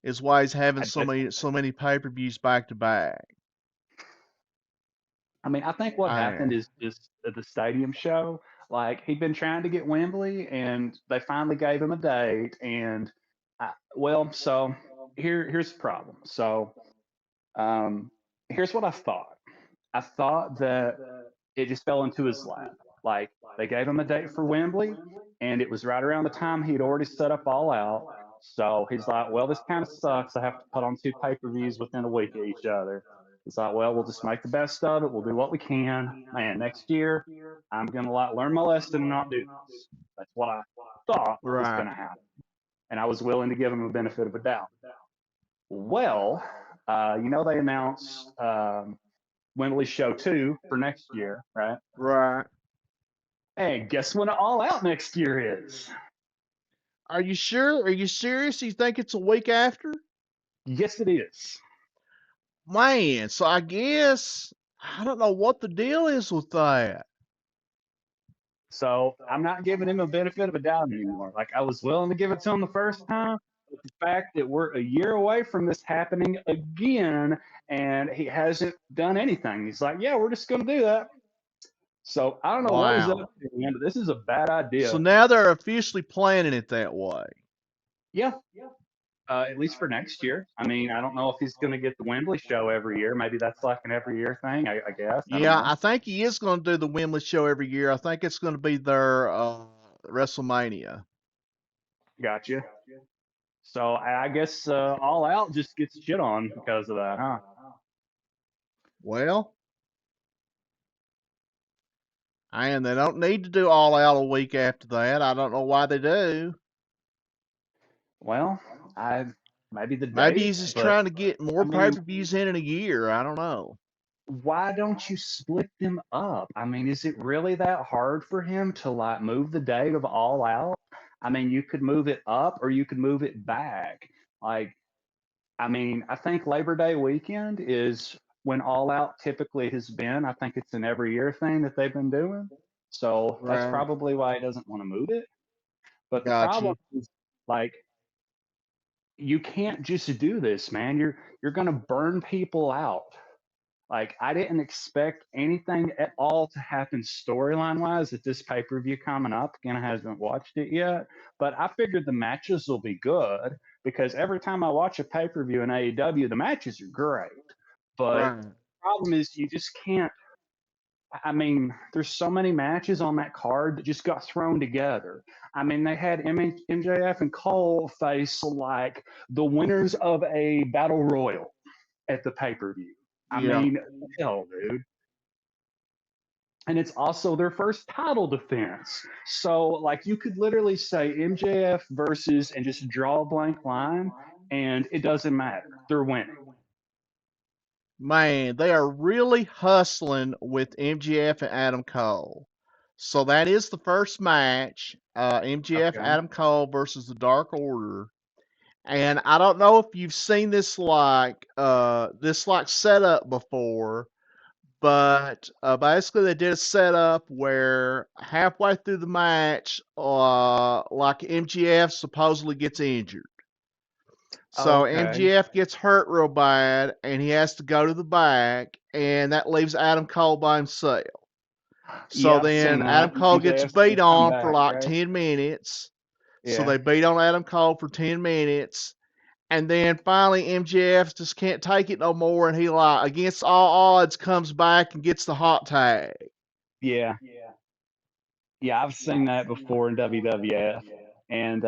Speaker 1: Is why he's having
Speaker 2: I,
Speaker 1: so
Speaker 2: that's
Speaker 1: many pay-per-views back to back.
Speaker 2: I mean, I think what happened
Speaker 1: I
Speaker 2: is just at the stadium show. Like, he'd been trying to get Wembley, and they finally gave him a date. And so here's the problem. So um, here's what I thought. I thought that it just fell into his lap. Like, they gave him a date for Wembley, and it was right around the time he'd already set up All Out. So he's like, well, this kind of sucks. I have to put on two pay-per-views within a week of each other. He's like, well, we'll just make the best of it. We'll do what we can. Man, next year I'm gonna like learn my lesson and not do this. That's what I thought was
Speaker 1: right,
Speaker 2: gonna happen, and I was willing to give him a benefit of a doubt. Well, they announced Wembley Show 2 for next year, right?
Speaker 1: right.
Speaker 2: Hey, guess when All Out next year is?
Speaker 1: Are you sure? Are you serious? You think it's a week after?
Speaker 2: Yes, it is.
Speaker 1: Man, so I guess I don't know what the deal is with that.
Speaker 2: So I'm not giving him a benefit of a doubt anymore. Like, I was willing to give it to him the first time, but the fact that we're a year away from this happening again and he hasn't done anything. He's like, yeah, we're just going to do that. So I don't know what he's up
Speaker 1: Wow.
Speaker 2: to, man, but this is a bad
Speaker 1: So
Speaker 2: idea.
Speaker 1: now they're officially planning it that way.
Speaker 2: Yeah, at least for next year. I mean, I don't know if he's going to get the Wembley show every year. Maybe that's like an every year thing. I guess. I don't
Speaker 1: Yeah,
Speaker 2: know.
Speaker 1: I think he is going to do the Wembley show every year. I think it's going to be their WrestleMania.
Speaker 2: Gotcha. So I guess All Out just gets shit on because of that, huh?
Speaker 1: Well, and they don't need to do All Out a week after that. I don't know why they do.
Speaker 2: Well, I maybe the
Speaker 1: Maybe he's
Speaker 2: dates,
Speaker 1: just
Speaker 2: but
Speaker 1: trying to get
Speaker 2: I
Speaker 1: more pay
Speaker 2: mean,
Speaker 1: per views in a year. I don't know.
Speaker 2: why don't you split them up? I mean, is it really that hard for him to like move the date of All Out? I mean, you could move it up or you could move it back. Like, I mean, I think Labor Day weekend is when All Out typically has been. I think it's an every year thing that they've been doing. So that's
Speaker 1: Right.
Speaker 2: probably why he doesn't want to move it. But the problem
Speaker 1: Gotcha.
Speaker 2: is, like, you can't just do this, man. You're gonna burn people out. Like, I didn't expect anything at all to happen storyline wise at this pay per view coming up. Again, I haven't watched it yet, but I figured the matches will be good because every time I watch a pay per view in AEW, the matches are great. But
Speaker 1: Right.
Speaker 2: the problem is, you just can't. I mean, there's so many matches on that card that just got thrown together. I mean, they had MJF and Cole face like the winners of a battle royal at the pay per view. I
Speaker 1: Yeah.
Speaker 2: mean, hell, dude. And it's also their first title defense. So, like, you could literally say MJF versus and just draw a blank line, and it doesn't matter. They're winning.
Speaker 1: Man, they are really hustling with MGF and Adam Cole. So that is the first match, MGF
Speaker 2: Okay.
Speaker 1: Adam Cole versus the Dark Order. And I don't know if you've seen this setup before, but basically they did a setup where halfway through the match, like MGF supposedly gets injured. So
Speaker 2: Okay.
Speaker 1: MGF gets hurt real bad, and he has to go to the back, and that leaves Adam Cole by himself. So
Speaker 2: Yeah, I've
Speaker 1: then
Speaker 2: seen
Speaker 1: Adam
Speaker 2: that.
Speaker 1: Cole gets
Speaker 2: MJF's going
Speaker 1: beat
Speaker 2: to come
Speaker 1: on for
Speaker 2: back,
Speaker 1: like
Speaker 2: right?
Speaker 1: 10 minutes. So
Speaker 2: Yeah.
Speaker 1: they beat on Adam Cole for 10 minutes. And then finally MJF just can't take it no more, and he like against all odds comes back and gets the hot tag.
Speaker 2: Yeah. Yeah, I've seen that before in WWF. And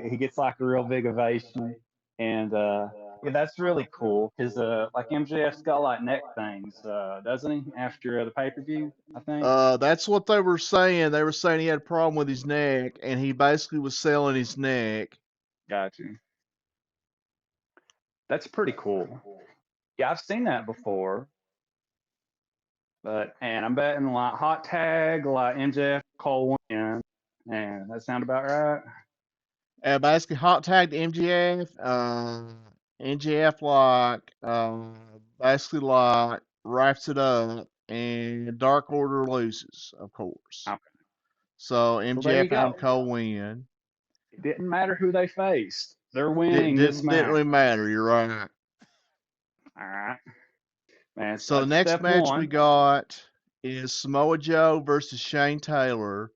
Speaker 2: he gets like a real big ovation. And yeah, that's really cool because like MJF's got like neck things, doesn't he? After the pay per view, I think.
Speaker 1: That's what they were saying. They were saying he had a problem with his neck, and he basically was selling his neck.
Speaker 2: Got you. That's pretty cool. Yeah, I've seen that before. But and I'm betting like hot tag, like MJF Cole win. And that sound about right?
Speaker 1: Basically hot tagged MGF. MGF basically like wraps it up, and Dark Order loses, of course.
Speaker 2: Okay.
Speaker 1: So
Speaker 2: Well, there you
Speaker 1: MGF Adam
Speaker 2: go.
Speaker 1: Cole win.
Speaker 2: It didn't matter who they faced. They're
Speaker 1: Didn't
Speaker 2: winning this
Speaker 1: didn't didn't
Speaker 2: match.
Speaker 1: really matter. You're right.
Speaker 2: All right. Man,
Speaker 1: So the
Speaker 2: that's
Speaker 1: next
Speaker 2: step
Speaker 1: match we
Speaker 2: one.
Speaker 1: got is Samoa Joe versus Shane Taylor.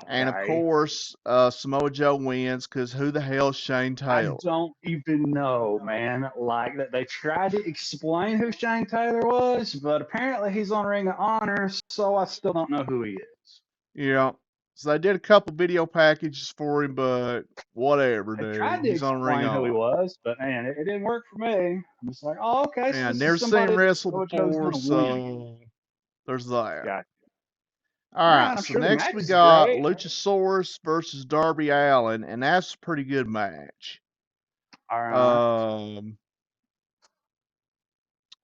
Speaker 1: And of
Speaker 2: Okay.
Speaker 1: course, Samoa Joe wins because who the hell's Shane
Speaker 2: I
Speaker 1: Taylor?
Speaker 2: don't even know, man. Like that they tried to explain who Shane Taylor was, but apparently he's on Ring of Honor, so I still don't know who he is.
Speaker 1: Yeah. So they did a couple video packages for him, but whatever,
Speaker 2: They tried
Speaker 1: dude.
Speaker 2: to
Speaker 1: He's on Ring
Speaker 2: explain who he
Speaker 1: On.
Speaker 2: was, but man, it didn't work for me. I'm just like, oh, okay, so
Speaker 1: Yeah,
Speaker 2: this is
Speaker 1: never seen him
Speaker 2: somebody that
Speaker 1: wrestle
Speaker 2: Samoa Joe's
Speaker 1: before,
Speaker 2: gonna win against.
Speaker 1: so there's that.
Speaker 2: Got
Speaker 1: All
Speaker 2: All
Speaker 1: right,
Speaker 2: right, I'm
Speaker 1: so
Speaker 2: sure the
Speaker 1: next
Speaker 2: match
Speaker 1: we
Speaker 2: is
Speaker 1: got
Speaker 2: great.
Speaker 1: Luchasaurus versus Darby Allin, and that's a pretty good match.
Speaker 2: All right,
Speaker 1: Um,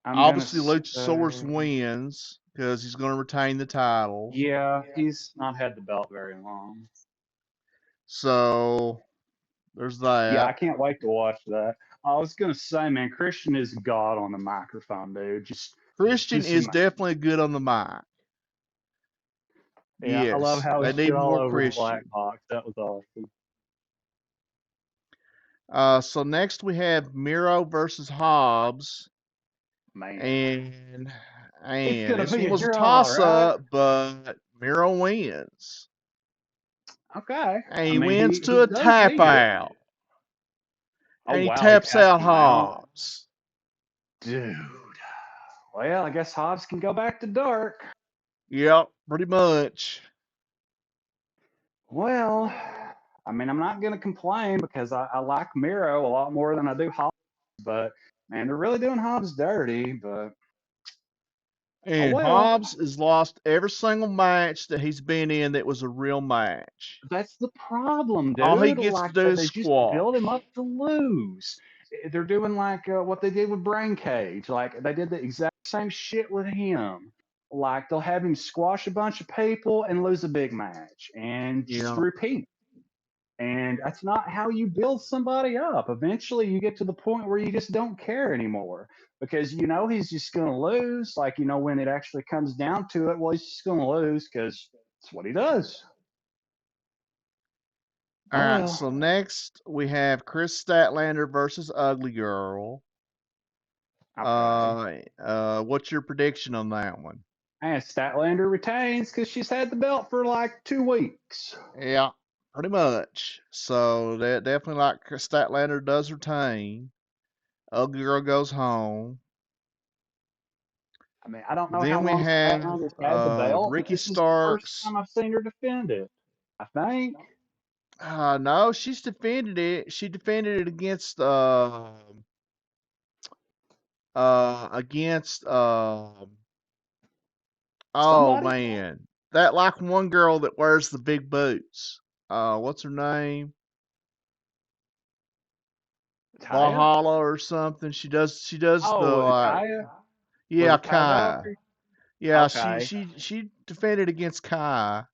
Speaker 2: I'm gonna
Speaker 1: Obviously Luchasaurus
Speaker 2: say,
Speaker 1: wins because he's going to retain the title.
Speaker 2: yeah, he's not had the belt very long.
Speaker 1: So there's
Speaker 2: Yeah,
Speaker 1: that.
Speaker 2: I can't wait to watch that. I was gonna say, man, Christian is god on the microphone, dude.
Speaker 1: Christian
Speaker 2: Just
Speaker 1: is
Speaker 2: amazing.
Speaker 1: definitely good on the mic.
Speaker 2: Yeah, I love
Speaker 1: Yes,
Speaker 2: how he
Speaker 1: they
Speaker 2: shit
Speaker 1: need
Speaker 2: all
Speaker 1: more
Speaker 2: over the black
Speaker 1: Christian.
Speaker 2: box. That was awesome.
Speaker 1: So next we have Miro versus Hobbs,
Speaker 2: Man,
Speaker 1: and
Speaker 2: it's
Speaker 1: and
Speaker 2: gonna
Speaker 1: this
Speaker 2: be
Speaker 1: one
Speaker 2: a
Speaker 1: was a
Speaker 2: draw,
Speaker 1: toss
Speaker 2: right?
Speaker 1: up, but Miro wins,
Speaker 2: Okay.
Speaker 1: and
Speaker 2: I
Speaker 1: he
Speaker 2: mean,
Speaker 1: wins
Speaker 2: he
Speaker 1: to a
Speaker 2: does
Speaker 1: tap
Speaker 2: need it.
Speaker 1: out,
Speaker 2: Oh
Speaker 1: and he
Speaker 2: wow, he
Speaker 1: taps
Speaker 2: tapped
Speaker 1: out
Speaker 2: him out,
Speaker 1: Hobbs.
Speaker 2: dude. Well, I guess Hobbs can go back to dark.
Speaker 1: Yep, pretty much.
Speaker 2: Well, I mean, I'm not gonna complain because I like Miro a lot more than I do Hobbs, but man, they're really doing Hobbs dirty. But oh
Speaker 1: And
Speaker 2: well.
Speaker 1: Hobbs has lost every single match that he's been in that was a real match.
Speaker 2: That's the problem,
Speaker 1: All he
Speaker 2: dude.
Speaker 1: gets to
Speaker 2: Like
Speaker 1: do is
Speaker 2: they just build him
Speaker 1: squash.
Speaker 2: up to lose. They're doing like what they did with Brain Cage. Like they did the exact same shit with him. Like they'll have him squash a bunch of people and lose a big match, and just
Speaker 1: Yeah.
Speaker 2: repeat. And that's not how you build somebody up. Eventually, you get to the point where you just don't care anymore because you know he's just going to lose. Like, you know, when it actually comes down to it, well, he's just going to lose because That's what he does.
Speaker 1: All
Speaker 2: Oh
Speaker 1: right,
Speaker 2: well.
Speaker 1: so next we have Chris Statlander versus Ugly Girl.
Speaker 2: Okay.
Speaker 1: What's your prediction on that one?
Speaker 2: And Statlander retains because she's had the belt for like 2 weeks.
Speaker 1: Yeah, pretty much. So that definitely like Statlander does retain. Ugly Girl goes home.
Speaker 2: I mean, I don't know how
Speaker 1: Then we
Speaker 2: long
Speaker 1: have
Speaker 2: Statlander's had the belt, but
Speaker 1: Ricky
Speaker 2: this is the first
Speaker 1: Starks.
Speaker 2: time I've seen her defend it. I think.
Speaker 1: No, she's defended it. She defended it against oh
Speaker 2: Somebody?
Speaker 1: man, that like one girl that wears the big boots. What's her name?
Speaker 2: Taya?
Speaker 1: Valhalla or something. She does the
Speaker 2: Oh,
Speaker 1: like
Speaker 2: Kaya? Was
Speaker 1: yeah,
Speaker 2: it Kaya
Speaker 1: Kai.
Speaker 2: Valkyrie?
Speaker 1: Yeah, she
Speaker 2: Okay.
Speaker 1: she she defended against Kai.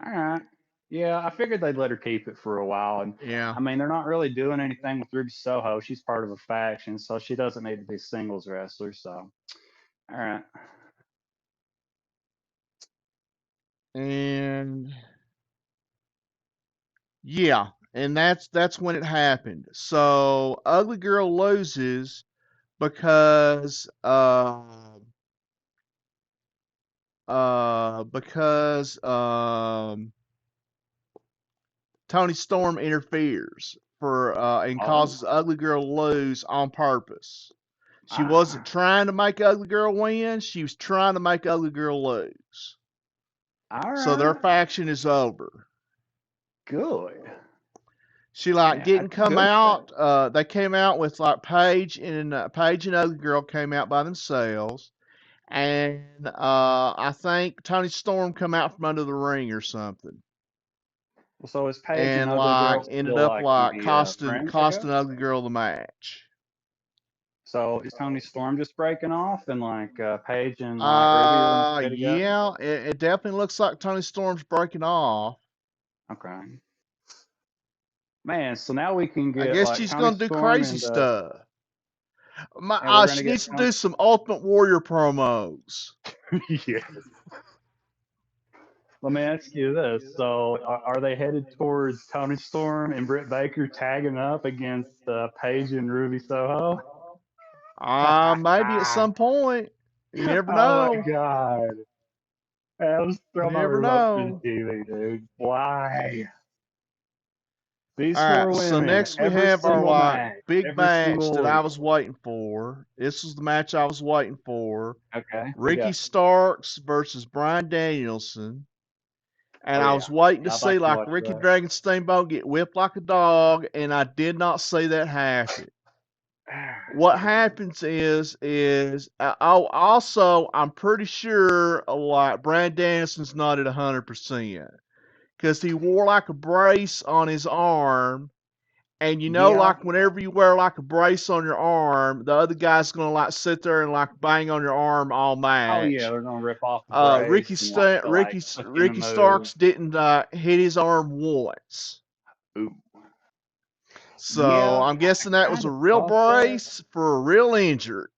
Speaker 2: All right. Yeah, I figured they'd let her keep it for a while. And
Speaker 1: Yeah.
Speaker 2: I mean, they're not really doing anything with Ruby Soho. She's part of a faction, so she doesn't need to be a singles wrestler. So, all right.
Speaker 1: And yeah, and that's when it happened. So Ugly Girl loses because Tony Storm interferes for and
Speaker 2: Oh,
Speaker 1: causes Ugly Girl to lose on purpose. She wasn't
Speaker 2: ah,
Speaker 1: trying to make Ugly Girl win. She was trying to make Ugly Girl lose.
Speaker 2: all
Speaker 1: So their
Speaker 2: right.
Speaker 1: faction is over.
Speaker 2: Good.
Speaker 1: She like
Speaker 2: Man, that's
Speaker 1: didn't
Speaker 2: a
Speaker 1: come
Speaker 2: good thing.
Speaker 1: out. They came out with like Paige and Ugly Girl came out by themselves, and I think Tony Storm come out from under the ring or something,
Speaker 2: Well, so is Paige and
Speaker 1: and
Speaker 2: Ugly
Speaker 1: like
Speaker 2: Girl
Speaker 1: ended
Speaker 2: still
Speaker 1: up
Speaker 2: like going to
Speaker 1: like
Speaker 2: be
Speaker 1: costing
Speaker 2: friends, I guess?
Speaker 1: costing Ugly Girl the match.
Speaker 2: So is Tony Storm just breaking off and like Paige and like Ruby are going to stay together?
Speaker 1: Yeah, it definitely looks like Tony Storm's breaking off.
Speaker 2: Okay. Man, so now we can
Speaker 1: I
Speaker 2: get
Speaker 1: guess
Speaker 2: like
Speaker 1: she's
Speaker 2: Tony
Speaker 1: gonna do
Speaker 2: Storm
Speaker 1: crazy
Speaker 2: and
Speaker 1: stuff.
Speaker 2: we're going to
Speaker 1: She
Speaker 2: get
Speaker 1: needs to do some Ultimate Warrior promos.
Speaker 2: yeah. Let me ask you this. So are they headed towards Tony Storm and Britt Baker tagging up against Paige and Ruby Soho?
Speaker 1: Maybe at some point. You never
Speaker 2: Oh my
Speaker 1: know.
Speaker 2: god. I was
Speaker 1: You
Speaker 2: throwing my
Speaker 1: never
Speaker 2: remote through the
Speaker 1: know.
Speaker 2: TV, dude. Why? These
Speaker 1: All
Speaker 2: four
Speaker 1: right, so
Speaker 2: women,
Speaker 1: next we
Speaker 2: every
Speaker 1: have our
Speaker 2: single
Speaker 1: like
Speaker 2: match,
Speaker 1: big
Speaker 2: every
Speaker 1: match
Speaker 2: single
Speaker 1: that I
Speaker 2: week.
Speaker 1: was waiting for. This was the match I was waiting for.
Speaker 2: Okay, we
Speaker 1: Ricky
Speaker 2: got.
Speaker 1: Starks versus Bryan Danielson. And
Speaker 2: Oh
Speaker 1: I
Speaker 2: yeah,
Speaker 1: was waiting to
Speaker 2: I'd
Speaker 1: see
Speaker 2: like to
Speaker 1: like
Speaker 2: watch
Speaker 1: Ricky
Speaker 2: that.
Speaker 1: Dragon Steamboat get whipped like a dog, and I did not see that happen. What happens is also I'm pretty sure like Bryan Danielson's not at 100% because he wore like a brace on his arm. And
Speaker 2: Yeah.
Speaker 1: like whenever you wear like a brace on your arm, the other guy's gonna like sit there and like bang on your arm all
Speaker 2: Oh yeah,
Speaker 1: match.
Speaker 2: they're gonna rip off the brace and like to like hook in a
Speaker 1: Ricky
Speaker 2: move.
Speaker 1: Starks didn't hit his arm once,
Speaker 2: Ooh.
Speaker 1: so
Speaker 2: Yeah,
Speaker 1: I'm
Speaker 2: I
Speaker 1: guessing that was
Speaker 2: kind
Speaker 1: a
Speaker 2: of
Speaker 1: real
Speaker 2: thought that.
Speaker 1: brace for a real injury.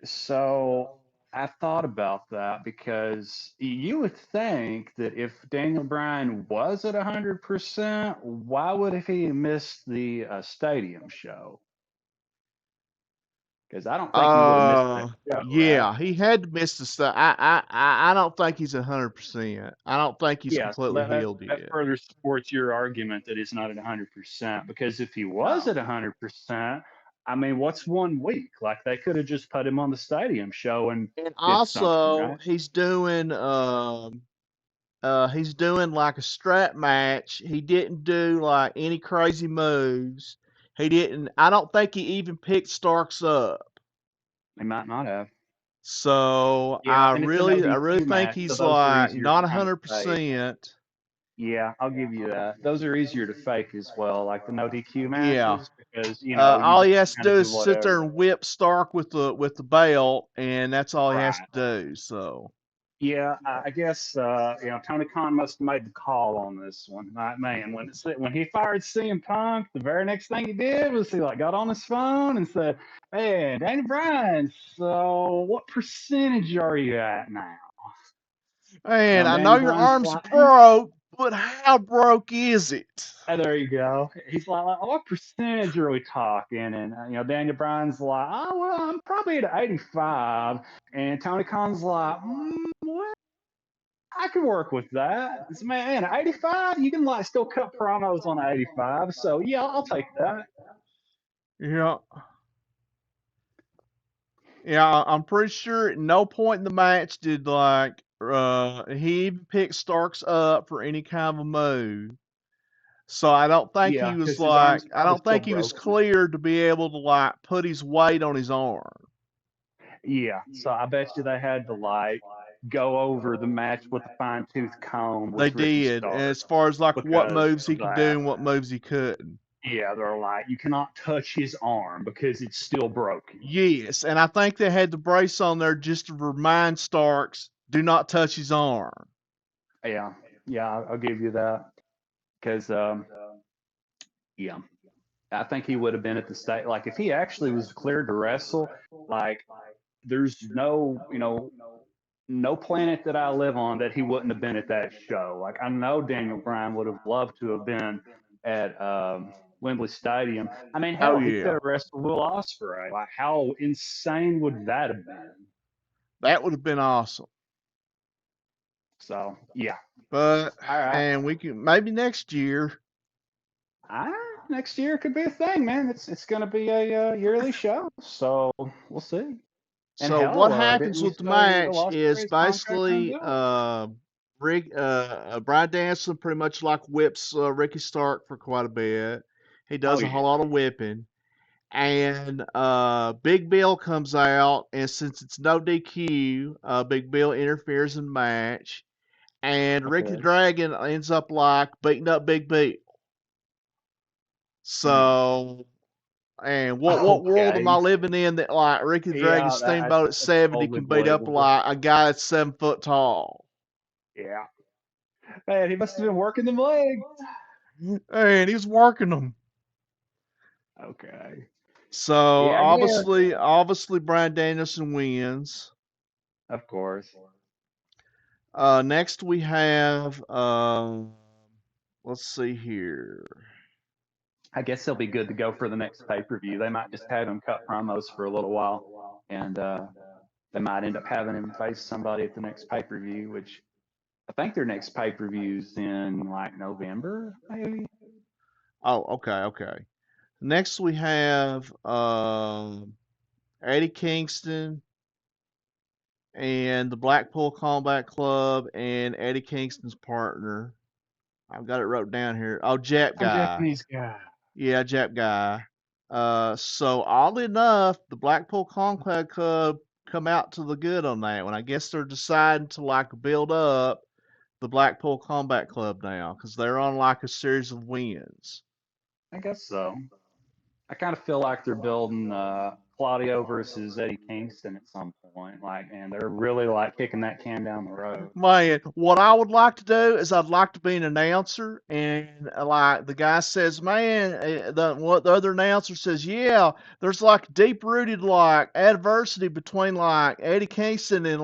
Speaker 2: So I thought about that because you would think that if Daniel Bryan was at 100%, why would he miss the stadium show? Because I don't think he would have missed that show, right?
Speaker 1: Yeah, he had to miss the stuff. I don't think he's 100%. I don't think he's
Speaker 2: Yeah, so
Speaker 1: completely healed
Speaker 2: that
Speaker 1: yet.
Speaker 2: further supports your argument that he's not at 100%. Because if he was
Speaker 1: No.
Speaker 2: at 100%, I mean, what's 1 week? Like they could have just put him on the stadium show and
Speaker 1: And
Speaker 2: did something,
Speaker 1: also,
Speaker 2: right?
Speaker 1: he's doing like a strap match. He didn't do like any crazy moves. He didn't. I don't think he even picked Starks up.
Speaker 2: They might not have.
Speaker 1: So
Speaker 2: Yeah, and it's a no
Speaker 1: I really
Speaker 2: DQ
Speaker 1: think
Speaker 2: match, so
Speaker 1: he's
Speaker 2: those are
Speaker 1: like
Speaker 2: easier to
Speaker 1: not a
Speaker 2: kind of
Speaker 1: hundred
Speaker 2: fake.
Speaker 1: percent.
Speaker 2: Yeah, I'll give you that. Those are easier to fake as well, like the no DQ
Speaker 1: Yeah.
Speaker 2: matches, because you
Speaker 1: All he
Speaker 2: just
Speaker 1: has to
Speaker 2: kind of
Speaker 1: do
Speaker 2: do
Speaker 1: is sit there
Speaker 2: whatever.
Speaker 1: and whip Stark with the belt, and that's all he has
Speaker 2: Right.
Speaker 1: to do. So
Speaker 2: Yeah, I guess Tony Khan must have made the call on this one. Man, when he fired CM Punk, the very next thing he did was he like got on his phone and said, "Hey, Danny Bryan, so what percentage are you at now?"
Speaker 1: And I know
Speaker 2: Daniel
Speaker 1: your
Speaker 2: Bryan's
Speaker 1: arm's
Speaker 2: like,
Speaker 1: broke, but how broke is it?
Speaker 2: there you go. He's like, what percentage are we talking? And Daniel Bryan's like, oh well, I'm probably at 85. And Tony Khan's like, well, I can work with that. It's, man, 85, you can like still cut promos on 85. So yeah, I'll take that.
Speaker 1: Yeah, yeah. I'm pretty sure at no point in the match did he even pick Starks up for any kind of a move. So
Speaker 2: Yeah, because his arm's
Speaker 1: I
Speaker 2: probably
Speaker 1: don't
Speaker 2: still
Speaker 1: think he was
Speaker 2: broken.
Speaker 1: cleared to be able to like put his weight on his arm.
Speaker 2: Yeah, so I bet you they had to like go over the match with a fine tooth comb
Speaker 1: They
Speaker 2: with Ricky
Speaker 1: did,
Speaker 2: Stark
Speaker 1: as far as like what
Speaker 2: because
Speaker 1: moves he
Speaker 2: of
Speaker 1: could do
Speaker 2: that.
Speaker 1: and what moves he couldn't.
Speaker 2: Yeah, they're like, you cannot touch his arm because it's still broken.
Speaker 1: Yes, and I think they had the brace on there just to remind Starks, do not touch his arm.
Speaker 2: Yeah, yeah, I'll give you that because yeah, I think he would have been at the state like if he actually was cleared to wrestle. Like, there's no planet that I live on that he wouldn't have been at that show. Like, I know Daniel Bryan would have loved to have been at Wembley Stadium. I mean,
Speaker 1: Oh
Speaker 2: hell, he could
Speaker 1: yeah,
Speaker 2: have wrestled Will Ospreay. Like, how insane would that have been?
Speaker 1: that would have been awesome.
Speaker 2: So, yeah.
Speaker 1: But
Speaker 2: All right.
Speaker 1: and we can maybe next year.
Speaker 2: I, Next year could be a thing, man. It's going to be a yearly show, so we'll see. And
Speaker 1: So what
Speaker 2: hell,
Speaker 1: happens
Speaker 2: didn't you
Speaker 1: with the
Speaker 2: say Will
Speaker 1: match is
Speaker 2: Ospreay's contract runs
Speaker 1: basically
Speaker 2: out?
Speaker 1: Bryan Danielson pretty much like whips Ricky Stark for quite a bit. He
Speaker 2: Oh
Speaker 1: does a
Speaker 2: yeah,
Speaker 1: whole lot of whipping. And Big Bill comes out, and since it's no DQ, Big Bill interferes in the match, and
Speaker 2: of
Speaker 1: Ricky
Speaker 2: course.
Speaker 1: Dragon ends up like beating up Big Bill.
Speaker 2: Hmm.
Speaker 1: So, and what world am I
Speaker 2: Okay.
Speaker 1: living in that like Ricky Dragon
Speaker 2: Yeah,
Speaker 1: Steamboat at
Speaker 2: that's
Speaker 1: 70
Speaker 2: totally
Speaker 1: can beat up
Speaker 2: believable.
Speaker 1: like a guy that's 7 foot tall?
Speaker 2: Yeah. Man, he must have been working them legs.
Speaker 1: And he's working them.
Speaker 2: Okay.
Speaker 1: So
Speaker 2: Yeah, I guess.
Speaker 1: obviously Bryan Danielson wins.
Speaker 2: Of course.
Speaker 1: Next we have let's see here.
Speaker 2: I guess he'll be good to go for the next pay per view. They might just have him cut promos for a little while, and they might end up having him face somebody at the next pay per view, which I think their next pay per view's in like November, maybe.
Speaker 1: Oh, okay. Next we have Eddie Kingston and the Blackpool Combat Club and Eddie Kingston's partner. I've got it wrote down here. Oh, Jap
Speaker 2: Some
Speaker 1: guy.
Speaker 2: Japanese guy.
Speaker 1: Yeah, Jap guy. So oddly enough, the Blackpool Combat Club come out to the good on that one. I guess they're deciding to like build up the Blackpool Combat Club now because they're on like a series of wins.
Speaker 2: I guess so. I kind of feel like they're building Claudio versus Eddie Kingston at some point. Like, and they're really like kicking that can down the road.
Speaker 1: Man, what I would like to do is I'd like to be an announcer, and like the guy says, man, the other announcer says, yeah, there's like deep rooted like adversity between like Eddie Kingston and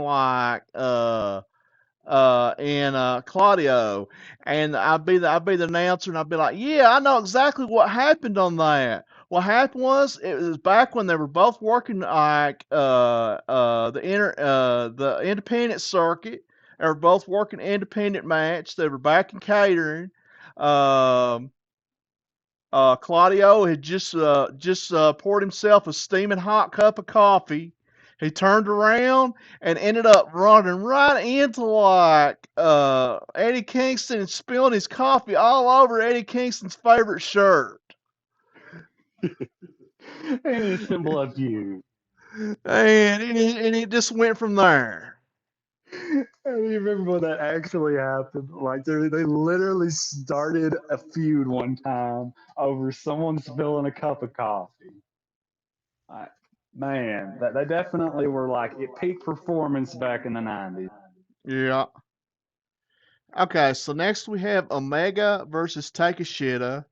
Speaker 1: Claudio, and I'd be the announcer, and I'd be like, yeah, I know exactly what happened on that. What happened was it was back when they were both working like the independent circuit. They were both working independent match. They were back in catering. Um, Claudio had just poured himself a steaming hot cup of coffee. He turned around and ended up running right into like Eddie Kingston and spilling his coffee all over Eddie Kingston's favorite shirt.
Speaker 2: Any symbol of you.
Speaker 1: And it just went from there.
Speaker 2: I remember when that actually happened. Like they literally started a feud one time over someone spilling a cup of coffee. I, Man, that they definitely were like at peak performance back in the 90s.
Speaker 1: Yeah. Okay, so next we have Omega versus Takeshita.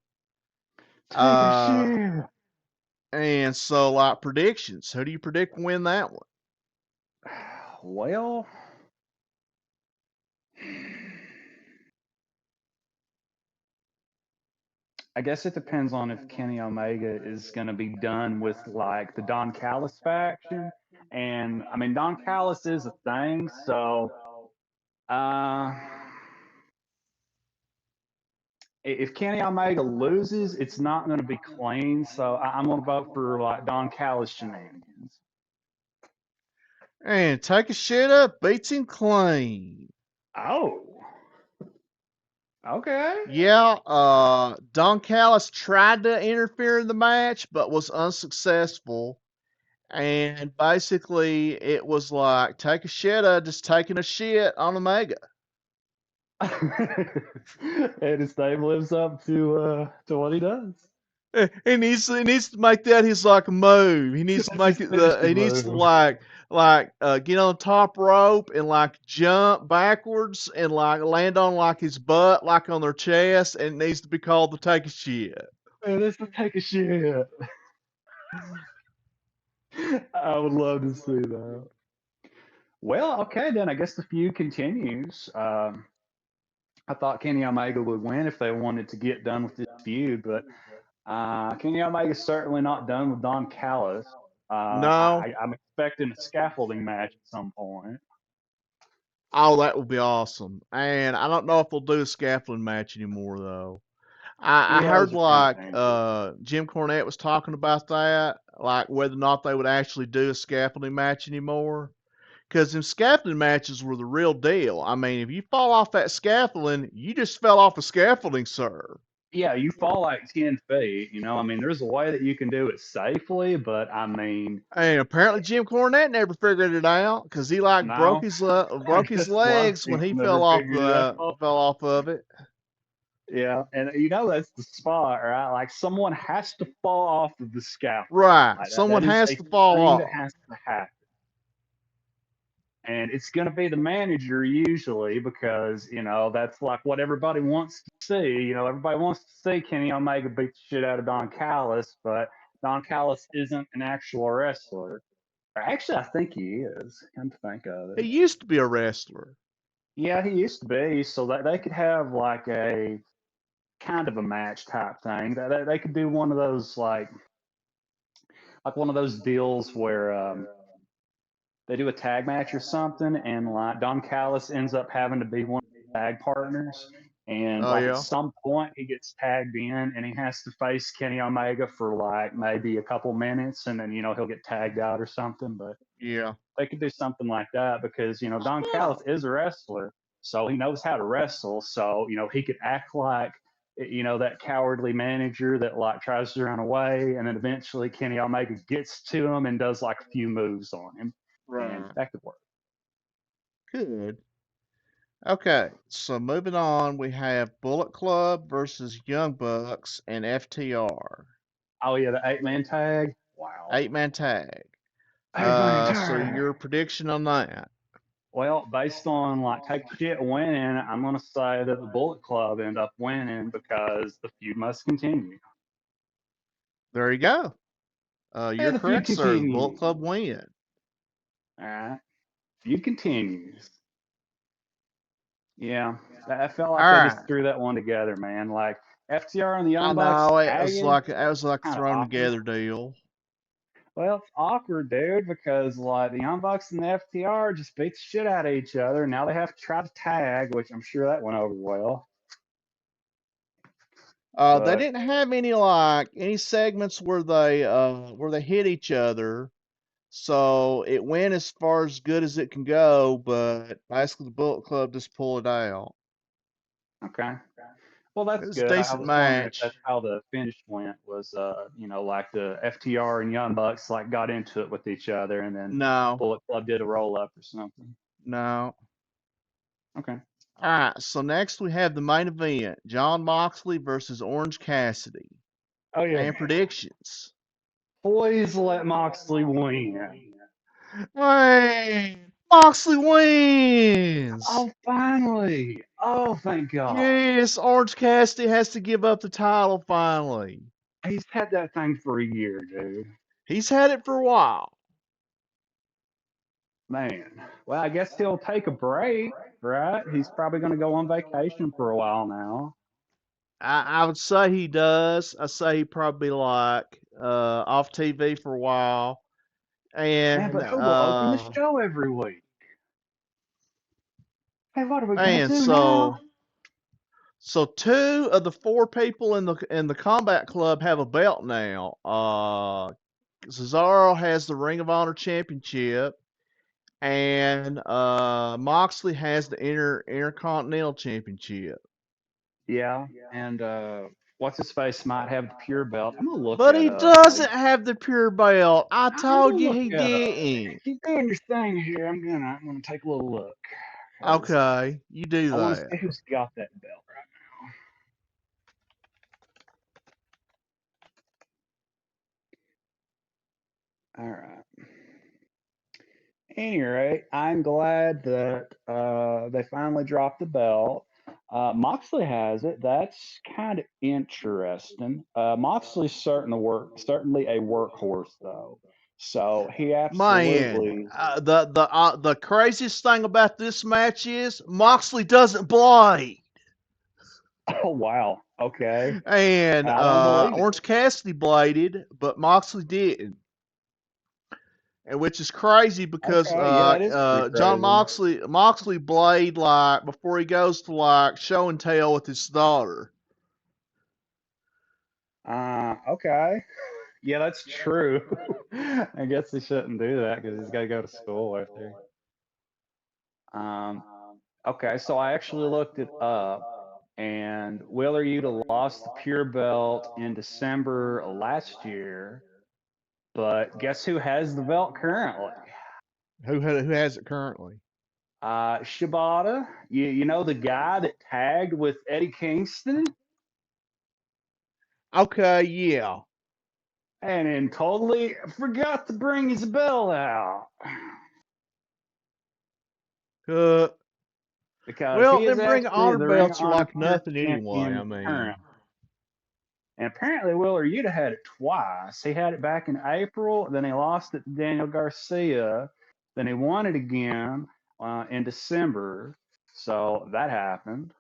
Speaker 2: Take a
Speaker 1: Uh,
Speaker 2: shit.
Speaker 1: and so like predictions. Who do you predict win that one?
Speaker 2: Well, I guess it depends on if Kenny Omega is going to be done with like the Don Callis faction. And I mean, Don Callis is a thing. So uh, if Kenny Omega loses, it's not going to be clean. So I'm going to vote for like Don Callis shenanigans.
Speaker 1: And Takeshita beats him clean.
Speaker 2: Oh, okay.
Speaker 1: Yeah, Don Callis tried to interfere in the match, but was unsuccessful. And basically, it was like Takeshita just taking a shit on Omega.
Speaker 2: And his name lives up to what he does.
Speaker 1: He needs to make that his like move. He needs to
Speaker 2: That's his
Speaker 1: make it the
Speaker 2: finishing
Speaker 1: he needs to
Speaker 2: move.
Speaker 1: get on the top rope and like jump backwards and like land on like his butt like on their chest, and it needs to be called the take a shit.
Speaker 2: Man, this will take a shit. I would love to see that. Well, okay, then I guess the feud continues. I thought Kenny Omega would win if they wanted to get done with this feud, but Kenny Omega's certainly not done with Don Callis.
Speaker 1: No.
Speaker 2: I'm expecting a scaffolding match at some point.
Speaker 1: Oh, that would be awesome. And I don't know if they'll do a scaffolding match anymore though. I
Speaker 2: Yeah,
Speaker 1: heard
Speaker 2: those are kind of
Speaker 1: like
Speaker 2: dangerous.
Speaker 1: Jim Cornette was talking about that, like whether or not they would actually do a scaffolding match anymore. Because them scaffolding matches were the real deal. I mean, if you fall off that scaffolding, you just fell off a scaffolding, sir.
Speaker 2: Yeah, you fall like 10 feet. I mean, there's a way that you can do it safely, but I mean,
Speaker 1: And apparently Jim Cornette never figured it out because he like
Speaker 2: no. I
Speaker 1: broke his
Speaker 2: guess a lot of
Speaker 1: legs when
Speaker 2: people
Speaker 1: he
Speaker 2: never figured it out.
Speaker 1: fell off of it.
Speaker 2: Yeah, and that's the spot, right? Like someone has to fall off of the scaffolding.
Speaker 1: Right,
Speaker 2: Like that,
Speaker 1: someone
Speaker 2: that is
Speaker 1: has
Speaker 2: a
Speaker 1: to fall
Speaker 2: thing that
Speaker 1: off.
Speaker 2: has to happen. And it's going to be the manager usually because, that's like what everybody wants to see. Everybody wants to see Kenny Omega beat the shit out of Don Callis, but Don Callis isn't an actual wrestler. Or actually, I think he is. Come to think of
Speaker 1: He
Speaker 2: it.
Speaker 1: used to be a wrestler.
Speaker 2: Yeah, he used to be. So that they could have like a kind of a match type thing. They could do one of those like one of those deals where they do a tag match or something, and like Don Callis ends up having to be one of the tag partners, and
Speaker 1: Oh
Speaker 2: like at
Speaker 1: yeah,
Speaker 2: some point he gets tagged in, and he has to face Kenny Omega for like maybe a couple minutes, and then he'll get tagged out or something. But
Speaker 1: yeah.
Speaker 2: they could do something like that because Don
Speaker 1: Oh,
Speaker 2: Callis is a wrestler, so he knows how to wrestle. So he could act like that cowardly manager that like tries to run away, and then eventually Kenny Omega gets to him and does like a few moves on him, and
Speaker 1: right.
Speaker 2: that could work.
Speaker 1: Good. Okay, so moving on, we have Bullet Club versus Young Bucks and FTR.
Speaker 2: Oh yeah, the 8-man tag. Wow,
Speaker 1: 8-man tag.
Speaker 2: 8-man
Speaker 1: So
Speaker 2: tag.
Speaker 1: your prediction on that?
Speaker 2: Well, based on like take shit winning, I'm gonna say that the Bullet Club end up winning because the feud must continue.
Speaker 1: There you go.
Speaker 2: Yeah,
Speaker 1: You're
Speaker 2: the feud
Speaker 1: correct, sir. The Bullet
Speaker 2: continues.
Speaker 1: Club win.
Speaker 2: All right. Feud continues. Yeah, I felt
Speaker 1: All
Speaker 2: like they just
Speaker 1: right.
Speaker 2: threw that one together, man. Like FTR and the
Speaker 1: I
Speaker 2: Young Bucks
Speaker 1: know
Speaker 2: tagging,
Speaker 1: it was like a
Speaker 2: kind of
Speaker 1: thrown
Speaker 2: awkward.
Speaker 1: together deal.
Speaker 2: Well, it's awkward, dude, because like the Young Bucks and the FTR just beat the shit out of each other. Now they have to try to tag, which I'm sure that went over well.
Speaker 1: They
Speaker 2: But
Speaker 1: didn't have any segments where they hit each other, so it went as far as good as it can go. But basically, the Bullet Club just pulled it out.
Speaker 2: okay, well
Speaker 1: It
Speaker 2: that's
Speaker 1: was a
Speaker 2: good. I
Speaker 1: decent
Speaker 2: was wondering if that's
Speaker 1: match.
Speaker 2: how the finish went. Was like the FTR and Young Bucks like got into it with each other, and then
Speaker 1: No,
Speaker 2: Bullet Club did a roll up or something.
Speaker 1: no.
Speaker 2: Okay.
Speaker 1: All right, so next we have the main event: John Moxley versus Orange Cassidy.
Speaker 2: Oh yeah.
Speaker 1: And predictions.
Speaker 2: Please let Moxley win.
Speaker 1: Hey, Moxley wins.
Speaker 2: Oh, finally. Oh, thank God.
Speaker 1: Yes, Orange Cassidy has to give up the title finally.
Speaker 2: He's had that thing for a year, dude.
Speaker 1: He's had it for a while.
Speaker 2: Man. Well, I guess he'll take a break. right? He's probably going to go on vacation for a while now.
Speaker 1: I would say he does. I say he probably like off TV for a while,
Speaker 2: Man,
Speaker 1: and
Speaker 2: but who will open the show every week? Hey, what are we going to
Speaker 1: and
Speaker 2: do now?
Speaker 1: so two of the four people in the combat club have a belt now. Cesaro has the Ring of Honor Championship, and Moxley has the Intercontinental Championship.
Speaker 2: Yeah, and what's his face might have the pure belt. I'm gonna look
Speaker 1: But
Speaker 2: that
Speaker 1: he
Speaker 2: up.
Speaker 1: doesn't have the pure belt. I
Speaker 2: I'm
Speaker 1: told
Speaker 2: gonna
Speaker 1: you
Speaker 2: look
Speaker 1: he
Speaker 2: that up.
Speaker 1: didn't.
Speaker 2: Keep doing your thing here. I'm gonna take a little look because
Speaker 1: Okay, you do
Speaker 2: I want to
Speaker 1: that.
Speaker 2: see who's got that belt right now. All right. Any rate, I'm glad that they finally dropped the belt. Moxley has it. That's kind of interesting. Moxley's certainly a workhorse though. So he
Speaker 1: Man,
Speaker 2: absolutely.
Speaker 1: the craziest thing about this match is Moxley doesn't blade,
Speaker 2: Oh wow. Okay.
Speaker 1: and
Speaker 2: I don't believe it.
Speaker 1: Orange Cassidy bladed, but Moxley didn't, and which is crazy because
Speaker 2: Okay. Yeah, that is pretty
Speaker 1: John
Speaker 2: crazy.
Speaker 1: Moxley blade like before he goes to like show and tell with his daughter.
Speaker 2: Okay. Yeah, that's true. I guess he shouldn't do that because he's got to go to school after. Um, okay, so I actually looked it up, and Wheeler Yuta lost the pure belt in December last year, but guess who has the belt currently?
Speaker 1: Who has it currently?
Speaker 2: Shibata. You know the guy that tagged with Eddie Kingston,
Speaker 1: Okay, yeah.
Speaker 2: and then totally forgot to bring his belt out
Speaker 1: Uh,
Speaker 2: because
Speaker 1: well,
Speaker 2: he is
Speaker 1: them Ring of
Speaker 2: actually
Speaker 1: Honor
Speaker 2: the Ring of
Speaker 1: belts are
Speaker 2: Honor
Speaker 1: like
Speaker 2: pure
Speaker 1: nothing anyway. I
Speaker 2: champion
Speaker 1: mean,
Speaker 2: current. And apparently Wheeler Yuta had it twice. He had it back in April, then he lost it to Daniel Garcia, then he won it again in December. So that happened.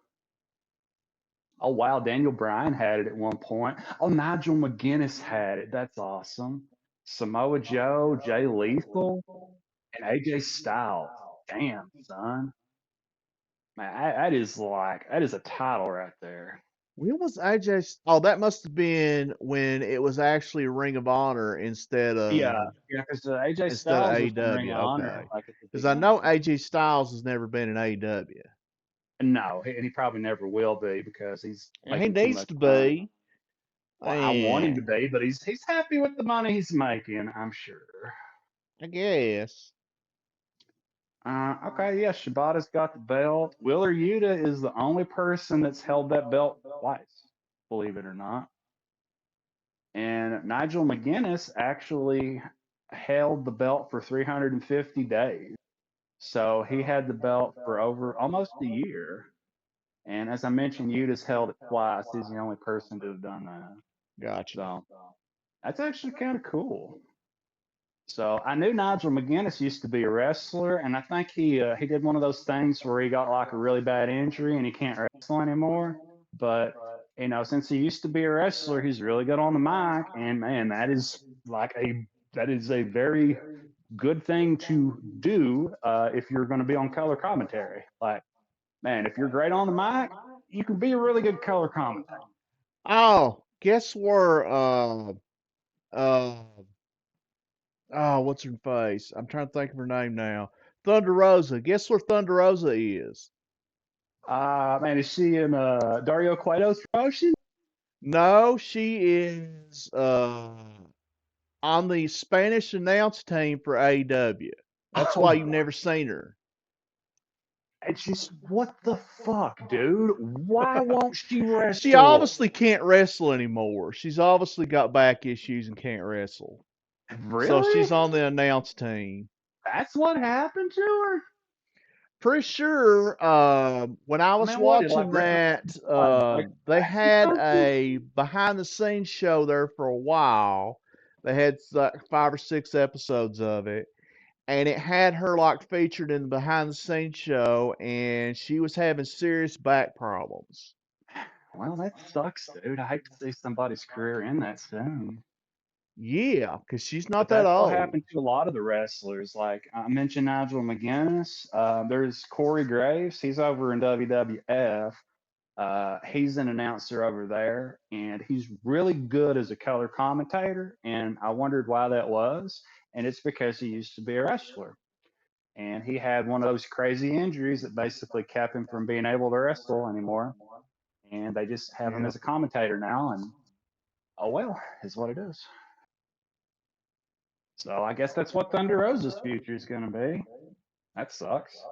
Speaker 2: Oh wow, Daniel Bryan had it at one point. Oh, Nigel McGuinness had it. That's awesome. Samoa Joe, Jay Lethal, and AJ Styles. Damn, son. Man, that is a title right there.
Speaker 1: when was AJ? Oh, that must have been when it was actually Ring of Honor
Speaker 2: Yeah, yeah, because AJ
Speaker 1: instead of
Speaker 2: Styles was in Ring
Speaker 1: AEW.
Speaker 2: of Honor
Speaker 1: Okay,
Speaker 2: like at the
Speaker 1: because I
Speaker 2: beginning.
Speaker 1: know AJ Styles has never been in AEW,
Speaker 2: No, and he probably never will be because he's
Speaker 1: and he
Speaker 2: making too
Speaker 1: needs
Speaker 2: much
Speaker 1: to
Speaker 2: money.
Speaker 1: be.
Speaker 2: Well, I want him to
Speaker 1: And
Speaker 2: be, but he's happy with the money he's making, I'm sure.
Speaker 1: I guess.
Speaker 2: Okay, yeah, Shibata's got the belt. Wheeler Yuta is the only person that's held that belt twice, believe it or not. And Nigel McGuinness actually held the belt for 350 days. So he had the belt for over almost a year. And as I mentioned, Yuta's held it twice. He's the only person to have done that.
Speaker 1: Gotcha.
Speaker 2: So that's actually kind of cool. So I knew Nigel McGuinness used to be a wrestler, and I think he did one of those things where he got like a really bad injury and he can't wrestle anymore. But since he used to be a wrestler, he's really good on the mic, and man, that is a very good thing to do if you're going to be on color commentary. Like, man, if you're great on the mic, you can be a really good color commentator.
Speaker 1: Oh, guess where? Uh, oh, what's her face? I'm trying to think of her name now. Thunder Rosa. Guess where Thunder Rosa is?
Speaker 2: Man, is she in Dario Cueto's promotion?
Speaker 1: No, she is on the Spanish announce team for AEW. That's why you've
Speaker 2: Oh,
Speaker 1: never seen her.
Speaker 2: it's just what the fuck, dude? Why won't she
Speaker 1: She
Speaker 2: wrestle?
Speaker 1: obviously can't wrestle anymore. She's obviously got back issues and can't wrestle. So
Speaker 2: Really?
Speaker 1: she's on the announce team.
Speaker 2: That's what happened to her?
Speaker 1: Pretty sure when I
Speaker 2: I
Speaker 1: was
Speaker 2: mean, what did
Speaker 1: watching that,
Speaker 2: like
Speaker 1: they
Speaker 2: back or
Speaker 1: had
Speaker 2: something?
Speaker 1: a behind the scenes show there for a while. They had like 5 or 6 episodes of it, and it had her like featured in the behind the scenes show, and she was having serious back problems.
Speaker 2: Well, that sucks, dude. I hate to see somebody's career end that soon.
Speaker 1: Yeah, 'cause she's
Speaker 2: But
Speaker 1: not that
Speaker 2: that's what
Speaker 1: old.
Speaker 2: happened to a lot of the wrestlers. Like I mentioned Nigel McGuinness. There's Corey Graves. He's over in WWF. He's an announcer over there, and he's really good as a color commentator. And I wondered why that was. And it's because he used to be a wrestler. And he had one of those crazy injuries that basically kept him from being able to wrestle anymore. And they just have him
Speaker 1: Yeah.
Speaker 2: as a commentator now. And oh well, is what it is. So I guess that's what Thunder Rosa's future is going to be. That sucks.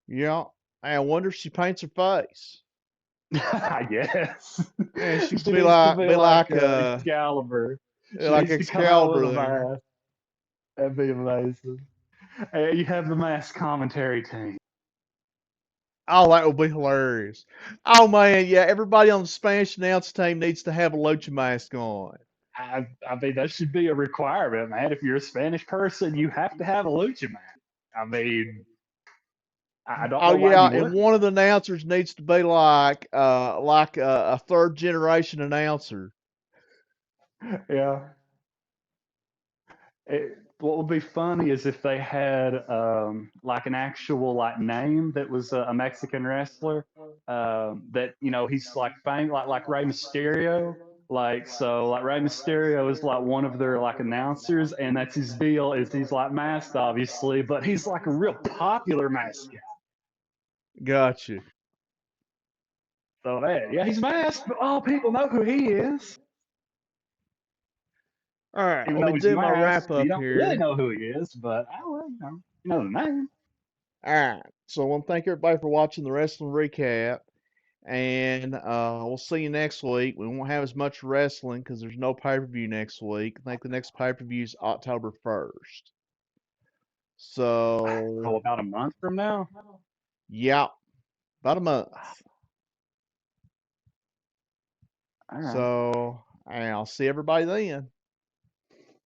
Speaker 1: Yeah. I wonder if she paints her face.
Speaker 2: I guess.
Speaker 1: And she could
Speaker 2: She needs to be
Speaker 1: be
Speaker 2: like
Speaker 1: like
Speaker 2: Excalibur. She
Speaker 1: like
Speaker 2: needs to come out with
Speaker 1: Excalibur
Speaker 2: a
Speaker 1: there.
Speaker 2: mask. That'd be amazing. Hey, you have the mask commentary team.
Speaker 1: Oh, that would be hilarious. Oh man, yeah, everybody on the Spanish announce team needs to have a lucha mask on.
Speaker 2: I mean, that should be a requirement, man. If you're a Spanish person, you have to have a lucha mask. I mean, I don't
Speaker 1: Oh
Speaker 2: know why
Speaker 1: yeah,
Speaker 2: you
Speaker 1: and
Speaker 2: wouldn't.
Speaker 1: one of the announcers needs to be like a third generation announcer.
Speaker 2: Yeah. What would be funny is if they had like an actual like name that was a Mexican wrestler that he's like famous like Rey Mysterio. Like so like Rey Mysterio is like one of their like announcers, and that's his deal is he's like masked obviously, but he's like a real popular mascot.
Speaker 1: Gotcha.
Speaker 2: So yeah, he's masked, but all people know who he is,
Speaker 1: All right,
Speaker 2: even
Speaker 1: let
Speaker 2: though
Speaker 1: me
Speaker 2: he's
Speaker 1: do my
Speaker 2: masked.
Speaker 1: wrap
Speaker 2: You
Speaker 1: up
Speaker 2: don't really
Speaker 1: here.
Speaker 2: know who he is, but oh well, you know the name.
Speaker 1: All right, so I want to thank everybody for watching the wrestling recap, and we'll see you next week. We won't have as much wrestling because there's no pay per view next week. I think the next pay per view is October 1st.
Speaker 2: So
Speaker 1: So,
Speaker 2: about a month from now.
Speaker 1: yeah, about a month.
Speaker 2: All right.
Speaker 1: So, and I'll see everybody then.